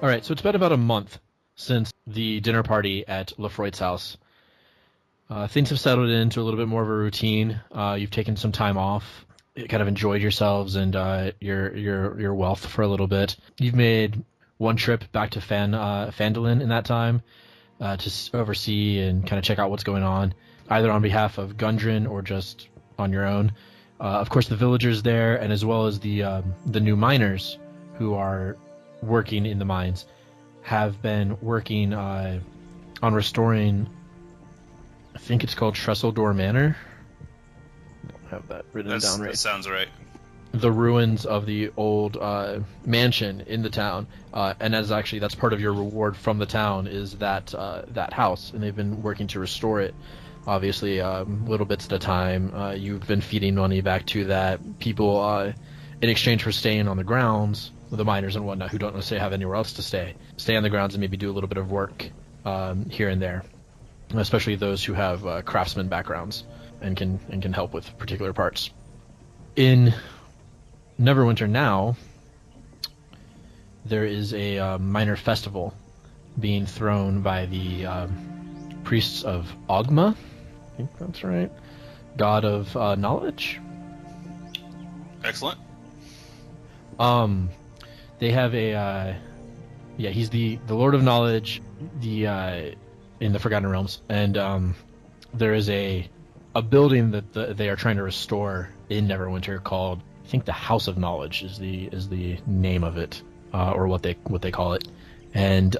All right, so it's been about a month since the dinner party at Lefroy's house. Things have settled into a little bit more of a routine. You've taken some time off, kind of enjoyed yourselves and your wealth for a little bit. You've made one trip back to Phandalin in that time to oversee and kind of check out what's going on, either on behalf of Gundren or just on your own. Of course, the villagers there, and as well as the new miners who are working in the mines, have been working on restoring. I think it's called Tresseldor Manor. I don't have that written down right. That sounds right. The ruins of the old mansion in the town, and that's part of your reward from the town is that house, and they've been working to restore it. Obviously, little bits at a time. You've been feeding money back to that. People, in exchange for staying on the grounds, the miners and whatnot, who don't necessarily have anywhere else to stay on the grounds and maybe do a little bit of work here and there. Especially those who have craftsman backgrounds and can help with particular parts. In Neverwinter now, there is a minor festival being thrown by the priests of Ogma. I think that's right. God of knowledge. Excellent. They have he's the Lord of Knowledge, in the Forgotten Realms, and there is a building that they are trying to restore in Neverwinter called, I think, the House of Knowledge is the name of it, or what they call it, and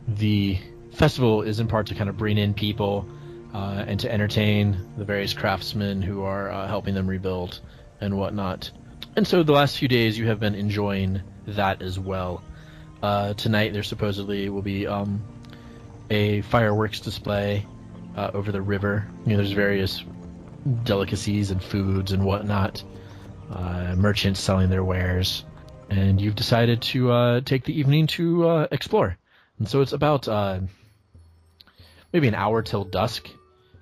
the festival is in part to kind of bring in people and to entertain the various craftsmen who are helping them rebuild and whatnot. And so the last few days you have been enjoying that as well. Tonight there supposedly will be a fireworks display over the river. There's various delicacies and foods and whatnot, merchants selling their wares, and you've decided to take the evening to explore. And so it's about maybe an hour till dusk,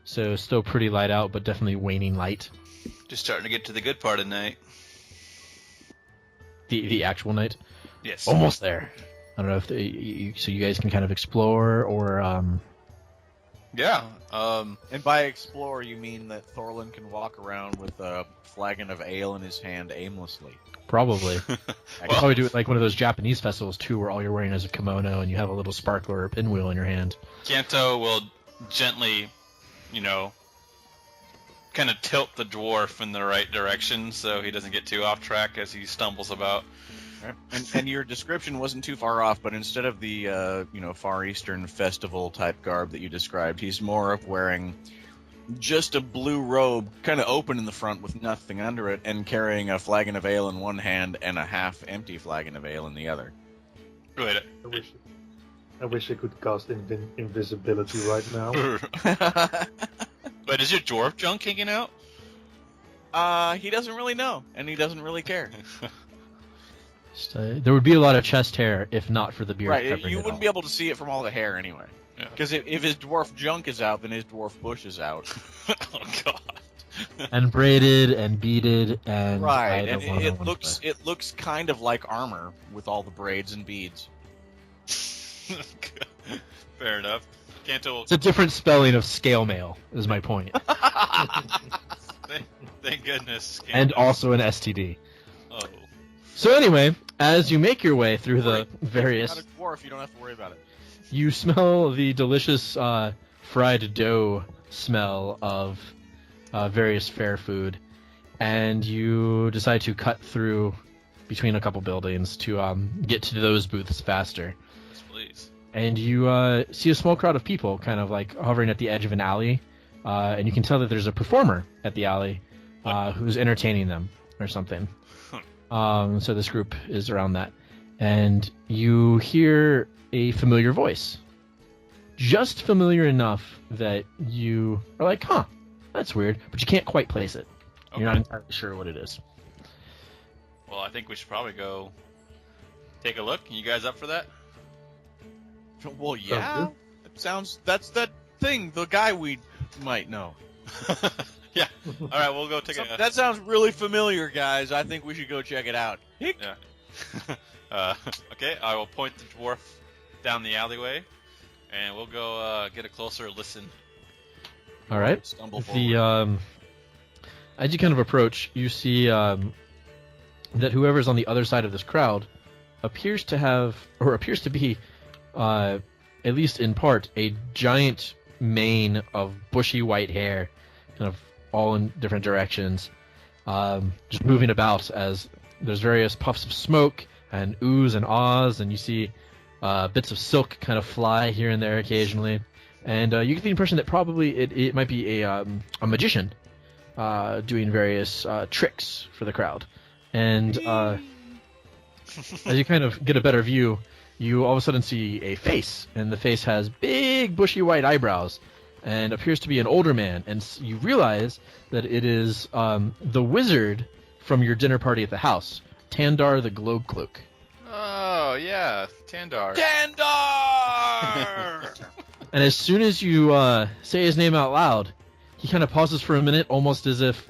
so still pretty light out, but definitely waning light. Just starting to get to the good part of the night. The actual night? Yes. Almost there. I don't know if so you guys can kind of explore, or Yeah. And by explore, you mean that Thorlan can walk around with a flagon of ale in his hand aimlessly? Probably. Probably do it like one of those Japanese festivals too, where all you're wearing is a kimono and you have a little sparkler or pinwheel in your hand. Canto will gently, kind of tilt the dwarf in the right direction so he doesn't get too off track as he stumbles about. And your description wasn't too far off, but instead of the Far Eastern festival type garb that you described, he's more of wearing just a blue robe, kind of open in the front with nothing under it, and carrying a flagon of ale in one hand and a half-empty flagon of ale in the other. Wait. I wish I could cast invisibility right now. But is your dwarf junk hanging out? He doesn't really know, and he doesn't really care. There would be a lot of chest hair if not for the beard. Right, you wouldn't be able to see it from all the hair anyway. Because if his dwarf junk is out, then his dwarf bush is out. Oh God! And braided and beaded and right, and it looks kind of like armor with all the braids and beads. Fair enough. Canto. It's a different spelling of scale mail, is my point. Thank goodness. Canto. And also an STD. Oh. So anyway, as you make your way through the various... If you're not a dwarf, you don't have to worry about it. You smell the delicious fried dough smell of various fair food, and you decide to cut through between a couple buildings to get to those booths faster. Yes, please. And you see a small crowd of people kind of like hovering at the edge of an alley, and you can tell that there's a performer at the alley who's entertaining them or something. So this group is around that. And you hear a familiar voice. Just familiar enough that you are like, huh, that's weird, but you can't quite place it. Okay. You're not entirely sure what it is. Well, I think we should probably go take a look. You guys up for that? Well, yeah. That's that thing, the guy we might know. Yeah. All right, we'll go take a... That sounds really familiar, guys. I think we should go check it out. Yeah. Okay, I will point the dwarf down the alleyway, and we'll go get a closer listen. All right. Stumble forward. As you kind of approach, you see that whoever's on the other side of this crowd appears to be, at least in part, a giant mane of bushy white hair, kind of all in different directions, just moving about as there's various puffs of smoke and oohs and ahs, and you see bits of silk kind of fly here and there occasionally, and you get the impression that probably it might be a magician doing various tricks for the crowd. And as you kind of get a better view, you all of a sudden see a face, and the face has big bushy white eyebrows and appears to be an older man, and you realize that it is the wizard from your dinner party at the house, Tandar the Globe Cloak. Oh, yeah, Tandar. Tandar! And as soon as you say his name out loud, he kind of pauses for a minute, almost as if,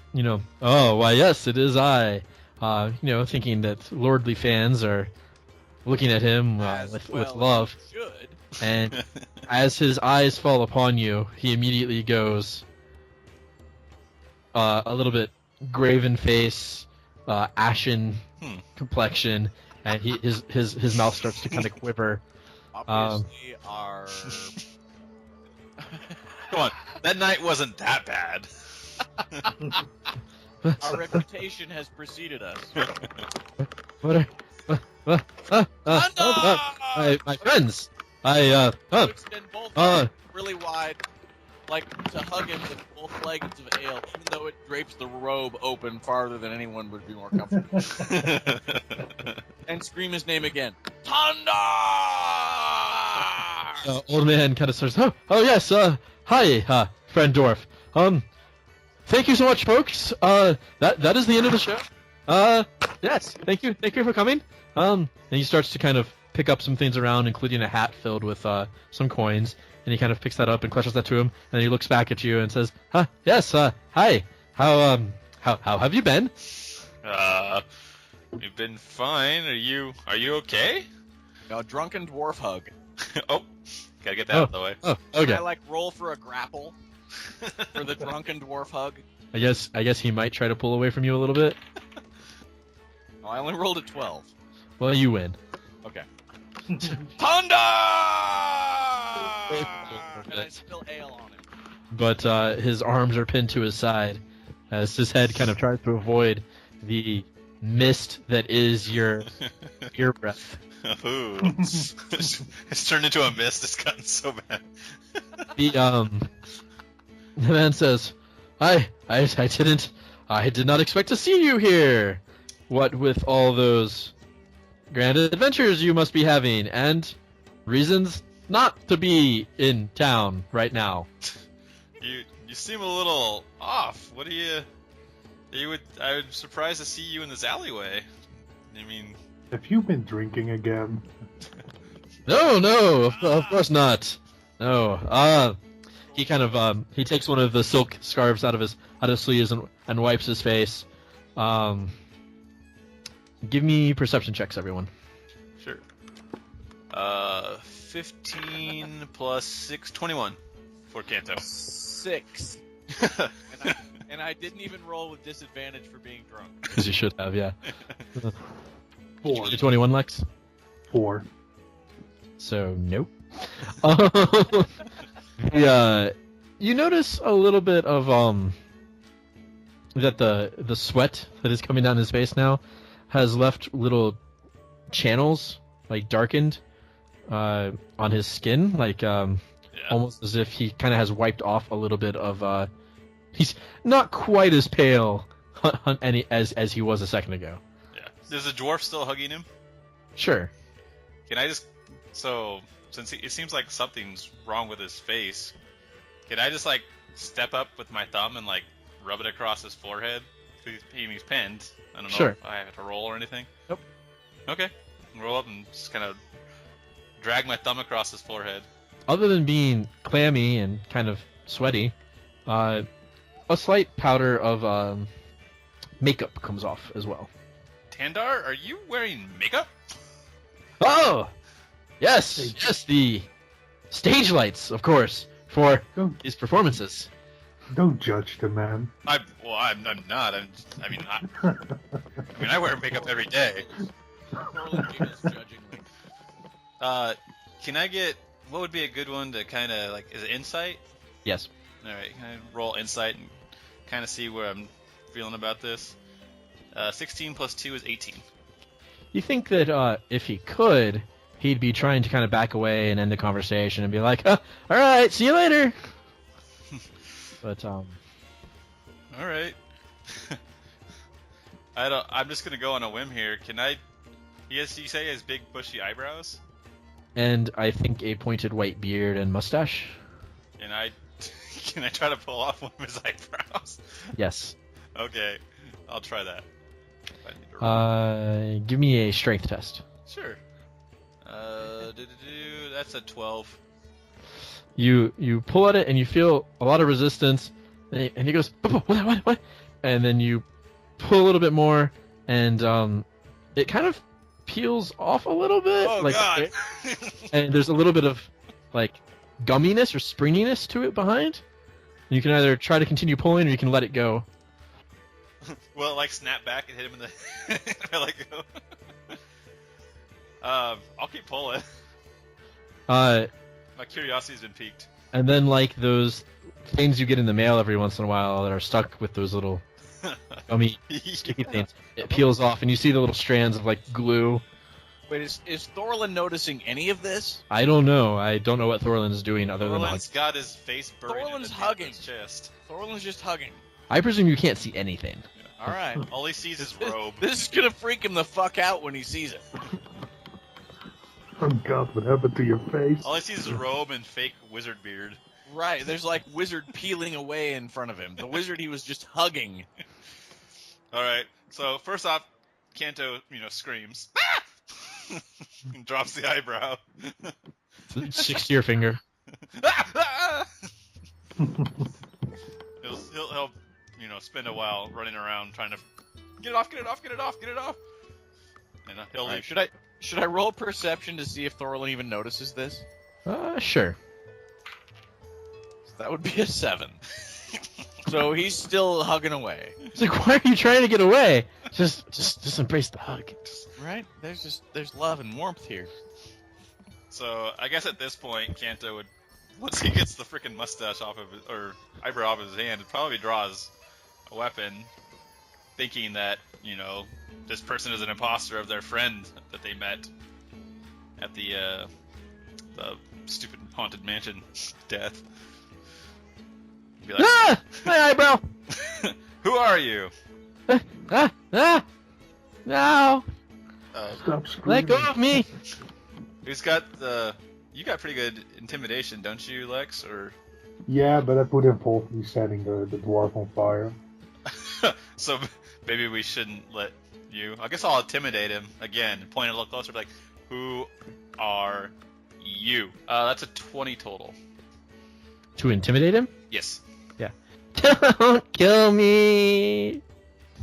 oh, why, yes, it is I. Thinking that lordly fans are looking at him with love. Should. And as his eyes fall upon you, he immediately goes a little bit graven face, ashen complexion, and his mouth starts to kind of quiver. Obviously, our Come on, that night wasn't that bad. reputation has preceded us. What are my friends? You extend both legs really wide, like to hug him with both legs of ale, even though it drapes the robe open farther than anyone would be more comfortable. And scream his name again. Tandar! Old man kind of starts. Oh yes. Hi, friend dwarf. Thank you so much, folks. That is the end of the show. Yes. Thank you for coming. And he starts to kind of pick up some things around, including a hat filled with some coins. And he kind of picks that up and clutches that to him. And he looks back at you and says, yes. Hi. How have you been? We've been fine. Are you okay? A drunken dwarf hug. Oh, gotta get that out of the way. Oh, okay. Can I roll for a grapple for the drunken dwarf hug? I guess he might try to pull away from you a little bit. Oh, I only rolled a 12. Well, you win. Okay. Tandar! And I spill ale on him. But his arms are pinned to his side as his head kind of tries to avoid the mist that is your breath. Ooh. It's turned into a mist. It's gotten so bad. The man says, I did not expect to see you here. What with all those grand adventures you must be having, and reasons not to be in town right now. You seem a little off. What do you? I was surprised to see you in this alleyway. I mean, have you been drinking again? No, of course not. No. He kind of he takes one of the silk scarves out of his sleeves and wipes his face. Give me perception checks, everyone. Sure. 15 plus 6, 21 for Canto. 6. And I didn't even roll with disadvantage for being drunk. Because you should have, yeah. 4. 21, Lex? 4. So, nope. Yeah, you notice a little bit of that the sweat that is coming down his face now has left little channels, like darkened, on his skin, like almost as if he kind of has wiped off a little bit of. He's not quite as pale as he was a second ago. Yeah. Is the dwarf still hugging him? Sure. Can I just since it seems like something's wrong with his face, can I just step up with my thumb and rub it across his forehead? He's pinned. I don't know Sure. if I have to roll or anything. Nope. Okay. Roll up and just kind of drag my thumb across his forehead. Other than being clammy and kind of sweaty, a slight powder of makeup comes off as well. Tandar, are you wearing makeup? Oh, yes, the stage lights, of course, for his performances. Don't judge the man. I'm not. I wear makeup every day. Thorlan giggles judgingly. Can I get, what would be a good one to kind of, like, is it insight? Yes. Alright, can I roll insight and kind of see where I'm feeling about this? 16 plus 2 is 18. You think that if he could, he'd be trying to kind of back away and end the conversation and be like, all right, see you later. But Alright. I'm just gonna go on a whim here. Can I, yes, you say he has big bushy eyebrows? and I think a pointed white beard and mustache. And can I try to pull off one of his eyebrows? Yes. Okay, I'll try that. I need to roll. Give me a strength test. Sure. That's a 12. You pull at it and you feel a lot of resistance, and he goes, what? And then you pull a little bit more, and it kind of peels off a little bit. Oh, like, God! and there's a little bit of like gumminess or springiness to it behind. You can either try to continue pulling or you can let it go. Will it like snap back and hit him in the I let go? I'll keep pulling. My curiosity's been piqued. And then like those things you get in the mail every once in a while that are stuck with those little gummy sticky things. It peels off and you see the little strands of like glue. Wait, is Thorlan noticing any of this? I don't know. I don't know what Thorlan is doing other than Thorlan's got his face buried Thorlan's in hugging. his chest. Thorlan's just hugging. I presume you can't see anything. All right. All he sees is robe. This is gonna freak him the fuck out when he sees it. Oh God, what happened to your face? All he sees is robe and fake wizard beard. Right, there's like wizard peeling away in front of him. The wizard he was just hugging. All right. So first off, Canto, screams, and drops the eyebrow. Sticks to your finger. He'll spend a while running around trying to get it off. And he'll leave. Should I roll perception to see if Thorlan even notices this? Sure. That would be a 7. So he's still hugging away. It's like, why are you trying to get away? Just embrace the hug. Right? There's love and warmth here. So I guess at this point, Canto would, once he gets the freaking mustache off of his, or eyebrow off his hand, probably draws a weapon, thinking that this person is an imposter of their friend that they met at the stupid haunted mansion death. Be like, my eyebrow! Who are you? No! Stop screaming. Let go of me! Who's got you got pretty good intimidation, don't you, Lex? Or Yeah, but that would involve me setting the dwarf on fire. so maybe we shouldn't let you. I guess I'll intimidate him again. Point a little closer, be like, "Who are you?" That's a 20 total. To intimidate him? Yes. Yeah. Don't kill me!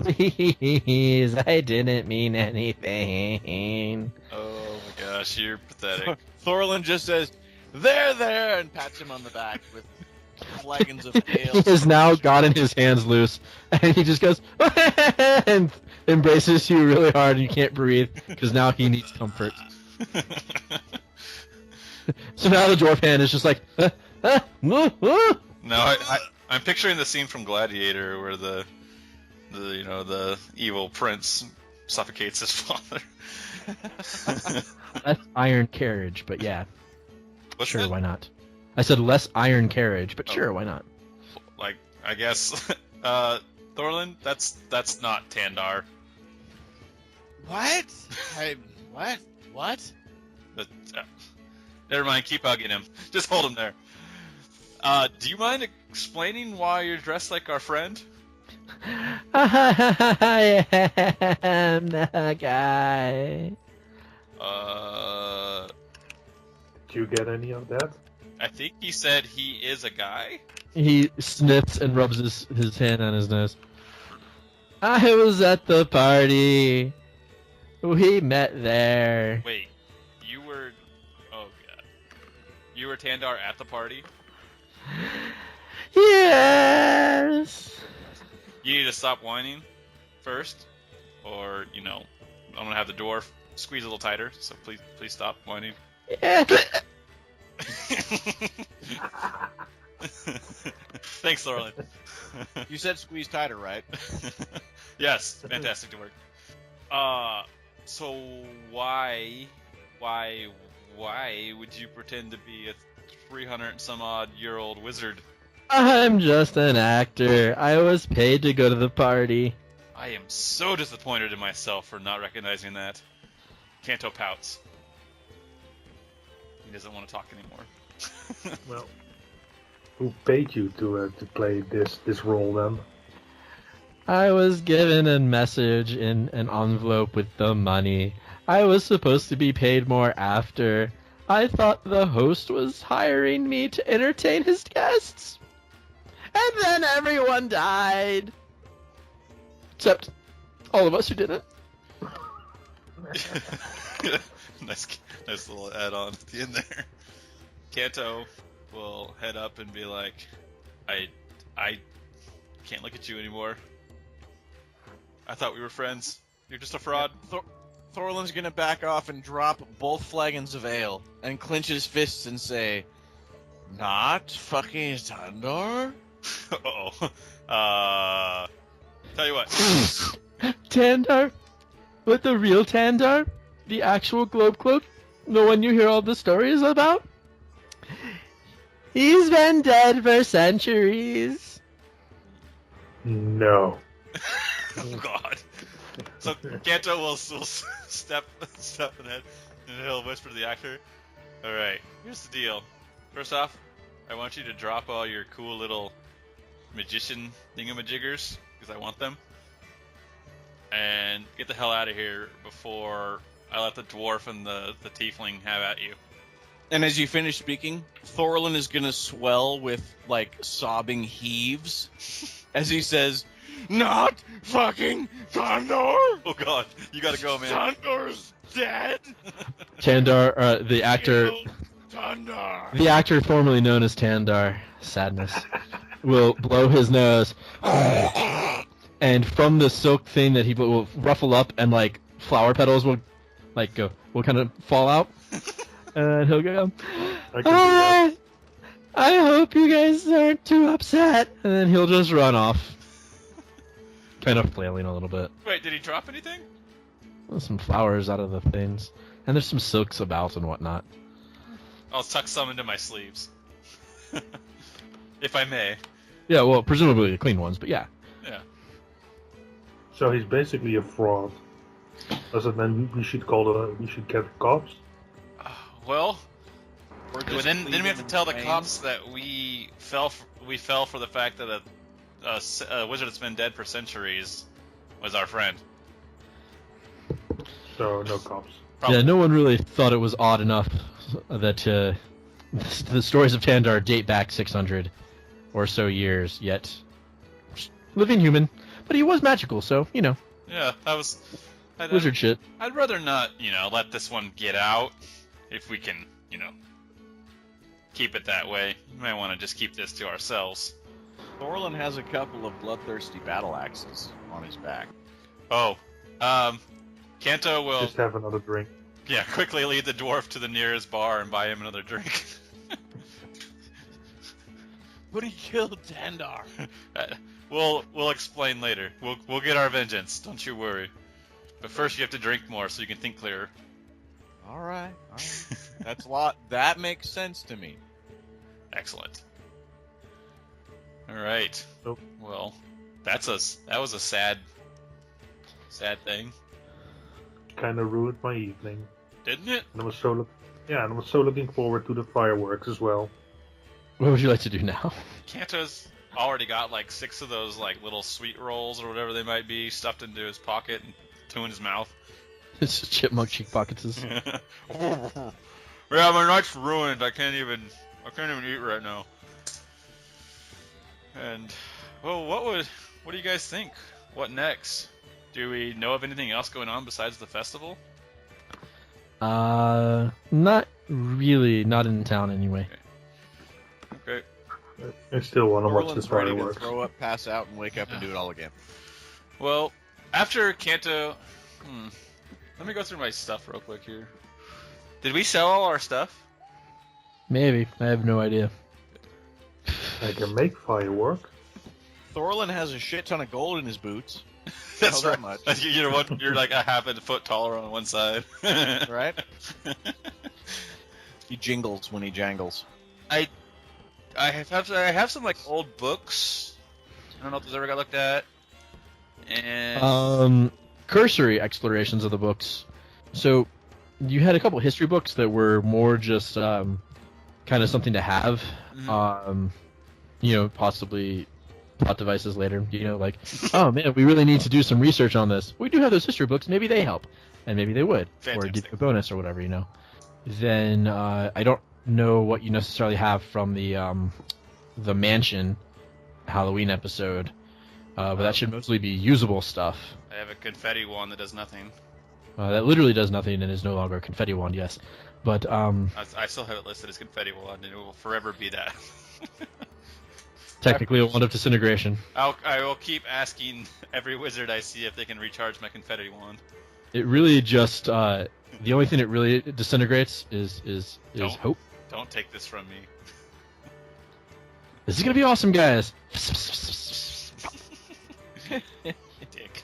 Please, I didn't mean anything. Oh my gosh, you're pathetic. Thorlan just says, there, and pats him on the back with flagons of He ale. has now gotten his hands loose, and he just goes, and embraces you really hard, and you can't breathe, because now he needs comfort. So now the dwarf hand is just like, No, I'm picturing the scene from Gladiator where the evil prince suffocates his father. less iron carriage, but yeah. What's Sure, that? why not? I said less iron carriage, but sure, why not? Like, I guess, Thorlan, that's not Tandar. What? What? But, never mind, keep hugging him. Just hold him there. Do you mind explaining why you're dressed like our friend? I am the guy. Did you get any of that? I think he said he is a guy. He sniffs and rubs his hand on his nose. I was at the party. We met there. Wait, you were... Oh, God. You were Tandar at the party? Yes. You need to stop whining first, or, I'm going to have the dwarf squeeze a little tighter, so please stop whining. Yeah. Thanks, Thorlan. You said squeeze tighter, right? Yes, fantastic to work. So why would you pretend to be a 300 and some odd year old wizard? I'm just an actor. I was paid to go to the party. I am so disappointed in myself for not recognizing that. Canto pouts. He doesn't want to talk anymore. Well, who paid you to play this role then? I was given a message in an envelope with the money. I was supposed to be paid more after. I thought the host was hiring me to entertain his guests. And then everyone died. Except all of us who didn't. nice little add-on at the end there. Canto will head up and be like, I can't look at you anymore. I thought we were friends. You're just a fraud. Thorlan's gonna back off and drop both flagons of ale and clench his fists and say, "Not fucking Tandar." Uh-oh. Tell you what. Tandar? But the real Tandar? The actual Globe Cloak? The one you hear all the stories about? He's been dead for centuries. No. Oh, God. So Canto will step ahead, and he'll whisper to the actor, "All right, here's the deal. First off, I want you to drop all your cool little magician thingamajiggers, because I want them, and get the hell out of here before I let the dwarf and the tiefling have at you." And as you finish speaking, Thorlan is gonna swell with, like, sobbing heaves as he says, "Not fucking Tandar! Oh, God, you gotta go, man. Tandar's dead! Tandar, the actor... Kill Tandar!" The actor formerly known as Tandar, sadness, will blow his nose, and from the silk thing that he will ruffle up, and like flower petals will kind of fall out, and he'll go, I can do that. "Alright, I hope you guys aren't too upset," and then he'll just run off, kind of flailing a little bit. Wait, did he drop anything? There's some flowers out of the things, and there's some silks about and whatnot. I'll tuck some into my sleeves. If I may. Yeah, well, presumably the clean ones, but yeah. Yeah. So he's basically a fraud. Does it mean we should we should get the cops? Well, just then we have to tell the leaving cops that we fell for the fact that a wizard that's been dead for centuries was our friend. So no cops. Probably. Yeah, no one really thought it was odd enough that the stories of Tandar date back 600 or so years, yet living human. But he was magical, so, Yeah, wizard shit. I'd rather not, let this one get out if we can, keep it that way. We might want to just keep this to ourselves. Thorlan has a couple of bloodthirsty battle axes on his back. Oh, Canto will, Just have another drink. quickly lead the dwarf to the nearest bar and buy him another drink. But he killed Tandar. We'll explain later. We'll get our vengeance. Don't you worry. But first, you have to drink more so you can think clearer. All right. That's a lot. That makes sense to me. Excellent. All right. Nope. Well, that was a sad thing, Kind of ruined my evening. didn't it? And I was so looking forward to the fireworks as well. What would you like to do now? Canto's already got like 6 of those like little sweet rolls or whatever they might be stuffed into his pocket and 2 in his mouth. It's just chipmunk cheek pockets. Yeah, my night's ruined. I can't even eat right now. And well, what do you guys think? What next? Do we know of anything else going on besides the festival? Not really. Not in town anyway. Okay. I still want to watch the Thorlan's ready to fireworks. throw up, pass out, and wake up and do it all again. Well, after Canto... Let me go through my stuff real quick here. Did we sell all our stuff? Maybe. I have no idea. I can make firework. Thorlan has a shit ton of gold in his boots. That's Tell right. that much. You're like a half a foot taller on one side. Right? He jingles when he jangles. I have some like old books. I don't know if those ever got looked at. And Cursory explorations of the books. So, you had a couple history books that were more just kind of something to have. Possibly plot devices later. Like, oh man, we really need to do some research on this. We do have those history books. Maybe they help, and maybe they would, or give you a bonus or whatever. Then I don't know what you necessarily have from the mansion Halloween episode, but that should mostly be usable stuff. I have a confetti wand that does nothing. That literally does nothing and is no longer a confetti wand. Yes, but I still have it listed as confetti wand, and it will forever be that. technically a wand of disintegration. I will keep asking every wizard I see if they can recharge my confetti wand. It really just the only thing it really disintegrates is hope. Don't take this from me. This is gonna be awesome, guys. Dick.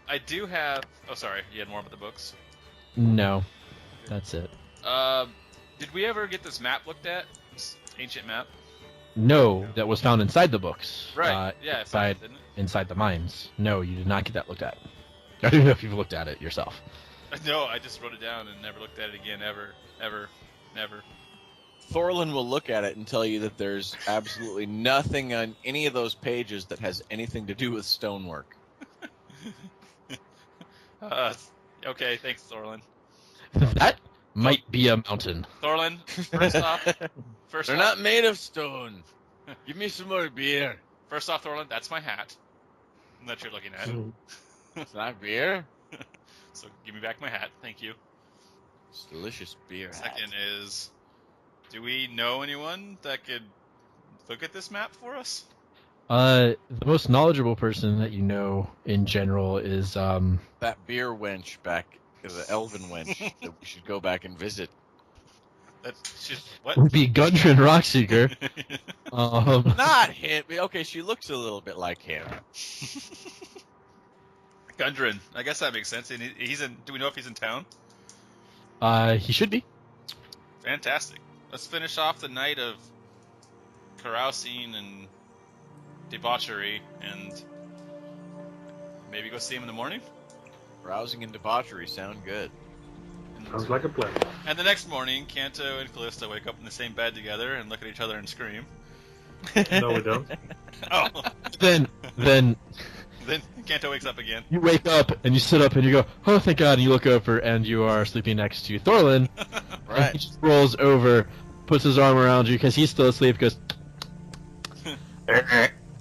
I do have. Oh, sorry. You had more about the books. No, that's it. Did we ever get this map looked at? This ancient map. No, that was found inside the books. Right. Yeah. Inside the mines. No, you did not get that looked at. I don't know if you've looked at it yourself. No, I just wrote it down and never looked at it again. Ever. Thorlan will look at it and tell you that there's absolutely nothing on any of those pages that has anything to do with stonework. Okay, thanks, Thorlan. That might be a mountain. Thorlan, first off, They're not made of stone. Give me some more beer. First off, Thorlan, that's my hat that you're looking at. It's not beer. So give me back my hat, thank you. It's delicious beer. Second is, do we know anyone that could look at this map for us? The most knowledgeable person that you know in general is that beer wench back, the elven wench that we should go back and visit. That's just what? would be Gundren Rockseeker. Not him. Okay, she looks a little bit like him. Gundren. I guess that makes sense. And he's in. Do we know if he's in town? He should be. Fantastic. Let's finish off the night of carousing and debauchery, and maybe go see him in the morning. Rousing and debauchery sound good. Sounds like a plan. And the next morning, Canto and Kallista wake up in the same bed together and look at each other and scream. No, we don't. Oh. Then Then Canto wakes up again. you wake up and you sit up and you go, oh, thank God, and you look over and you are sleeping next to Thorlan. And he just rolls over, puts his arm around you because he's still asleep, goes,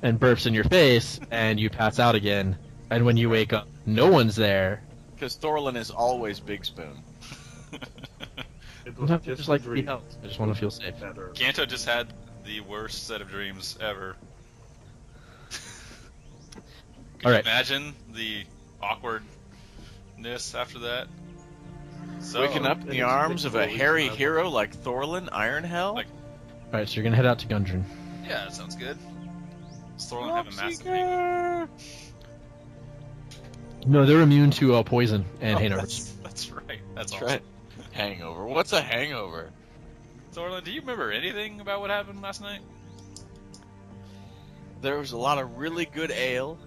and burps in your face, and you pass out again. And when you wake up, no one's there. Because Thorlan is always Big Spoon. It was Just like a to be dream. helped. I just want to feel safe. Better. Canto just had the worst set of dreams ever. Can All you right. imagine the awkwardness after that? So, Waking up in the arms of a hairy hero like Thorlan, Iron Hell? Like- Alright, so you're gonna head out to Gundren. Yeah, that sounds good. Does Thorlan have a massive hangover? No, they're immune to poison and hangovers. That's right. That's That's awesome. right. Hangover. What's a hangover? Thorlan, do you remember anything about what happened last night? There was a lot of really good ale,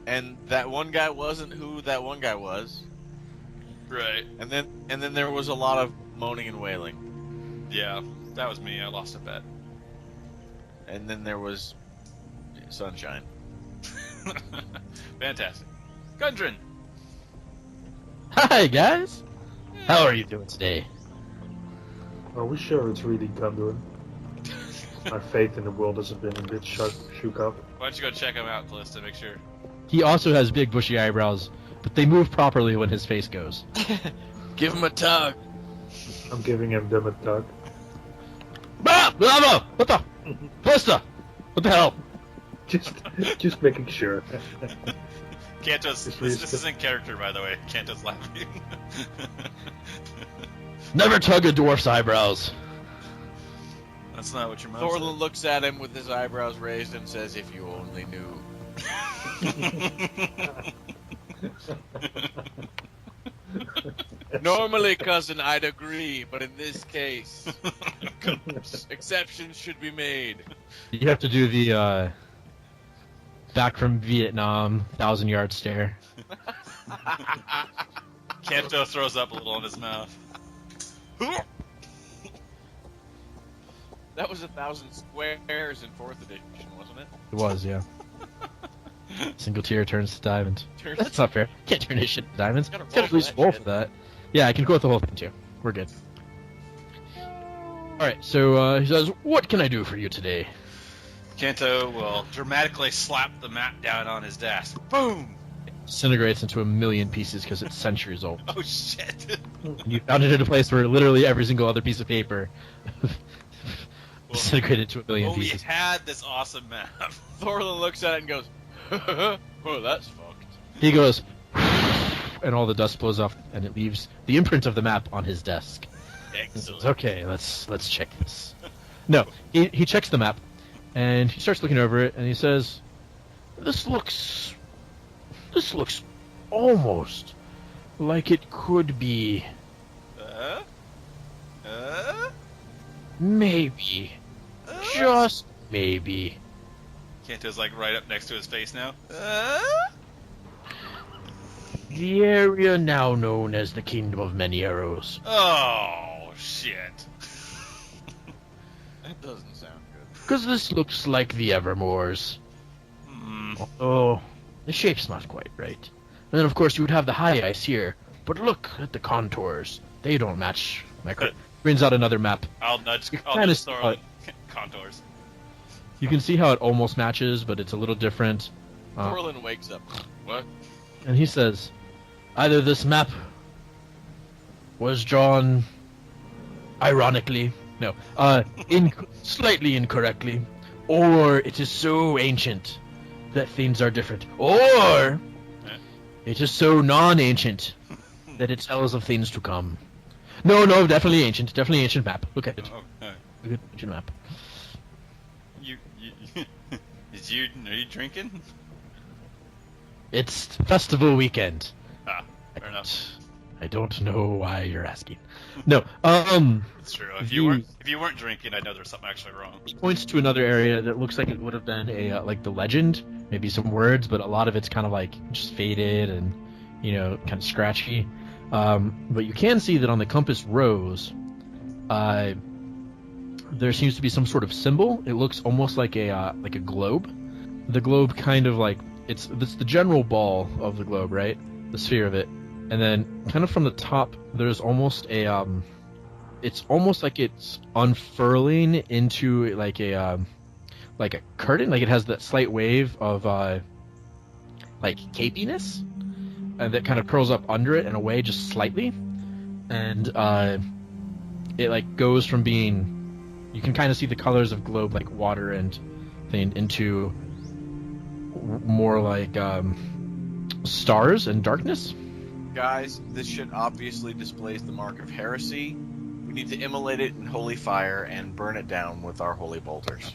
and that one guy wasn't who that one guy was. Right. And then there was a lot of moaning and wailing. Yeah, that was me. I lost a bet. And then there was sunshine. Fantastic. Gundren! Hi, guys! How are you doing today? Are we sure it's really Gundren? My faith in the world has been a bit shook up. Why don't you go check him out, Kallista, make sure. He also has big bushy eyebrows, but they move properly when his face goes. Give him a tug. I'm giving him them a tug. Ah! Bravo! What the? Kallista! What the hell? Just making sure. Canto's. This is in character, by the way. Canto's laughing. Never tug a dwarf's eyebrows. That's not what your mom Thorlan looks at him with his eyebrows raised and says, "If you only knew." Normally, cousin, I'd agree, but in this case, exceptions should be made. You have to do the back from Vietnam 1,000-yard stare. Canto throws up a little in his mouth. That was 1,000 squares in 4th edition, wasn't it? It was, yeah. Single tier turns to diamond. That's not fair. Can't turn his shit to diamonds. Gotta Gotta at least roll shit. for that. Yeah, I can go with the whole thing too. We're good. Alright, so he says, "What can I do for you today?" Canto will dramatically slap the map down on his desk. Boom! Disintegrates into a million pieces because it's centuries old. Oh shit! And you found it in a place where literally every single other piece of paper disintegrated into a million We pieces. had this awesome map. Thorlan looks at it and goes, "Oh, that's fucked." He goes, and all the dust blows off, and it leaves the imprint of the map on his desk. He says, "Okay, let's check this." No, he checks the map, and he starts looking over it, and he says, This looks almost like it could be, maybe, just maybe." Canto's like right up next to his face now. The area now known as the Kingdom of Many Arrows. Oh shit! That doesn't sound good. Because this looks like the Evermoors. Hmm. Oh, the shape's not quite right. And then, of course, you would have the high ice here. But look at the contours. They don't match. Brings out another map. I'll nudge kinda Thorlan. Contours. You can see how it almost matches, but it's a little different. Thorlan wakes up. What? And he says, either this map was drawn ironically, no, slightly incorrectly, or it is so ancient that things are different, or it is so non-ancient that it tells of things to come. No, definitely ancient map. Look at it. Oh, Look at ancient map. Are you drinking? It's festival weekend. Ah, fair enough. I don't know why you're asking. No, It's true. If you weren't drinking, I'd know there's something actually wrong. he points to another area that looks like it would have been a like the legend, maybe some words, but a lot of it's kind of like just faded and kind of scratchy. But you can see that on the compass rose, there seems to be some sort of symbol. It looks almost like a globe. The globe kind of like it's the general ball of the globe, right? The sphere of it, and then kind of from the top, there's almost a it's almost like it's unfurling into like a curtain, like it has that slight wave of like capiness, and that kind of curls up under it in a way just slightly, and it like goes from being, you can kind of see the colors of globe like water and thing into more like stars and darkness. Guys, this shit obviously displays the mark of heresy. We need to immolate it in holy fire and burn it down with our holy bolters.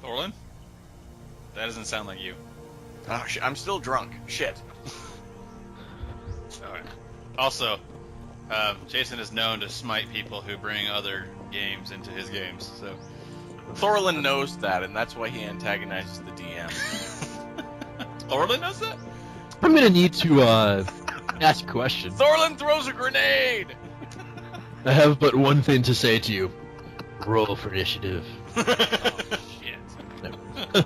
Thorlan? That doesn't sound like you. Oh, I'm still drunk. Shit. Alright. Also, Jason is known to smite people who bring other games into his games, so... Thorlan knows that, and that's why he antagonizes the DM. Thorlan knows that? I'm gonna need to ask a question. Thorlan throws a grenade! I have but one thing to say to you. Roll for initiative. Oh, shit.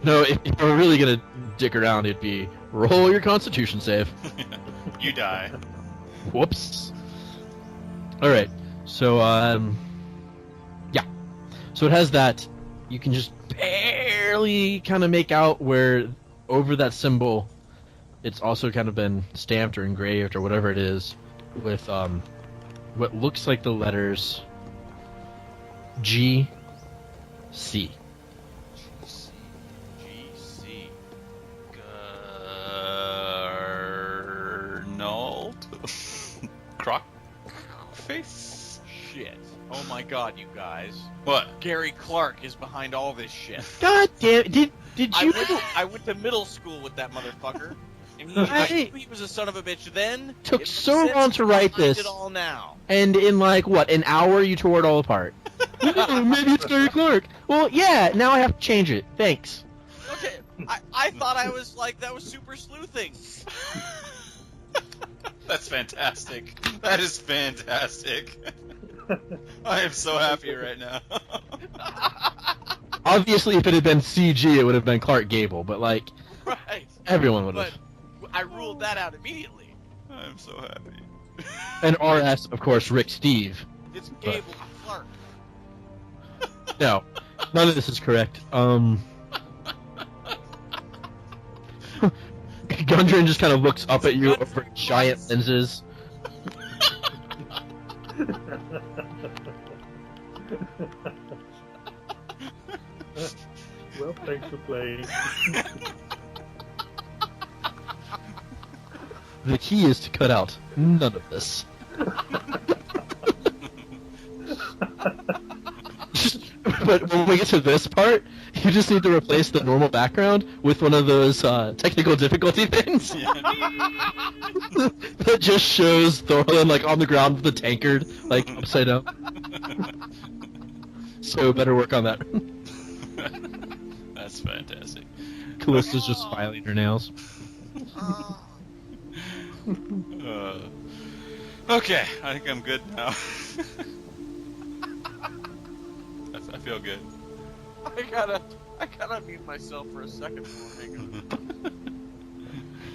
No, if we're really gonna dick around, it'd be roll your Constitution save. You die. Whoops. Alright, so, yeah. So it has that, you can just barely kind of make out where over that symbol, it's also kind of been stamped or engraved or whatever it is with what looks like the letters G C. GC. Garnold? Croc face? Shit. Oh my god, you guys. What? Gary Clark is behind all this shit. God damn! Did you? I went to middle school with that motherfucker. And he was a son of a bitch then. Took It so makes long sense to write behind this. it all now. And in like what, an hour you tore it all apart. Oh, maybe it's Gary Clark. Well, yeah. Now I have to change it. Thanks. Okay, I thought I was like, that was super sleuthing. That's fantastic. That is fantastic. I am so happy right now. Obviously, if it had been CG, it would have been Clark Gable. But like, Right. everyone would But have. I ruled that out immediately. I'm so happy. And RS, of course, Rick Steve. It's Gable Clark. No, none of this is correct. Gundren just kind of looks up at you over giant lenses. Well, thanks for playing. The key is to cut out none of this. But when we get to this part, you just need to replace the normal background with one of those technical difficulty things that just shows Thorlan like on the ground with the tankard like upside down. So better work on that. That's fantastic. Callista's just filing her nails. Okay, I think I'm good now. I feel good. I gotta mute myself for a second before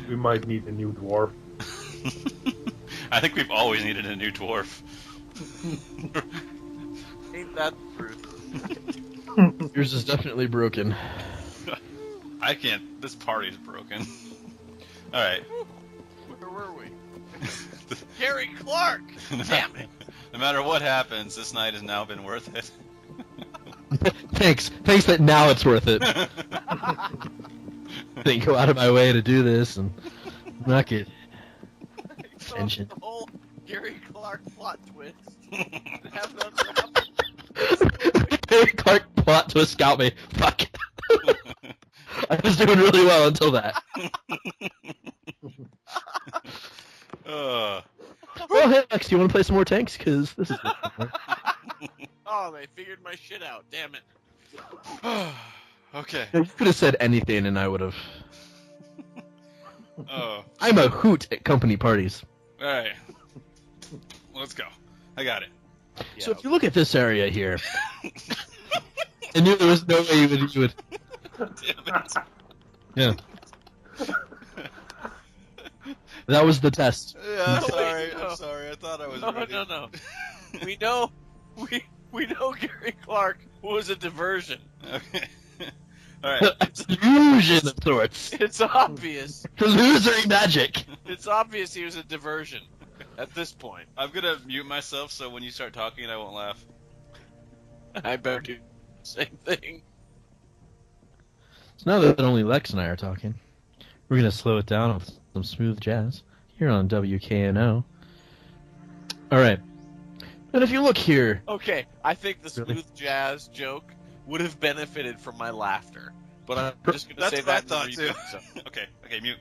We might need a new dwarf. I think we've always needed a new dwarf. Ain't that the truth? Yours is definitely broken. I can't. This party's broken. Alright. Where were we? Gary Clark! Damn it! No matter what happens, this night has now been worth it. Thanks that now it's worth it. Didn't go out of my way to do this and not get attention. The whole Gary Clark plot twist. Have it unraveled. Gary Clark plot to scout me. Fuck. I was doing really well until that. Well, hey, Lex, do you want to play some more tanks? Because this is... Oh, they figured my shit out. Damn it. Okay. You could have said anything and I would have... Oh. I'm a hoot at company parties. Alright. Let's go. I got it. So if you look at this area here... I knew there was no way you would... Damn it. Yeah. That was the test. Yeah, I'm No, sorry. wait, no. I'm sorry. I thought I was No, ready. no. We know Gary Clark was a diversion. Okay. Alright. A fusion of sorts. It's obvious. Illusory magic. It's obvious he was a diversion at this point. I'm gonna mute myself so when you start talking I won't laugh. I better do the same thing. So now that only Lex and I are talking, we're going to slow it down with some smooth jazz here on WKNO. Alright. And if you look here... Okay, I think the smooth Really? jazz joke would have benefited from my laughter. But I'm just going to That's say what I that thought in the too. repeat, so. Okay, mute.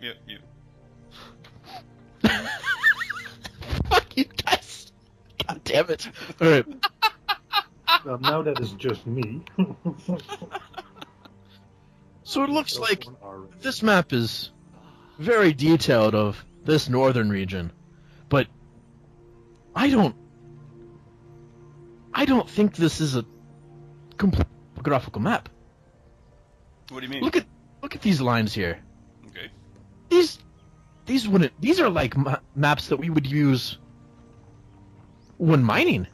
Fuck you guys. God damn it. Alright. Now that is just me. So it looks like this map is very detailed of this northern region, but I don't think this is a complete graphical map. What do you mean? Look at these lines here. Okay. These are like maps that we would use when mining.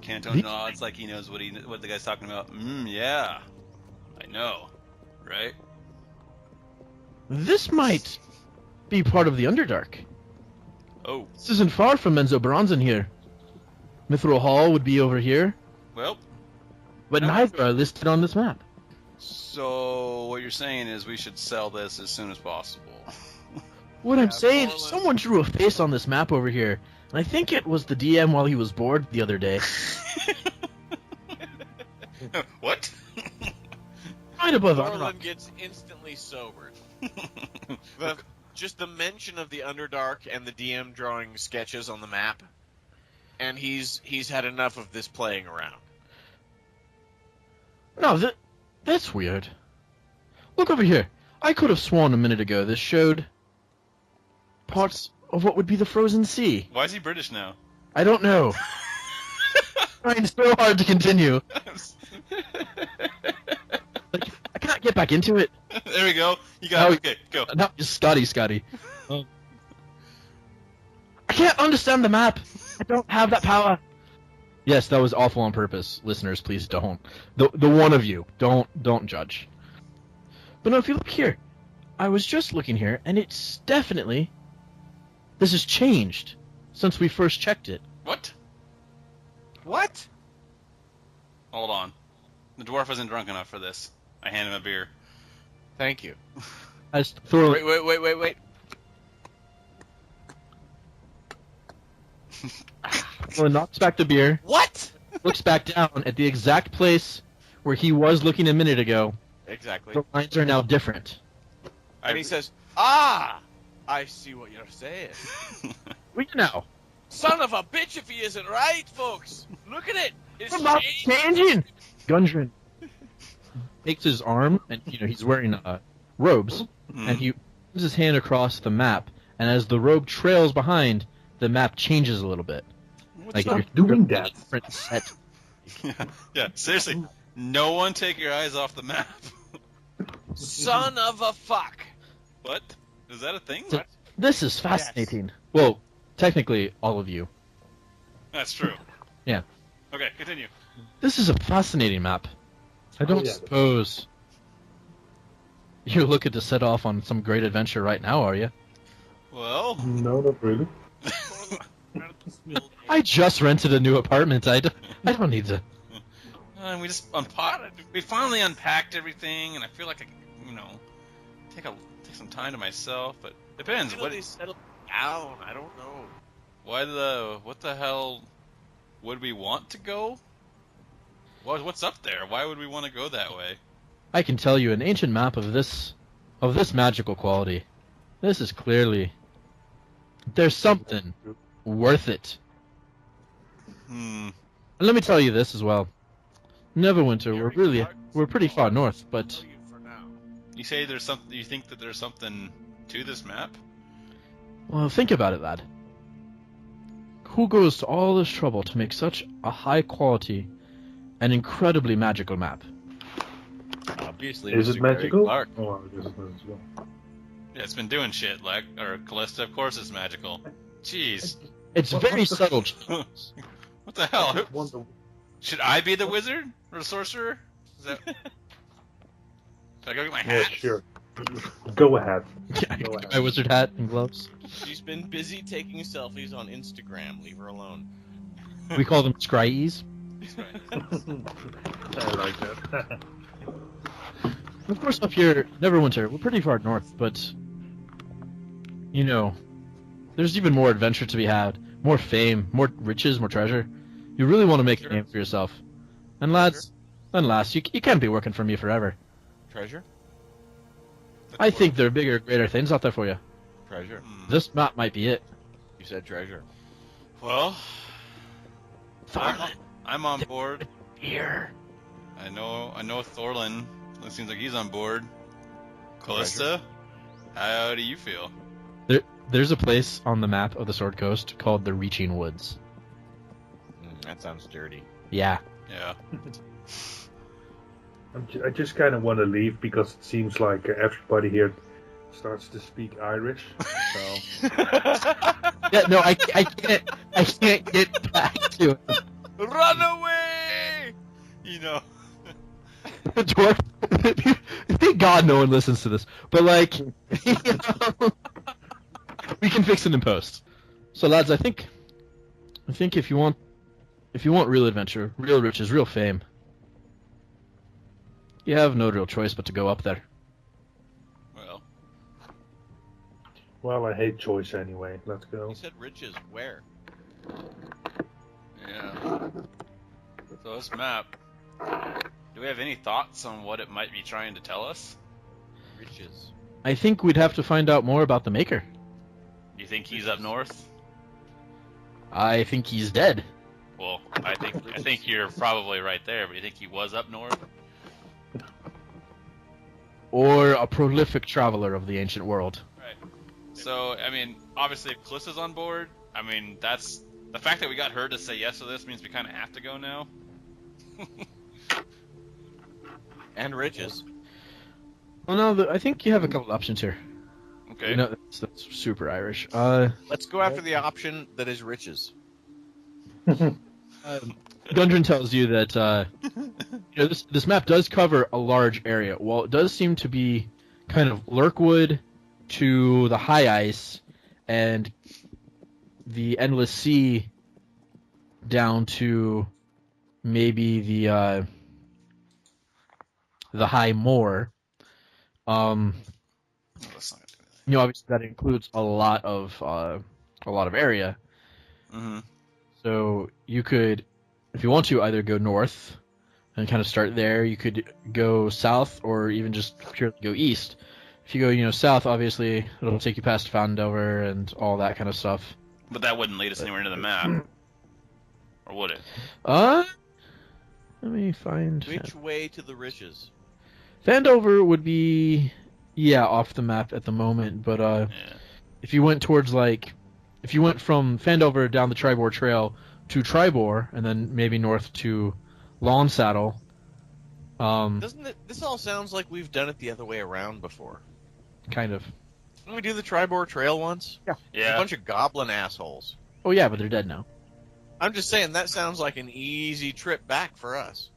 Canto These- nods like he knows what the guy's talking about. Yeah. I know. Right? This might be part of the Underdark. Oh, This isn't far from Menzoberranzan here. Mithril Hall would be over here, well, but No. neither are listed on this map. So what you're saying is we should sell this as soon as possible. What I'm Yeah, saying is Thorlan. someone drew a face on this map over here, and I think it was the DM while he was bored the other day. what? Right above Thorlan Underdark. gets instantly sobered. Just the mention of the Underdark and the DM drawing sketches on the map, and he's had enough of this playing around. No, that's weird. Look over here. I could have sworn a minute ago this showed parts of what would be the frozen sea. Why is he British now? I don't know. Trying so hard to continue. Like, I can't get back into it. There we go. You got No. it. Okay, go. Not just Scotty. I can't understand the map. I don't have that power. Yes, that was awful on purpose. Listeners, please don't. The one of you, don't judge. But no, if you look here, I was just looking here, and it's definitely... This has changed since we first checked it. What? What? Hold on. The dwarf isn't drunk enough for this. I hand him a beer. Thank you. As Thorlan... Wait. Thorlan knocks back the beer, What? looks back down at the exact place where he was looking a minute ago. Exactly. The lines are now different. And he says, "Ah, I see what you're saying. We know. Son of a bitch if he isn't right, folks. Look at it. It's The map's changed." changing. Gundren takes his arm, and he's wearing robes, and he moves his hand across the map, and as the robe trails behind, the map changes a little bit. What's Like up? you're doing that? different set. Yeah, seriously. No one take your eyes off the map. Son of a fuck. What? Is that a thing? So- This is fascinating. Well, technically, all of you. That's true. Yeah. Okay, continue. This is a fascinating map. I don't yeah. suppose you're looking to set off on some great adventure right now, are you? Well, No, not really. I just rented a new apartment. I don't need to. we just we finally unpacked everything, and I feel like take some time to myself. But depends. What they settle down? I don't know. What the hell would we want to go? What's up there? Why would we want to go that way? I can tell you an ancient map of this magical quality. This is clearly... There's something worth it. And let me tell you this as well. Neverwinter, we're pretty far north, but You say there's something. You think that there's something to this map? well, think about it, lad. Who goes to all this trouble to make such a high quality and incredibly magical map? Obviously, Is Mr. it Gary magical? Clark. Oh, I guess it's magical. Yeah, it's been doing shit. Or Kallista, of course, it's magical. Jeez. It's What- very what's the- subtle. What the hell? I wonder- Should I be the wizard or the sorcerer? Is that? Should I go get my Yeah, hat? sure. Go ahead. Yeah, Go ahead. my wizard hat and gloves. She's been busy taking selfies on Instagram. Leave her alone. We call them scries. I like that. Of course, up here, Neverwinter, we're pretty far north, but there's even more adventure to be had, more fame, more riches, more treasure. You really want to make a name for yourself. And lads, you can't be working for me forever. Treasure? I think there are bigger, greater things out there for you. Treasure. This map might be it. You said treasure. Well, Thorlan, I'm on board. here. I know Thorlan. It seems like he's on board. Kallista, how do you feel? There's a place on the map of the Sword Coast called the Reaching Woods. That sounds dirty. Yeah. Yeah. I just kind of want to leave because it seems like everybody here starts to speak Irish. So Yeah, no, I can't get back to it. Run away! The dwarf. Thank God no one listens to this. But We can fix it in post. So lads, I think if you want real adventure, real riches, real fame, you have no real choice but to go up there. Well, Well, I hate choice anyway. Let's go. You said riches. Where? yeah. So this map. Do we have any thoughts on what it might be trying to tell us? Riches. I think we'd have to find out more about the Maker. You think he's up north? I think he's dead. Well, I think you're probably right there, but you think he was up north? Or a prolific traveler of the ancient world. Right. So, I mean, obviously if Kallista's on board, I mean, that's... The fact that we got her to say yes to this means we kind of have to go now. And riches. Well, no, I think you have a couple options here. Okay. You know, that's super Irish. Let's go after the option that is riches. Gundren tells you that this map does cover a large area. While it does seem to be kind of Lurkwood to the high ice and the endless sea down to maybe the high moor. That's not gonna do anything. Obviously that includes a lot of area. Mm-hmm. So you could, if you want to, either go north and kind of start there. You could go south, or even just purely go east. If you go, south, obviously it'll take you past Fandover and all that kind of stuff. But that wouldn't lead us anywhere into the map. Or would it? Let me find. Which way to the riches? Fandover would be, off the map at the moment. But Yeah. if you went towards if you went from Fandover down the Tribor Trail to Tribor, and then maybe north to Lawn Saddle. This all sounds like we've done it the other way around before? Kind of. Didn't we do the Tribor Trail once? A Yeah. bunch of goblin assholes. Oh yeah, but they're dead now. I'm just saying, that sounds like an easy trip back for us.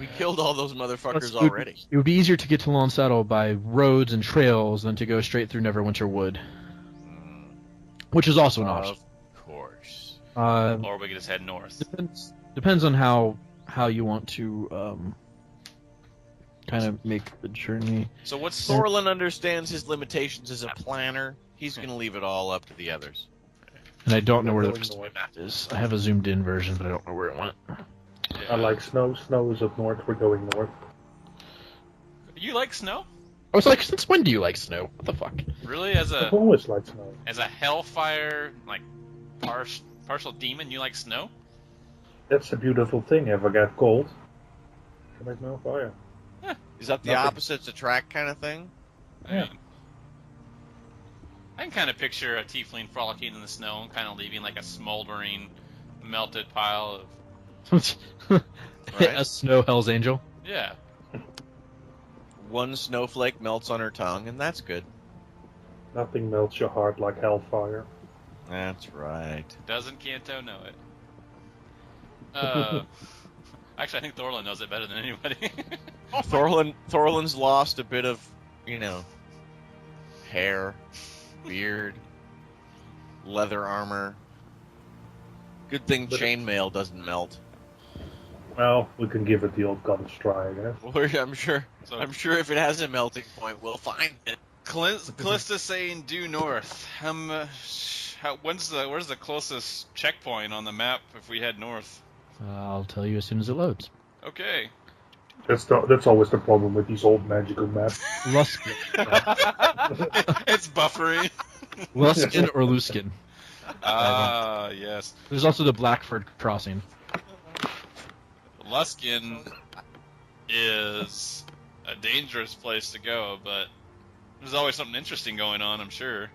We killed all those motherfuckers already. It would be easier to get to Lawn Saddle by roads and trails than to go straight through Neverwinter Wood, which is also an option. Of course. Or we could just head north. Depends on how you want to kind of make the journey. So what's Thorlan understands his limitations as a planner, he's going to leave it all up to the others. And I don't know where the Going rest of my north. map is. I have a zoomed in version, but I don't know where it went. I like snow. Snow is up north. We're going north. You like snow? I was like, since when do you like snow? What the fuck? Really? As I've a always liked snow. hellfire, partial demon, you like snow? That's a beautiful thing. If I get cold, I make no fire. Is that the Nothing. opposites attract kind of thing? I mean, I can kind of picture a tiefling frolicking in the snow and kind of leaving like a smoldering, melted pile of... A snow Hell's Angel. Yeah. One snowflake melts on her tongue, and that's good. Nothing melts your heart like hellfire. That's right. Doesn't Canto know it? Actually, I think Thorlan knows it better than anybody. Thorlan's lost a bit of, hair, beard, leather armor. Good thing But- chainmail doesn't melt. Well, we can give it the old guns try, I guess. I'm sure if it has a melting point, we'll find it. Kallista saying due north. Where's the closest checkpoint on the map if we head north? I'll tell you as soon as it loads. Okay. That's always the problem with these old magical maps. Luskin. It's buffering. Luskin or Luskin. Ah, yes. There's also the Blackford Crossing. Luskin is a dangerous place to go, but there's always something interesting going on, I'm sure.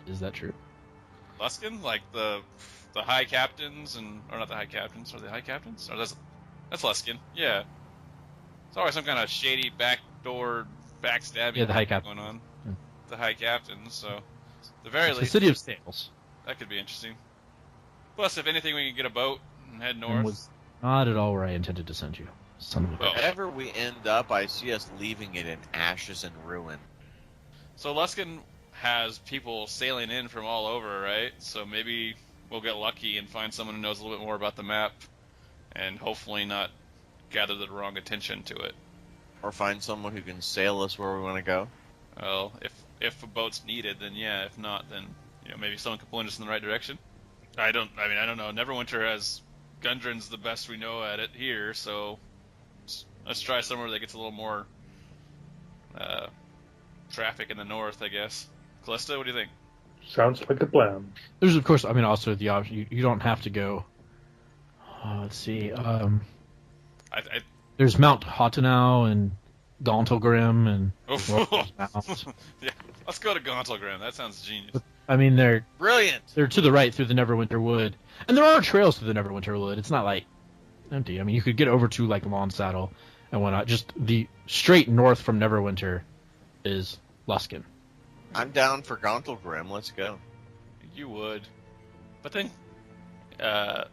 Is that true? Luskin? Like the high captains or not the high captains, or the high captains? Or that's Luskin, yeah. There's always some kind of shady backdoor backstabbing Yeah, the high captain. going on. Hmm. The high captains, so at the very It's the least, city of Staples. that could be interesting. Plus, if anything, we can get a boat and head And north. was not at all where I intended to send you. Son of a Oh. bitch. Wherever we end up, I see us leaving it in ashes and ruin. So Luskin has people sailing in from all over, right? So maybe we'll get lucky and find someone who knows a little bit more about the map, and hopefully not gather the wrong attention to it. Or find someone who can sail us where we want to go. Well, if a boat's needed, then yeah. If not, then maybe someone can point us in the right direction. I don't know. Neverwinter has Gundren's the best we know at it here, so let's try somewhere that gets a little more traffic in the north, I guess. Kallista, what do you think? Sounds like a plan. There's, of course, also the option. You don't have to go. Let's see. There's Mount Hotenau and Gauntlgrim and. Yeah, let's go to Gauntlgrim. That sounds genius. I mean, they're Brilliant! They're to the right through the Neverwinter Wood, and there are trails through the Neverwinter Wood. It's not like empty. I mean, you could get over to like Lawn Saddle and whatnot. Just the straight north from Neverwinter is Luskin. I'm down for Gauntlgrim. Let's go. You would, but then I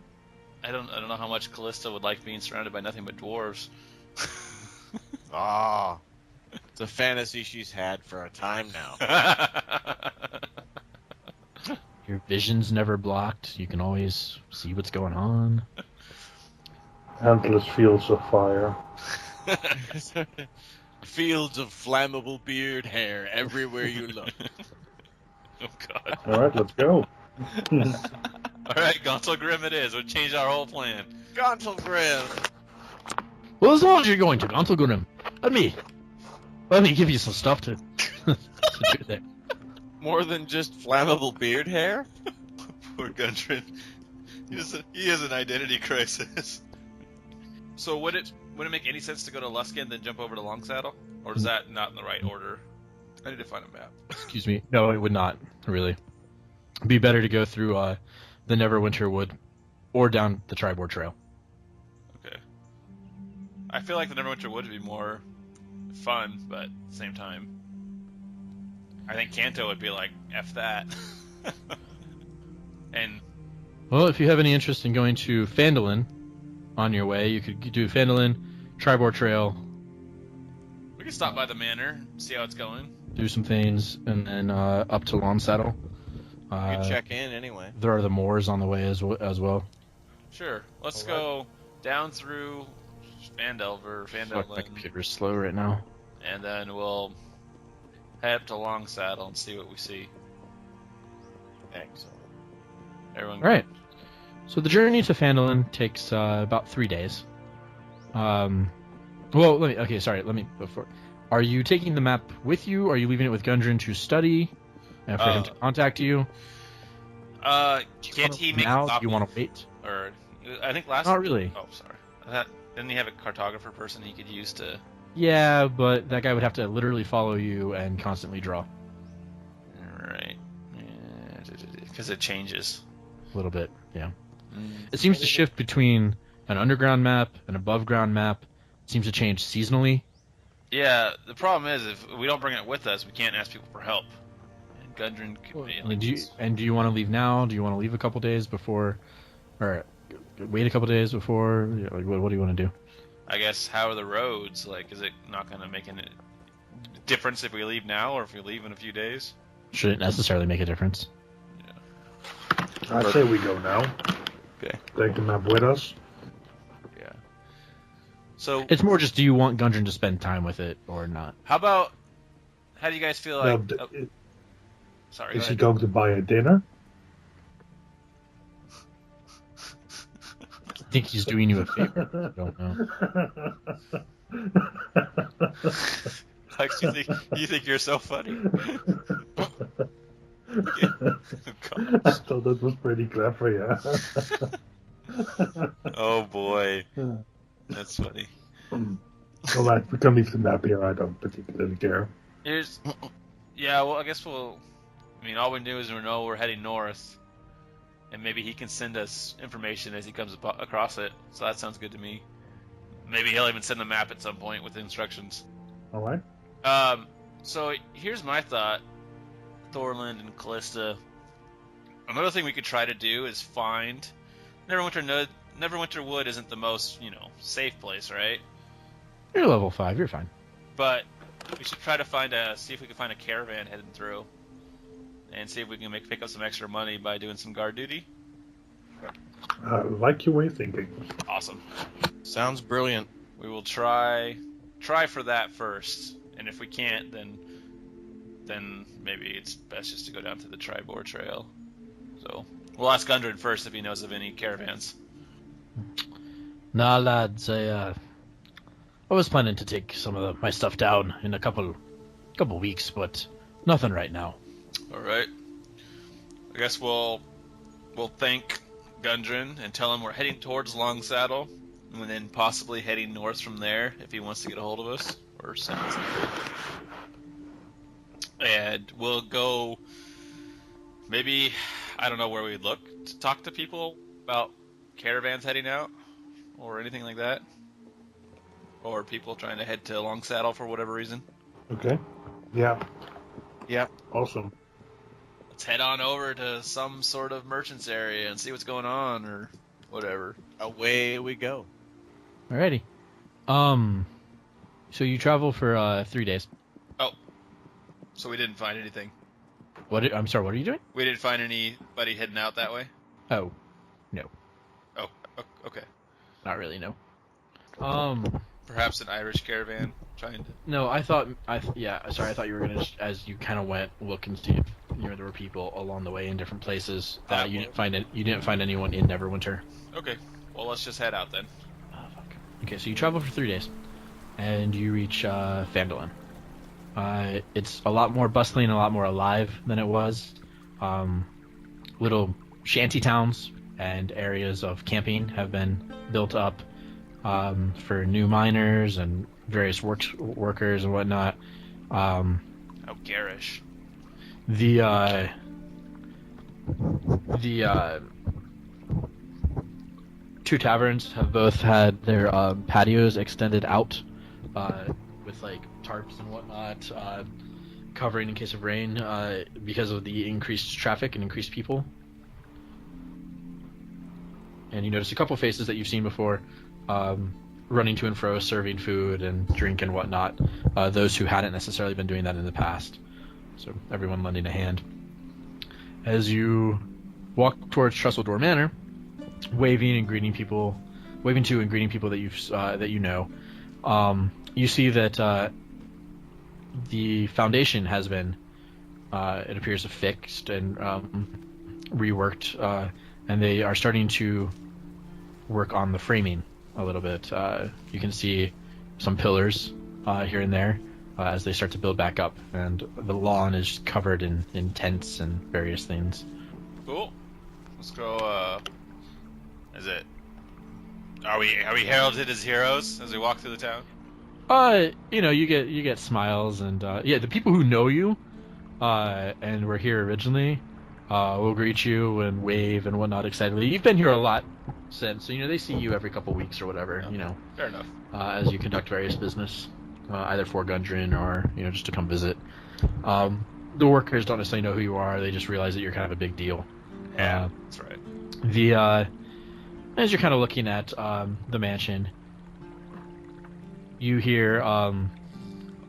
don't know how much Kallista would like being surrounded by nothing but dwarves. Ah, it's a fantasy she's had for a time now. Your vision's never blocked. You can always see what's going on. Endless fields of fire. Fields of flammable beard hair everywhere you look. Oh God! All right, let's go. All right, Gauntlgrim it is. We'll change our whole plan. Gauntlgrim. Well, as long as you're going to Gauntlgrim, let me give you some stuff to do there. More than just flammable beard hair? Poor Gundren. He has an identity crisis. So would it make any sense to go to Luskin and then jump over to Longsaddle? Or is that not in the right order? I need to find a map. Excuse me. No, it would not, really. It'd be better to go through the Neverwinter Wood or down the Tribord Trail. Okay. I feel like the Neverwinter Wood would be more fun, but at the same time, I think Canto would be like, F that. And Well, if you have any interest in going to Phandalin on your way, you could do Phandalin, Tribord Trail, we could stop by the manor, see how it's going. do some things, and then up to Lawn Saddle. You can check in anyway. There are the moors on the way as well. Sure. Let's All right. go down through Fuck, my Phandalin, computer's slow right now. and then we'll head up to Longsaddle and see what we see. Excellent. Everyone, All right. So the journey to Phandalin takes about 3 days. Before. Are you taking the map with you? Are you leaving it with Gundren to study and for him to contact you? Can't he make now? a copy? Do you want to wait? Or I think last. Not really. Oh, sorry. Didn't he have a cartographer person he could use to? Yeah, but that guy would have to literally follow you and constantly draw Right. Because it changes. a little bit. Yeah. It seems to shift between an underground map, an above ground map. It seems to change seasonally. Yeah. The problem is if we don't bring it with us, we can't ask people for help. And Gundren could be. Do you want to leave now? Do you want to leave a couple days before, or wait a couple days before? Yeah, like, what do you want to do? I guess how are the roads? Like, is it not going to make any difference if we leave now or if we leave in a few days? Shouldn't necessarily make a difference. I say we go now. Okay. Take the map with us. Yeah. So It's more just, do you want Gundren to spend time with it or not? how do you guys feel Now, like? Sorry. Go is he ahead. going to buy a dinner? I think he's doing you a favor. I don't know. Lex, you think you're so funny? I thought that was pretty clever, yeah. Oh boy, that's funny. Alright, we can leave the map here, I don't particularly care. Yeah. Well, I guess all we do is we know we're heading north, and maybe he can send us information as he comes across it. So that sounds good to me. Maybe he'll even send the map at some point with instructions. Alright? So here's my thought, Thorlan and Kallista. Another thing we could try to do is find Neverwinter Wood isn't the most, safe place, right? You're level 5, you're fine. But We should try to see if we can find a caravan heading through, and see if we can pick up some extra money by doing some guard duty. Like your way of thinking. Awesome. Sounds brilliant. We will try for that first, and if we can't, then maybe it's best just to go down to the Tribor Trail. So we'll ask Gundren first if he knows of any caravans. Nah, lads, I was planning to take some of my stuff down in a couple weeks, but nothing right now. All right. I guess we'll thank Gundren and tell him we're heading towards Long Saddle, and then possibly heading north from there if he wants to get a hold of us or send us something. And we'll go. Maybe I don't know where we'd look to talk to people about caravans heading out or anything like that, or people trying to head to Long Saddle for whatever reason. Okay. Yeah. Yep. Awesome. Let's head on over to some sort of merchant's area and see what's going on or whatever. Away we go. Alrighty. So you travel for 3 days. Oh, so we didn't find anything. I'm sorry. What are you doing? We didn't find anybody heading out that way. Oh, no, Oh, okay. not really. No. Perhaps an Irish caravan trying to. No, I thought you were gonna as you kind of went look and see if there were people along the way in different places. You didn't find anyone in Neverwinter. Okay, well let's just head out then. Oh, fuck. Okay, so you travel for 3 days, and you reach Phandalin. It's a lot more bustling, a lot more alive than it was. Little shanty towns and areas of camping have been built up for new miners and various workers and whatnot. Oh, garish. The two taverns have both had their patios extended out with like tarps and whatnot covering in case of rain because of the increased traffic and increased people. And you notice a couple faces that you've seen before running to and fro, serving food and drink and whatnot. Those who hadn't necessarily been doing that in the past. So everyone lending a hand. As you walk towards Trestledore Manor, waving to and greeting people that you know, you see that the foundation has been, it appears, fixed and reworked, and they are starting to work on the framing a little bit. You can see some pillars here and there as they start to build back up, and the lawn is covered in tents and various things. Cool. Let's go. Are we heralded as heroes as we walk through the town? You get smiles and the people who know you and were here originally will greet you and wave and whatnot excitedly. You've been here a lot since, so they see you every couple weeks or whatever. Yeah. Fair enough. As you conduct various business, either for Gundren or just to come visit. The workers don't necessarily know who you are; they just realize that you're kind of a big deal. Yeah, that's right. As you're kind of looking at the mansion, you hear a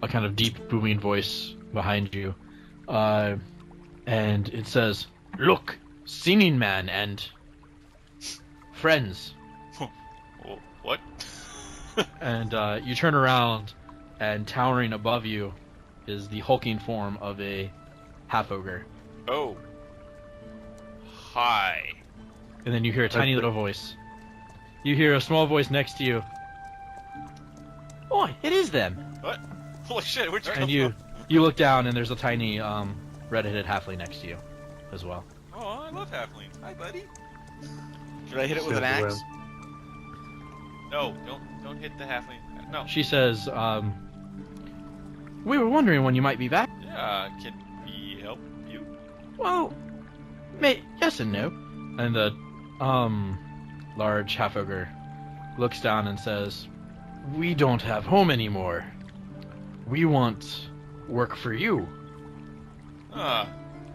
kind of deep booming voice behind you, and it says, "Look, singing man and friends." What? And you turn around, and towering above you is the hulking form of a half-ogre. Oh. Hi. And then you hear a tiny little voice. You hear a small voice next to you. Oh, it is them. What? Holy shit, where'd you come And you look down, and there's a tiny red-headed halfling next to you as well. Oh, I love halflings. Hi, buddy. Should I hit it with an axe? No, don't hit the halfling. No. She says, we were wondering when you might be back. Yeah, can we help you? Well, yes and no. And the large half-ogre looks down and says, we don't have home anymore. We want work for you.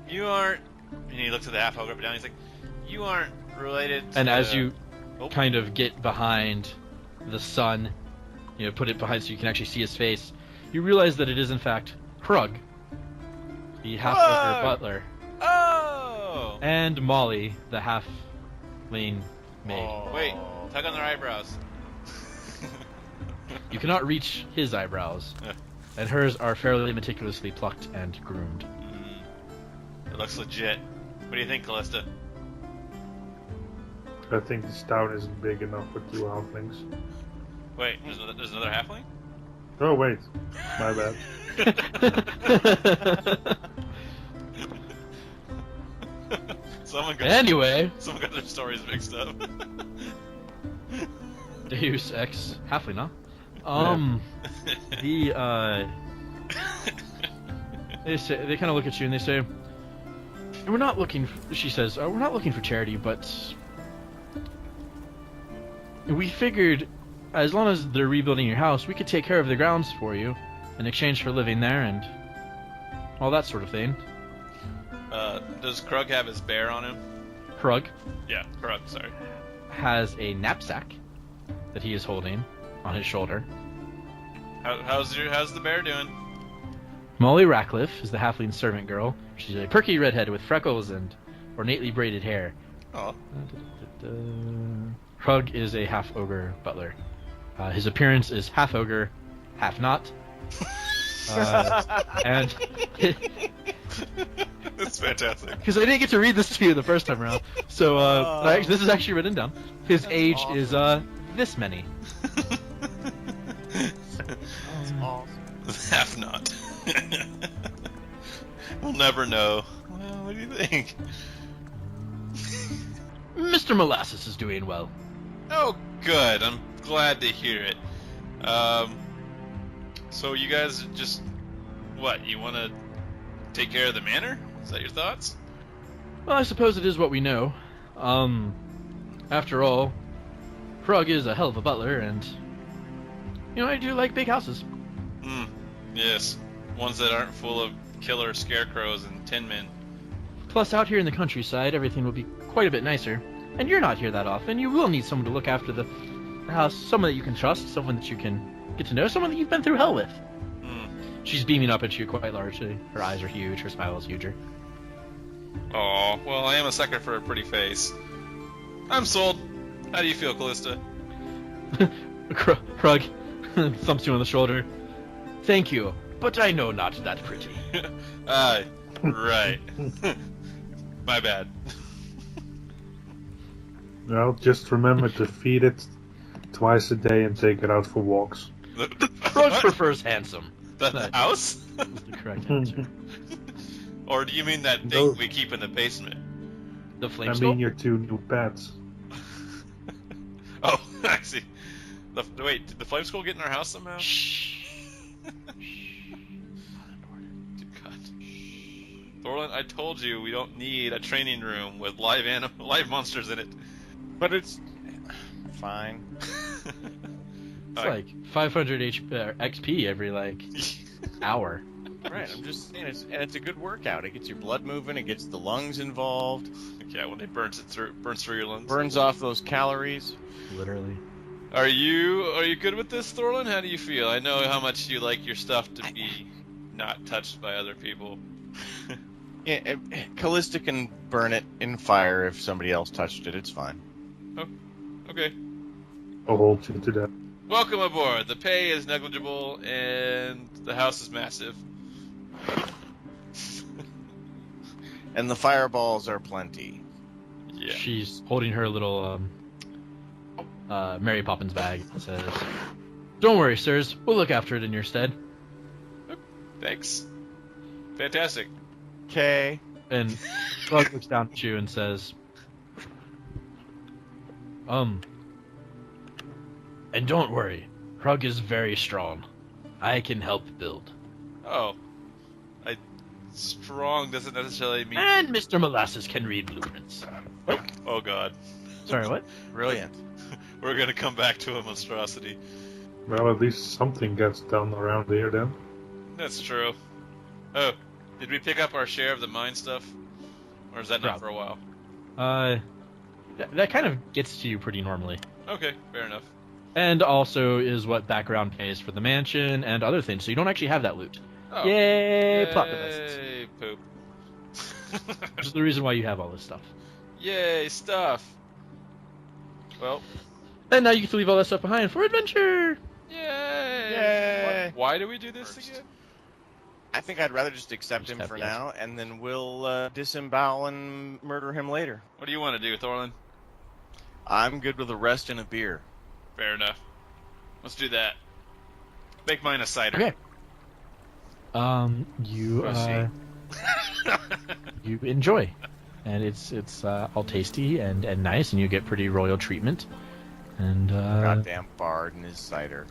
You aren't... And he looks at the half-ogre up and down, he's like, you aren't related to... And as you kind of get behind the sun, put it behind so you can actually see his face, you realize that it is in fact Krug, the half-ogre butler, Oh! and Molly, the half-lane maid. Wait, tug on their eyebrows. You cannot reach his eyebrows, and hers are fairly meticulously plucked and groomed. It looks legit. What do you think, Kallista? I think this town isn't big enough for 2 halflings. Wait, there's another halfling? Oh wait, my bad. Someone got Anyway, their stories mixed up. Deus Ex halfling, huh? They kind of look at you and they say, "We're not looking." She says, "We're not looking for charity, but we figured, as long as they're rebuilding your house, we could take care of the grounds for you in exchange for living there and all that sort of thing." Does Krug have his bear on him? Krug Yeah, Krug, sorry. has a knapsack that he is holding on his shoulder. How's the bear doing? Molly Ratcliffe is the halfling servant girl. She's a perky redhead with freckles and ornately braided hair. Oh. Krug is a half-ogre butler. His appearance is half-ogre, half-not. And That's fantastic. because I didn't get to read this to you the first time around, so this is actually written down. His age is this many. That's awesome. Half not. We'll never know. Well, what do you think? Mr. Molasses is doing well. Oh, good. I'm glad to hear it. So you guys just, what, you want to take care of the manor? Is that your thoughts? Well, I suppose it is what we know. After all, Krug is a hell of a butler, and I do like big houses. Yes. Ones that aren't full of killer scarecrows and tin men. Plus, out here in the countryside, everything will be quite a bit nicer. And you're not here that often. You will need someone to look after the house, someone that you can trust, someone that you can get to know, someone that you've been through hell with. She's beaming up at you quite largely. Her eyes are huge, her smile is huger. Oh, well, I am a sucker for a pretty face. I'm sold. How do you feel, Kallista? Krug thumps you on the shoulder. Thank you, but I know not that pretty. Right. My bad. Well, just remember to feed it twice a day and take it out for walks. Krug prefers handsome. The house? That's the correct answer. Or do you mean that thing we keep in the basement? The flame I skull? mean your 2 new pets. Oh, I see. Wait, did the flame skull get in our house somehow? Shh. God. Thorlan, I told you we don't need a training room with live monsters in it. But it's fine. It's like 500 XP every hour. Right, I'm just saying, it's a good workout. It gets your blood moving, it gets the lungs involved. Yeah, when it burns through your lungs. Burns off those calories. Literally. Are you good with this, Thorlan? How do you feel? I know how much you like your stuff to be not touched by other people. Yeah, Kallista can burn it in fire if somebody else touched it. It's fine. Oh, okay. I'll hold you to that. Welcome aboard. The pay is negligible and the house is massive. And the fireballs are plenty. Yeah. She's holding her little Mary Poppins bag and says, "Don't worry, sirs. We'll look after it in your stead." Thanks. Fantastic. Okay. And Krug looks down at you and says, and don't worry, Krug is very strong. I can help build. Oh. Strong doesn't necessarily mean... And Mr. Molasses can read blueprints. Oh god. Sorry, what? Brilliant. We're gonna come back to a monstrosity. Well, at least something gets done around here then. That's true. Oh, did we pick up our share of the mine stuff? Or is that not for a while? That kind of gets to you pretty normally. Okay, fair enough. And also is what background pays for the mansion and other things. So you don't actually have that loot. Oh. Yay, plot devices. Yay, poop. Which is the reason why you have all this stuff. Yay, stuff. Well, And now you get to leave all that stuff behind for adventure. yay. Yay. Why do we do this First. again? I think I'd rather just accept Just him have for the now, and then we'll disembowel and murder him later. What do you want to do, Thorlan? I'm good with a rest and a beer. Fair enough. Let's do that. Make mine a cider. Okay. You Proceed. you enjoy, and it's all tasty and nice, and you get pretty royal treatment. And Goddamn bard and his cider.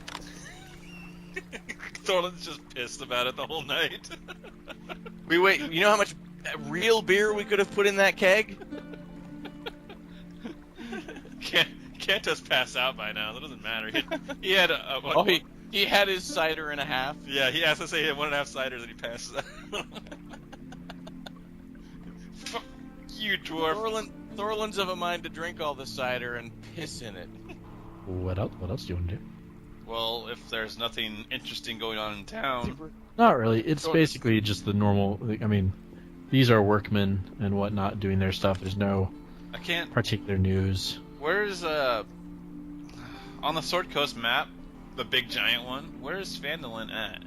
Thorlan's just pissed about it the whole night. Wait, you know how much real beer we could have put in that keg? Canto's passed out by now. That doesn't matter. He had He had his cider and a half. yeah. He has to say he had 1.5 ciders and he passes out. Fuck you, dwarf. Thorlan's of a mind to drink all the cider and piss in it. what else? What else do you want to do? Well, if there's nothing interesting going on in town, Not really. It's Sure. basically just the normal. I mean, these are workmen and whatnot doing their stuff. There's no I can't. particular news. Where's on the Sword Coast map, the big giant one? Where's Phandalin at?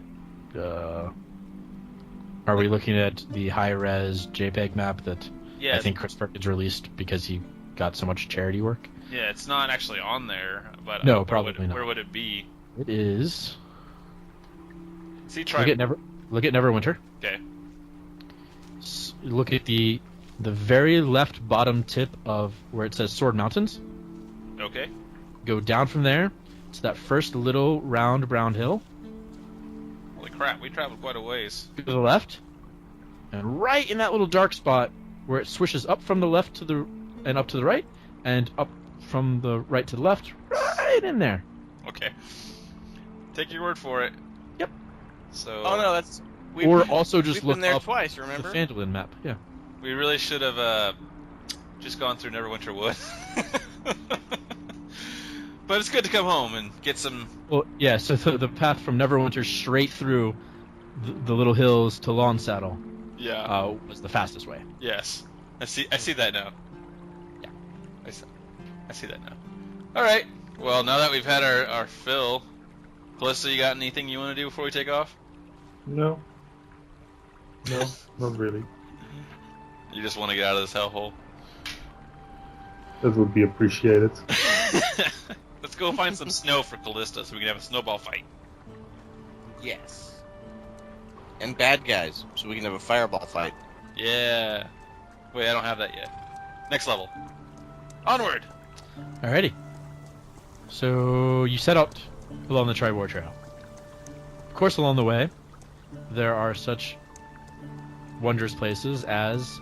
Are we looking at the high-res JPEG map that Yeah, I think Chris Perkins released because he got so much charity work? yeah, it's not actually on there, but No, where probably would it, not. Where would it be? It is. See, try. Look at Neverwinter. Okay. Look at the very left bottom tip of where it says Sword Mountains. Okay. Go down from there to that first little round brown hill. Holy crap, we traveled quite a ways. Go to the left, and right in that little dark spot where it swishes up from the left to the and up to the right, and up from the right to the left, right in there. Okay. Take your word for it. Yep. So. Oh no, that's. Or also just we've look been there up twice. the Remember? Phandalin map. Yeah. We really should have just gone through Neverwinter Wood. But it's good to come home and get some. Well, yeah. So the path from Neverwinter straight through the little hills to Lawn Saddle Yeah. was the fastest way. Yes. I see that now. Yeah. I see that now. All right. Well, now that we've had our fill, Kallista, you got anything you want to do before we take off? No. No, not really. You just want to get out of this hellhole? That would be appreciated. Let's go find some snow for Kallista so we can have a snowball fight. Yes. And bad guys, so we can have a fireball fight. Yeah. Wait, I don't have that yet. Next level. Onward! Alrighty. So you set out along the Tribor Trail. Of course, along the way, there are such wondrous places as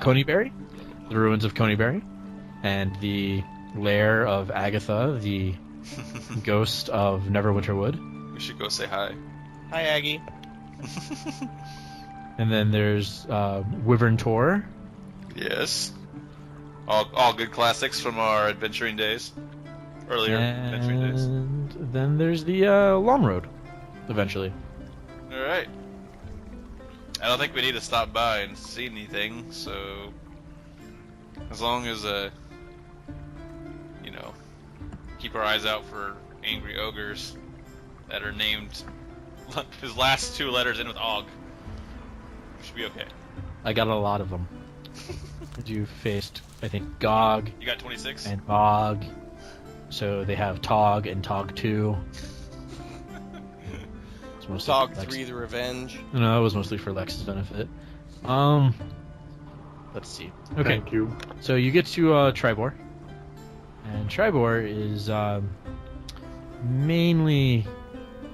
Coneyberry, the ruins of Coneyberry, and the lair of Agatha, the ghost of Neverwinter Wood. We should go say hi. Hi, Aggie. And then there's Wyvern Tor. Yes. All good classics from our adventuring days. Earlier adventuring days. And then there's the Long Road, eventually. Alright. I don't think we need to stop by and see anything, so as long as keep our eyes out for angry ogres that are named his last 2 letters in with Og. We should be okay. I got a lot of them. You faced, I think, Gog You got 26? and Bog. So they have Tog and Tog 2. It's mostly Dog for Lex- 3, The Revenge. No, it was mostly for Lex's benefit. Let's see. Okay, Thank you. so you get to Tribor. And Tribor is mainly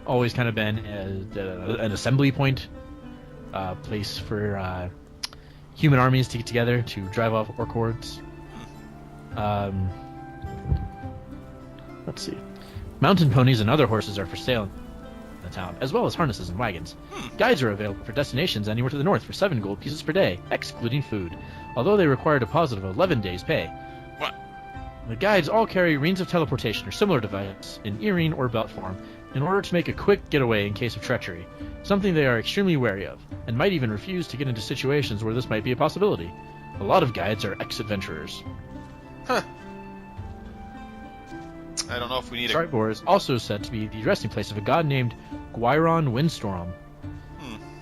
always kind of been an assembly point, place for human armies to get together to drive off orc hordes. Let's see. Mountain ponies and other horses are for sale in the town, as well as harnesses and wagons. Guides are available for destinations anywhere to the north for 7 gold pieces per day, excluding food, although they require a deposit of 11 days' pay. What? The guides all carry rings of teleportation or similar device in earring or belt form in order to make a quick getaway in case of treachery, something they are extremely wary of, and might even refuse to get into situations where this might be a possibility. A lot of guides are ex-adventurers. Huh. I don't know if we need Tribor is also said to be the resting place of a god named Gwyron Windstorm,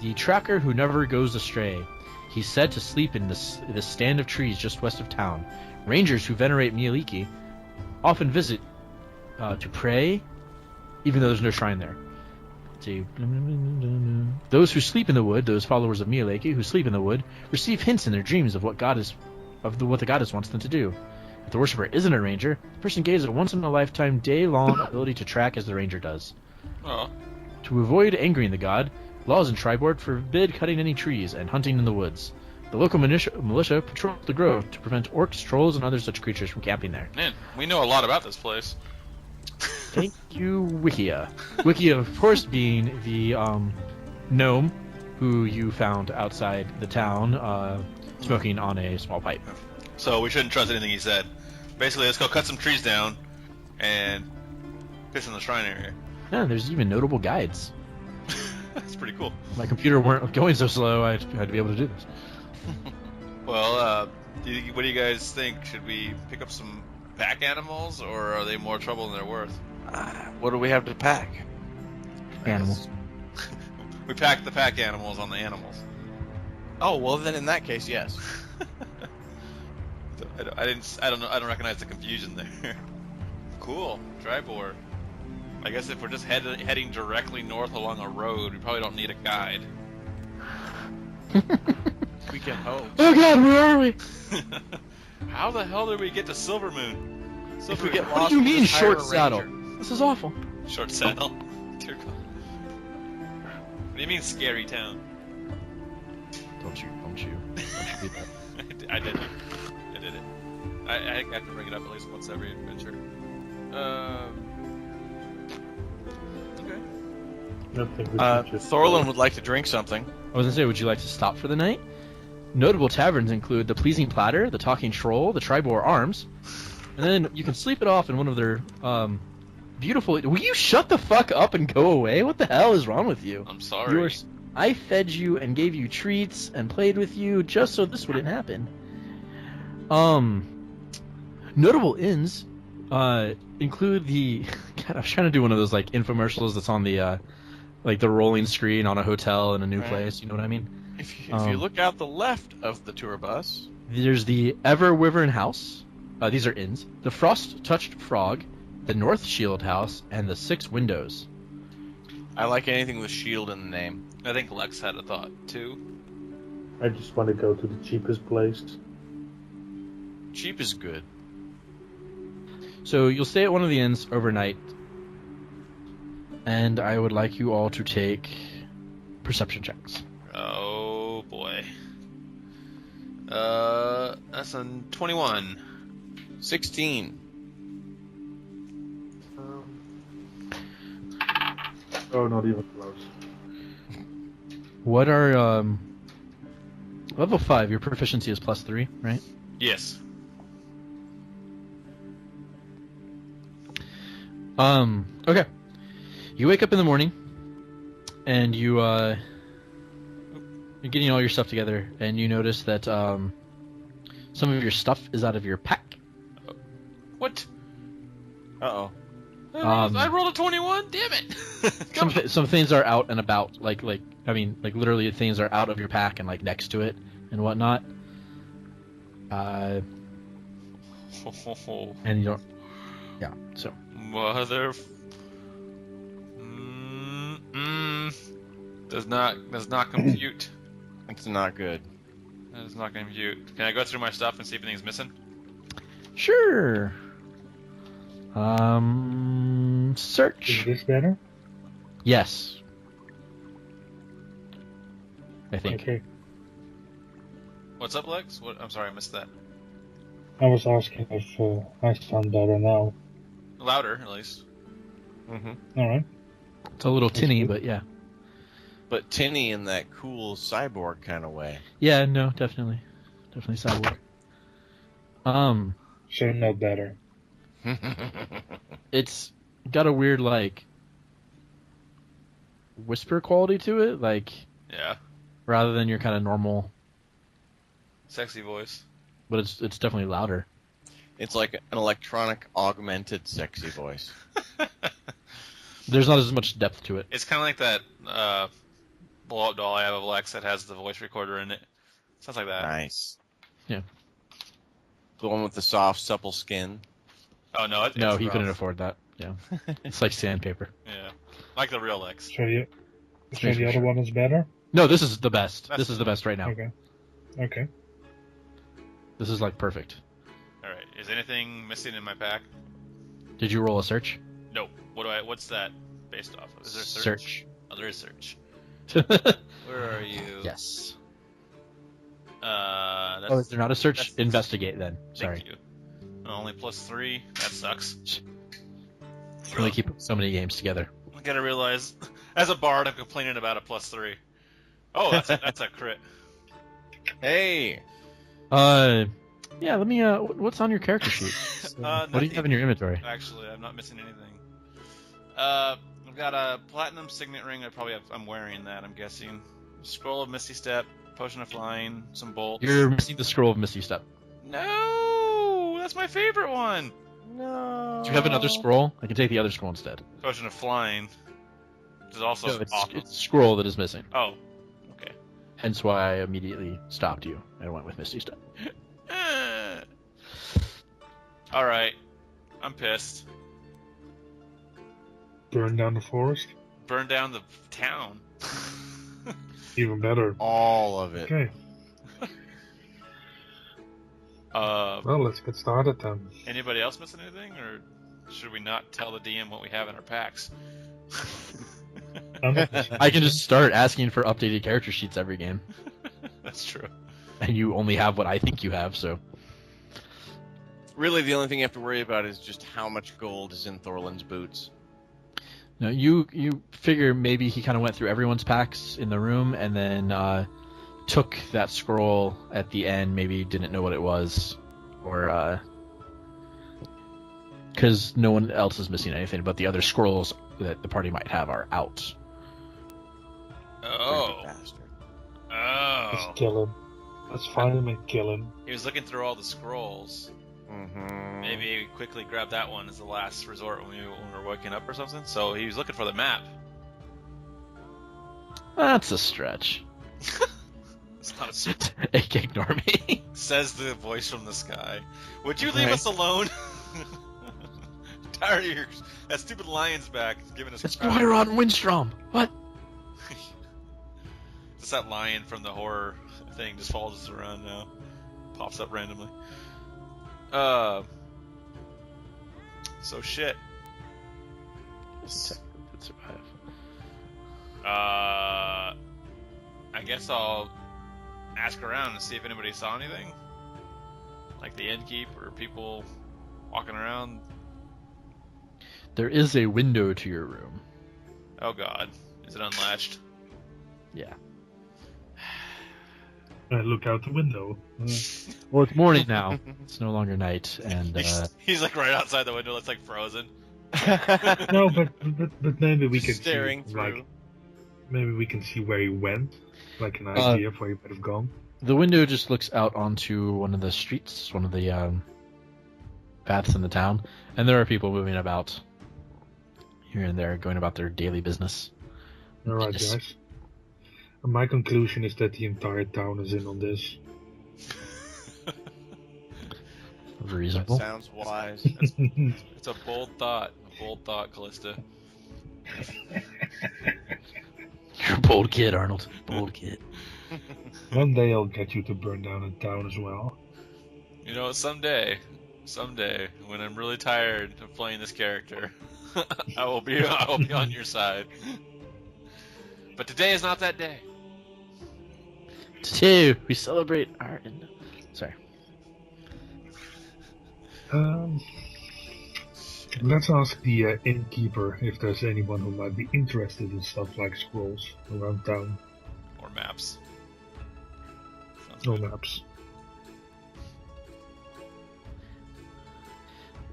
the tracker who never goes astray. He's said to sleep in this stand of trees just west of town. Rangers who venerate Mieliki often visit to pray, even though there's no shrine there. Those who sleep in the wood, those followers of Mieliki who sleep in the wood, receive hints in their dreams of what the goddess wants them to do. If the worshipper isn't a ranger, the person gains a once-in-a-lifetime, day-long ability to track as the ranger does. Oh. To avoid angering the god, laws in Tribord forbid cutting any trees and hunting in the woods. The local militia patrol the grove to prevent orcs, trolls, and other such creatures from camping there. Man, we know a lot about this place. Thank you, Wikia. Wikia, of course, being the gnome who you found outside the town, smoking on a small pipe. So we shouldn't trust anything he said. Basically, let's go cut some trees down and piss in the shrine area. Yeah, there's even notable guides. That's pretty cool. My computer weren't going so slow, I had to be able to do this. Well, what do you guys think? Should we pick up some pack animals, or are they more trouble than they're worth? What do we have to pack? Animals. We packed the pack animals on the animals. Oh, well then in that case, yes. I don't recognize the confusion there. Cool. Tribor. I guess if we're just heading directly north along a road, we probably don't need a guide. We can hope. Oh god, where are we? How the hell did we get to Silvermoon? If we get What lost, do you we'll mean just hire short a saddle? ranger. This is awful. Short saddle? Dear God. What do you mean scary town? Don't you do that. I did it. I have to bring it up at least once every adventure. Okay. I don't think we should just Thorlan would like to drink something. I was gonna say, would you like to stop for the night? Notable taverns include the Pleasing Platter, the Talking Troll, the Tribor Arms, and then you can sleep it off in one of their beautiful. Will you shut the fuck up and go away? What the hell is wrong with you? I'm sorry. I fed you and gave you treats and played with you just so this wouldn't happen. Notable inns include the. God, I was trying to do one of those like infomercials that's on the like the rolling screen on a hotel in a new place. You know what I mean? If you look out the left of the tour bus, There's the Everwyvern House. These are inns. The Frost-Touched Frog, the North Shield House, and the Six Windows. I like anything with shield in the name. I think Lex had a thought too. I just want to go to the cheapest place. Cheap is good. So you'll stay at one of the inns overnight, and I would like you all to take perception checks. Oh boy. That's a 21. 16. Oh, not even close. What are level 5? Your proficiency is +3, right? Yes. Okay. You wake up in the morning, and you're getting all your stuff together, and you notice that some of your stuff is out of your pack. What? Uh-oh. I rolled a 21. Damn it! Some things are out and about, like literally things are out of your pack and like next to it and whatnot. And you don't. Yeah. So. Mother. Does not compute. It's not good. That does not compute. Can I go through my stuff and see if anything's missing? Sure. Is Search. this better? Yes. I think. Okay. What's up, Lex? I'm sorry, I missed that. I was asking if I sound better now. Louder, at least. Mm-hmm. Alright. It's a little tinny, but yeah. But tinny in that cool cyborg kind of way. Yeah, no, definitely cyborg. So no better. It's got a weird like whisper quality to it, like Yeah. rather than your kind of normal. Sexy voice. But it's definitely louder. It's like an electronic augmented sexy voice. There's not as much depth to it. It's kind of like that blow-up doll I have of Lex that has the voice recorder in it. Sounds like that. Nice. Yeah. The one with the soft, supple skin. Oh, no. No, it's he rough. couldn't afford that. Yeah. It's like sandpaper. Yeah. Like the real Lex. So the Yeah, for other sure. one is better. No, this is the best. That's This is the best right now. Okay. Okay. This is like perfect. Alright. Is anything missing in my pack? Did you roll a search? No. What's that based off of? Is there search? Search. Oh, there is search. Where are you? Yes. That's, Oh, is there not a search? that's- Investigate then. Thank Sorry. you. Only +3. That sucks. Can only keep so many games together. I gotta realize, as a bard, I'm complaining about a +3. Oh, that's a crit. Hey! Yeah, let me, what's on your character sheet? What do you have in your inventory? Actually, I'm not missing anything. I've got a platinum signet ring. I'm wearing that. I'm guessing. Scroll of Misty Step, potion of flying, some bolts. You're missing the scroll of Misty Step. No, that's my favorite one. No. Do you have another scroll? I can take the other scroll instead. Potion of flying, which is also No, it's awesome. a scroll that is missing. Oh, okay. Hence why I immediately stopped you and went with Misty Step. All right, I'm pissed. Burn down the forest. Burn down the town. Even better. All of it. Okay. Well, let's get started then. Anybody else missing anything, or should we not tell the DM what we have in our packs? I'm not I can just start asking for updated character sheets every game. That's true. And you only have what I think you have, so. Really, the only thing you have to worry about is just how much gold is in Thorlan's boots. No, you figure maybe he kind of went through everyone's packs in the room and then took that scroll at the end, maybe didn't know what it was, or because no one else is missing anything, but the other scrolls that the party might have are out. Oh. Freaking bastard. Let's Oh. kill him. Let's find him and kill him. He was looking through all the scrolls. Mm-hmm. Maybe quickly grab that one as the last resort when we're waking up or something. So he was looking for the map. That's a stretch. It's not a secret. Ignore me. Says the voice from the sky. Would you leave Right. us alone? Tired of that stupid lion's back giving us. It's crap. Moiron Windstrom. What? Just that lion from the horror thing just follows us around now. Pops up randomly. So shit. I guess I'll ask around and see if anybody saw anything. Like the innkeep or people walking around. There is a window to your room. Oh god. Is it unlatched? Yeah. I look out the window. Well, it's morning now. It's no longer night, and He's like right outside the window. It's like frozen. No, but maybe we can Staring see, through. like, maybe we can see where he went, like an idea of where he might have gone. the window just looks out onto one of the streets, one of the paths in the town, and there are people moving about here and there, going about their daily business. All right, Yes. guys. And my conclusion is that the entire town is in on this. That Reasonable. sounds wise. It's a bold thought. A bold thought, Kallista. You're a bold kid, Arnold. Bold kid. One day I'll get you to burn down a town as well. You know, someday, when I'm really tired of playing this character, I will be on your side. But today is not that day. Today we celebrate our. Sorry. Let's ask the innkeeper if there's anyone who might be interested in stuff like scrolls around town. Or maps. Sounds No good. maps.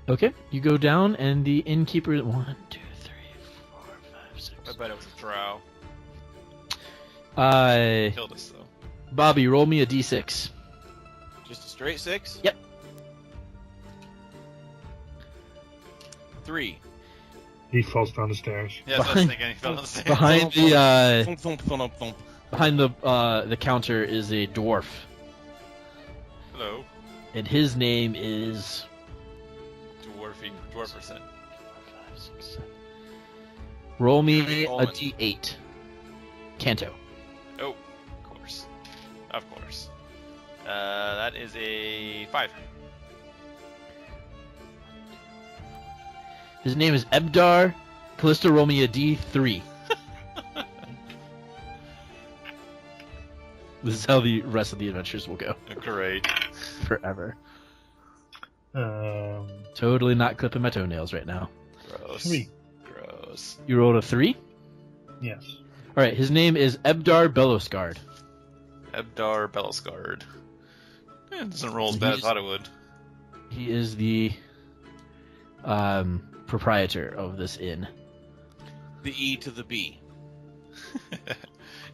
Okay, you go down, and the innkeeper. 1, 2, 3, 4, 5, 6. I bet it was a drow. Killed us though. Bobby, roll me a d6. Just a straight 6? Yep. 3. He falls down the stairs. Yeah, that's what I was thinking. He fell on the stairs. Behind the Thump, thump, thump, thump. behind the counter is a dwarf, Hello, and his name is. dwarferson. Roll me a Coleman. d8. Canto. Oh, of course. That is a 5. His name is Ebdar. Kallista, roll me a d3. This is how the rest of the adventures will go. Great. Forever. Um, Totally not clipping my toenails right now. Gross. 3. Gross. You rolled a 3? Yes. Alright, his name is Ebdar Belosgard. Ebdar Belosgard. It doesn't roll as bad as I thought it would. He is the proprietor of this inn. The E to the B.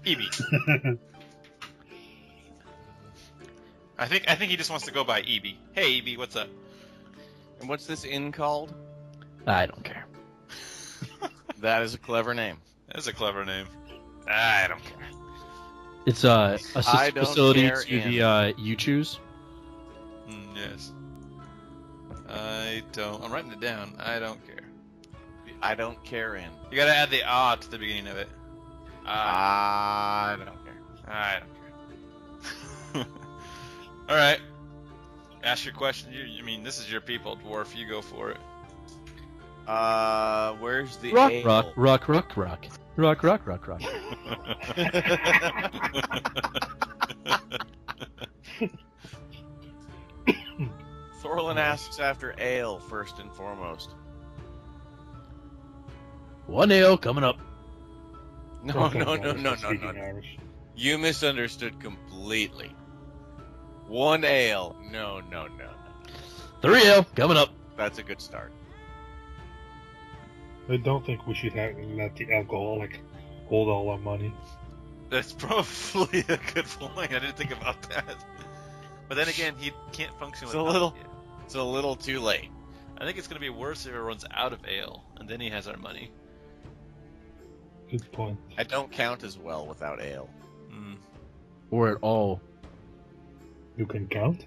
Ebi. I think he just wants to go by Ebi. Hey Ebi, what's up? And what's this inn called? I don't care. That is a clever name. That's a clever name. I don't care. It's a I don't facility care to the you choose. Yes. I'm writing it down. I don't care. I don't care in. You gotta add the ah to the beginning of it. I don't care. I don't care. Alright. Ask your question. This is your people, dwarf. You go for it. Where's the Rock, ale? rock, rock, rock, rock. Rock, rock, rock, rock. Thorlan asks after ale first and foremost. One ale coming up. No. Speaking Irish. You misunderstood completely. One ale. No. 3 ale coming up. That's a good start. I don't think we should let the alcoholic hold all our money. That's probably a good point. I didn't think about that. But then again, he can't function It's without a little- it. It's a little too late. I think it's going to be worse if it runs out of ale, and then he has our money. Good point. I don't count as well without ale. Hmm. Or at all. You can count?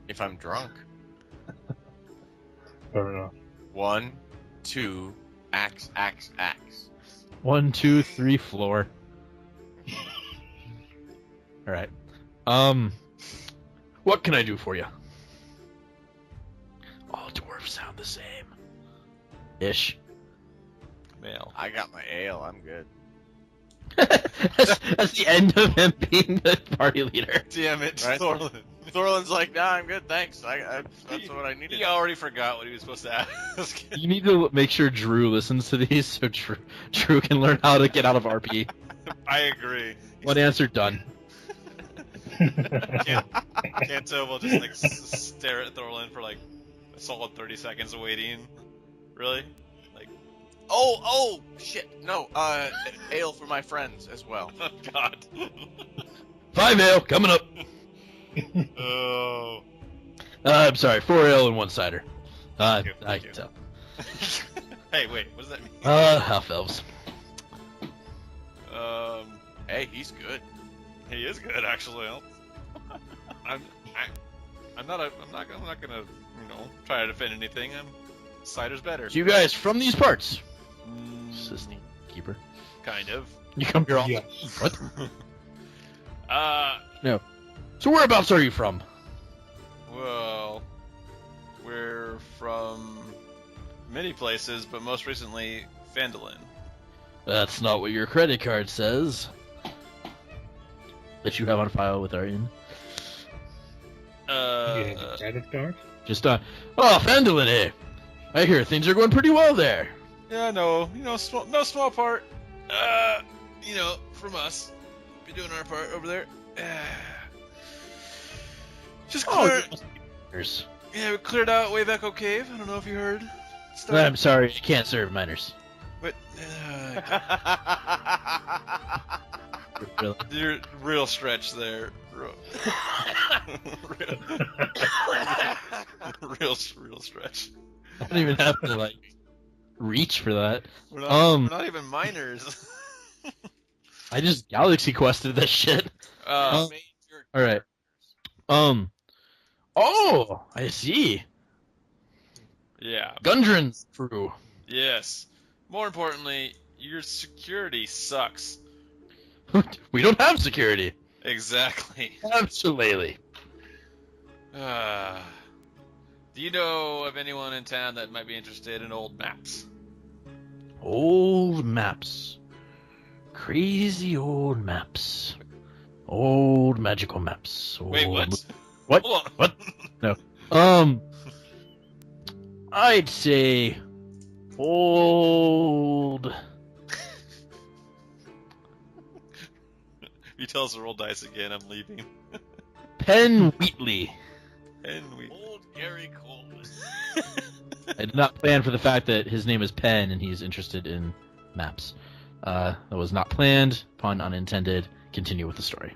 If I'm drunk. Fair enough. 1, 2, axe. 1, 2, 3, floor. Alright. What can I do for you? All dwarves sound the same. Ish. Male. I got my ale. I'm good. that's the end of him being the party leader. Damn it, Right? Thorlan. Thorlan's like, nah, I'm good, thanks. That's what I needed. He already forgot what he was supposed to ask. You need to make sure Drew listens to these so Drew can learn how to get out of RP. I agree. One answer, done. Canto will just like stare at Thorlan for like a solid 30 seconds waiting. Really? Like, Oh, shit. No, ale for my friends as well. oh god. 5 ale coming up. Oh. I'm sorry, 4 ale and 1 cider. Thank you, I thank can you. tell. Hey, wait. What does that mean? Half elves. Hey, he's good. He is good, actually. I'm not gonna, try to defend anything. Cider's better. You guys from these parts? Mm, Says the keeper. kind of. You come here all. Yes. What? No. So whereabouts are you from? Well, we're from many places, but most recently, Phandalin. That's not what your credit card says. That you have on file with our inn. You have a credit card? Just oh, Phandalin, hey. I hear things are going pretty well there. Yeah, no, no small part. From us, be doing our part over there. Just clear. Yeah, we cleared out way back Cave. I don't know if you heard. I'm sorry, I can't serve minors. But, Really? you're real stretch there. Real stretch. I don't even have to like reach for that. We're not even minors. I just galaxy quested this shit. All right. Oh, I see. Yeah. Gundren's crew. Yes. More importantly, your security sucks. We don't have security. Exactly. Absolutely. Do you know of anyone in town that might be interested in old maps? Old maps. Crazy old maps. Old magical maps. Wait, Old- what? What? Hold on. What? No. I'd say old. If you tell us to roll dice again, I'm leaving. Penn Wheatley. Old Gary Coleman. I did not plan for the fact that his name is Penn and he's interested in maps. That was not planned. Pun unintended. Continue with the story.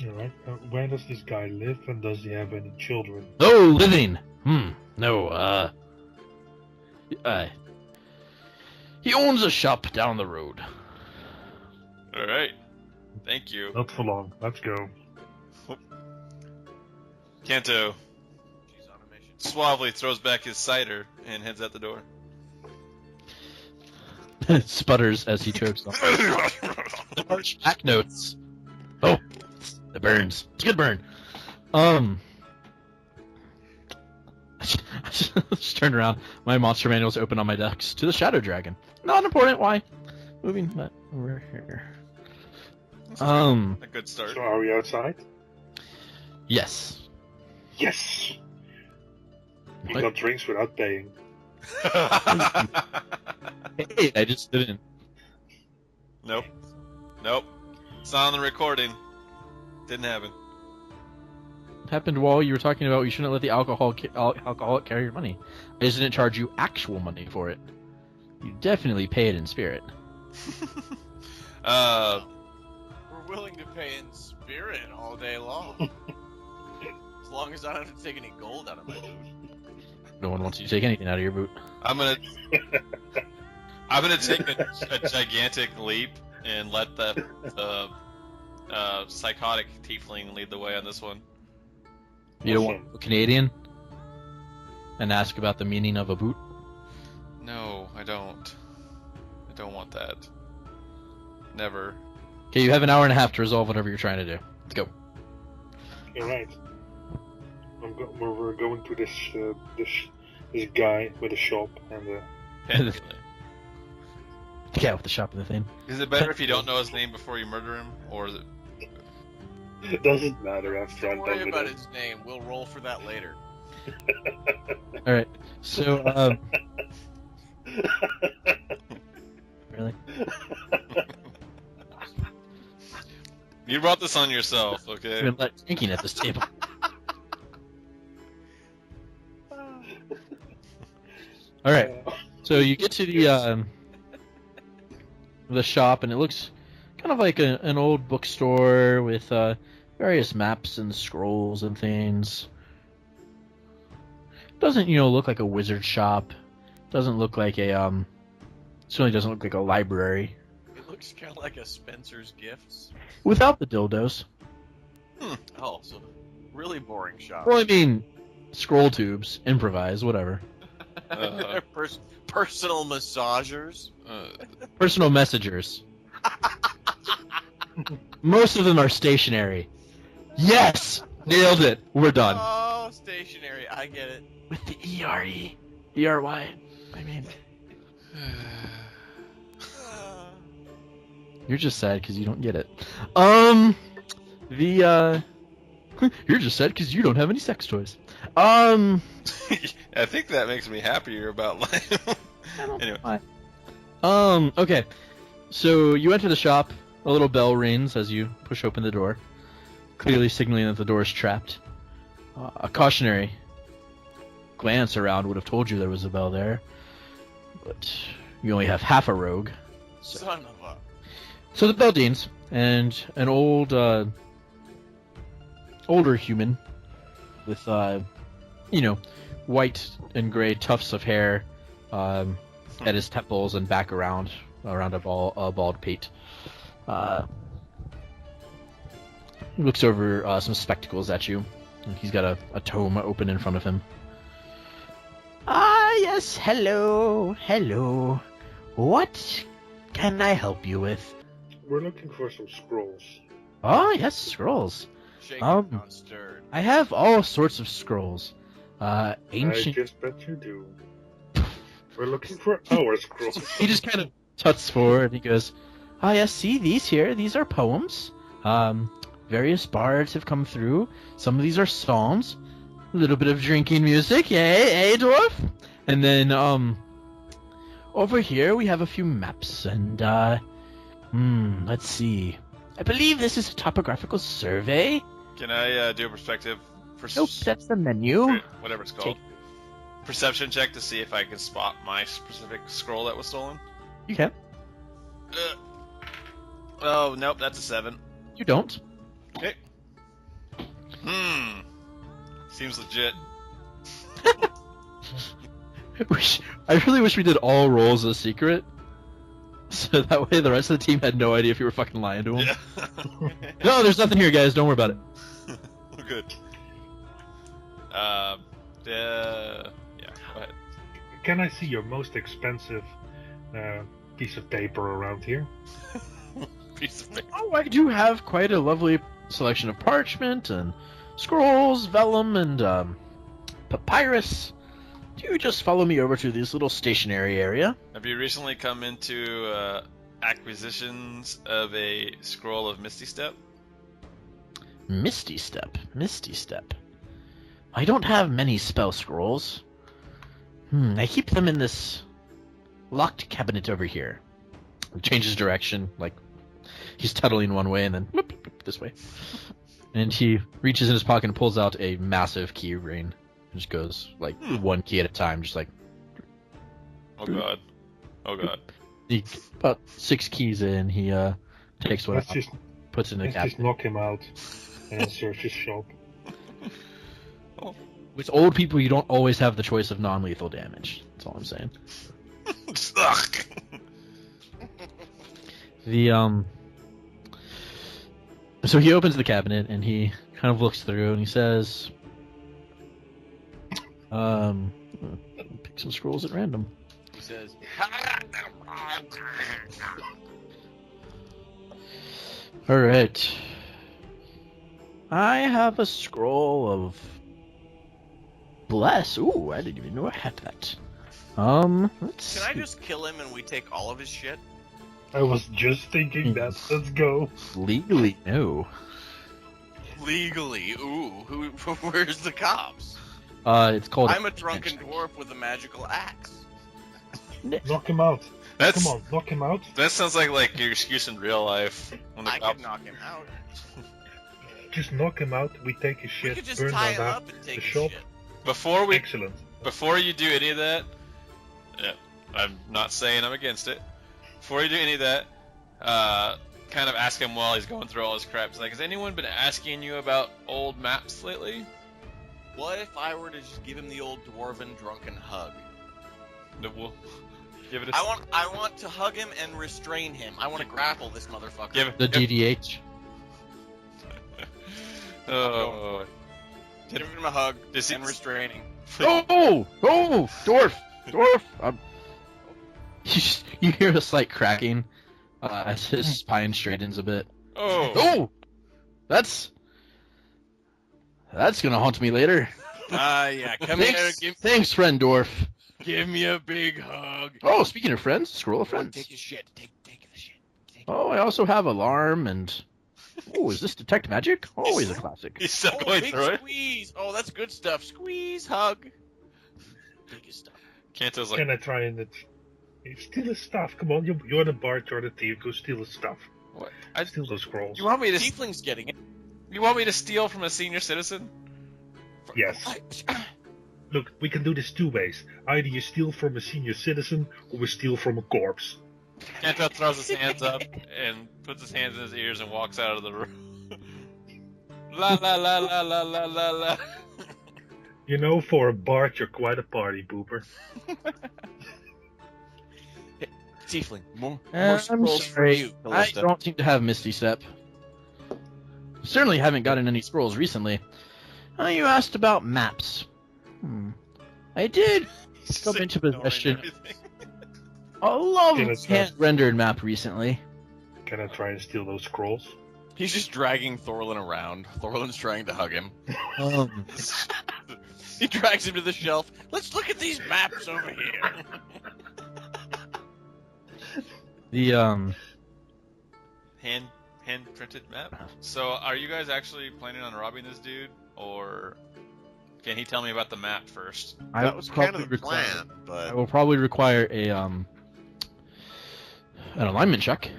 Alright. Where does this guy live, and does he have any children? Oh, living. No. He owns a shop down the road. All right. Thank you. Not for long. Let's go. Canto suavely throws back his cider and heads out the door. Sputters as he chokes off. Harsh back notes. Oh, it burns. It's a good burn. Just turned around. My monster manual's open on my desk. To the Shadow Dragon. Not important. Why? Moving that over here. A good start. So are we outside? Yes. Yes! We What? got drinks without paying. Hey, I just didn't. Nope. It's not on the recording. Didn't happen. It happened while you were talking about you shouldn't let the alcoholic carry your money. I just didn't charge you actual money for it. You definitely pay it in spirit. We're willing to pay in spirit all day long. As long as I don't have to take any gold out of my boot. No one wants you to take anything out of your boot. I'm gonna take a gigantic leap and let the psychotic tiefling lead the way on this one. You don't want to go Canadian and ask about the meaning of a boot? No, I don't. I don't want that. Never. Okay, you have an hour and a half to resolve whatever you're trying to do. Let's go. Alright. We're going to this guy with a shop and The guy with the shop and the thing. Is it better if you don't know his name before you murder him, or is it? it doesn't matter. I'm Don't friends worry with about him. his name. We'll roll for that later. Alright, so, really? You brought this on yourself, okay? I've been let drinking at this table. Alright, so you get to the shop, and it looks kind of like an old bookstore with various maps and scrolls and things. Doesn't look like a wizard shop. Doesn't look like a certainly doesn't look like a library. It looks kind of like a Spencer's Gifts. Without the dildos. Oh, so really boring shop. Well, I mean, scroll tubes, improvise, whatever. Personal massagers. Personal messengers. Most of them are stationary. Yes! Nailed it. We're done. Oh, stationary. I get it. With the E-R-E. E-R-Y. I mean... You're just sad because you don't get it. You're just sad because you don't have any sex toys. I think that makes me happier about life. Anyway. Okay. So you enter the shop. A little bell rings as you push open the door, clearly signaling that the door is trapped. A cautionary. glance around would have told you there was a bell there. But you only have half a rogue. Son of a... So the bell dings, and an older human with, white and gray tufts of hair at his temples and back around a bald pate. Looks over some spectacles at you. He's got a tome open in front of him. Ah, yes, hello. What can I help you with? We're looking for some scrolls. Oh, yes, scrolls. Shaken, not stirred. I have all sorts of scrolls. Ancient... I just bet you do. We're looking for our scrolls. He just kind of tuts forward. He goes, "Ah, yes, see these here. These are poems. Various bards have come through. Some of these are psalms. A little bit of drinking music, dwarf? And then, over here we have a few maps, and, let's see. I believe this is a topographical survey. Can I do a perspective? Nope, that's the menu. Whatever it's called. Perception check to see if I can spot my specific scroll that was stolen. You can. Oh, nope, that's a 7. You don't. Okay. Seems legit. I really wish we did all rolls as a secret. So that way the rest of the team had no idea if you were fucking lying to them. Yeah. No, there's nothing here, guys. Don't worry about it. We're good. Yeah, go ahead. Can I see your most expensive piece of paper around here? Piece of paper. Oh, I do have quite a lovely selection of parchment and scrolls, vellum, and papyrus. Do you just follow me over to this little stationary area? Have you recently come into acquisitions of a scroll of Misty Step? Misty Step. I don't have many spell scrolls. I keep them in this locked cabinet over here. He changes direction, like he's tuttling one way and then whoop, this way. And he reaches in his pocket and pulls out a massive key ring. Just goes like one key at a time, just like. Oh god. He about 6 keys in. He takes one out, puts it in the Let's cabinet. just knock him out and search his shop. With old people, you don't always have the choice of non-lethal damage. That's all I'm saying. So he opens the cabinet and he kind of looks through and he says, pick some scrolls at random. He says, All right. I have a scroll of bless. Ooh, I didn't even know I had that. Let's can I see. just kill him and we take all of his shit? I was just thinking that. Let's go. Legally, no. Legally, ooh, where's the cops? It's called. I'm a drunken dwarf with a magical axe. Knock him out. That's, Come on, knock him out. That sounds like your excuse in real life. When the I cops... could knock him out. Just knock him out. We take his We shit. could just burn tie him down up and take the his shop. shit. Excellent. Before you do any of that, I'm not saying I'm against it. Before you do any of that, kind of ask him while he's going through all his crap. It's like, has anyone been asking you about old maps lately? What if I were to just give him the old dwarven drunken hug? No, we'll give it a I want to hug him and restrain him. I want to grapple this motherfucker. Give it the DDH. Oh, Give him a hug Does he- and restraining. Oh, dwarf. You hear a slight cracking as his spine straightens a bit. oh, That's gonna haunt me later. Yeah, come here. Thanks, friend dwarf. Give me a big hug. Oh, speaking of friends, scroll of friends. Take his shit. Take the shit. Oh, I also have alarm and. Oh, is this detect magic? Always a classic. He's still Oh, going big through it. squeeze. Oh, that's good stuff. Squeeze, hug. Biggest stuff. Canto's like, Can I try and steal his stuff? Come on, you're the bard, you're the thief. Go steal his stuff. what? Steal those scrolls. You want me to? Tiefling's getting it. You want me to steal from a senior citizen? Yes. Look, we can do this two ways. Either you steal from a senior citizen, or we steal from a corpse. Canto throws his hands up and puts his hands in his ears and walks out of the room. La la la la la la la la. You know, for a bard, you're quite a party pooper. Tiefling, more I'm scrolls for sorry. you, I Kallista. don't seem to have Misty Step. Certainly haven't gotten any scrolls recently. You asked about maps. I did He's come just into ignoring possession everything. a lovely Yeah, that's right. hand-rendered map recently. Can I try and steal those scrolls? He's just dragging Thorlan around. Thorlan's trying to hug him. He drags him to the shelf. Let's look at these maps over here. The Hand printed map. So, are you guys actually planning on robbing this dude, or can he tell me about the map first? I That will was kind probably of the require- plan, I but will probably require an alignment check.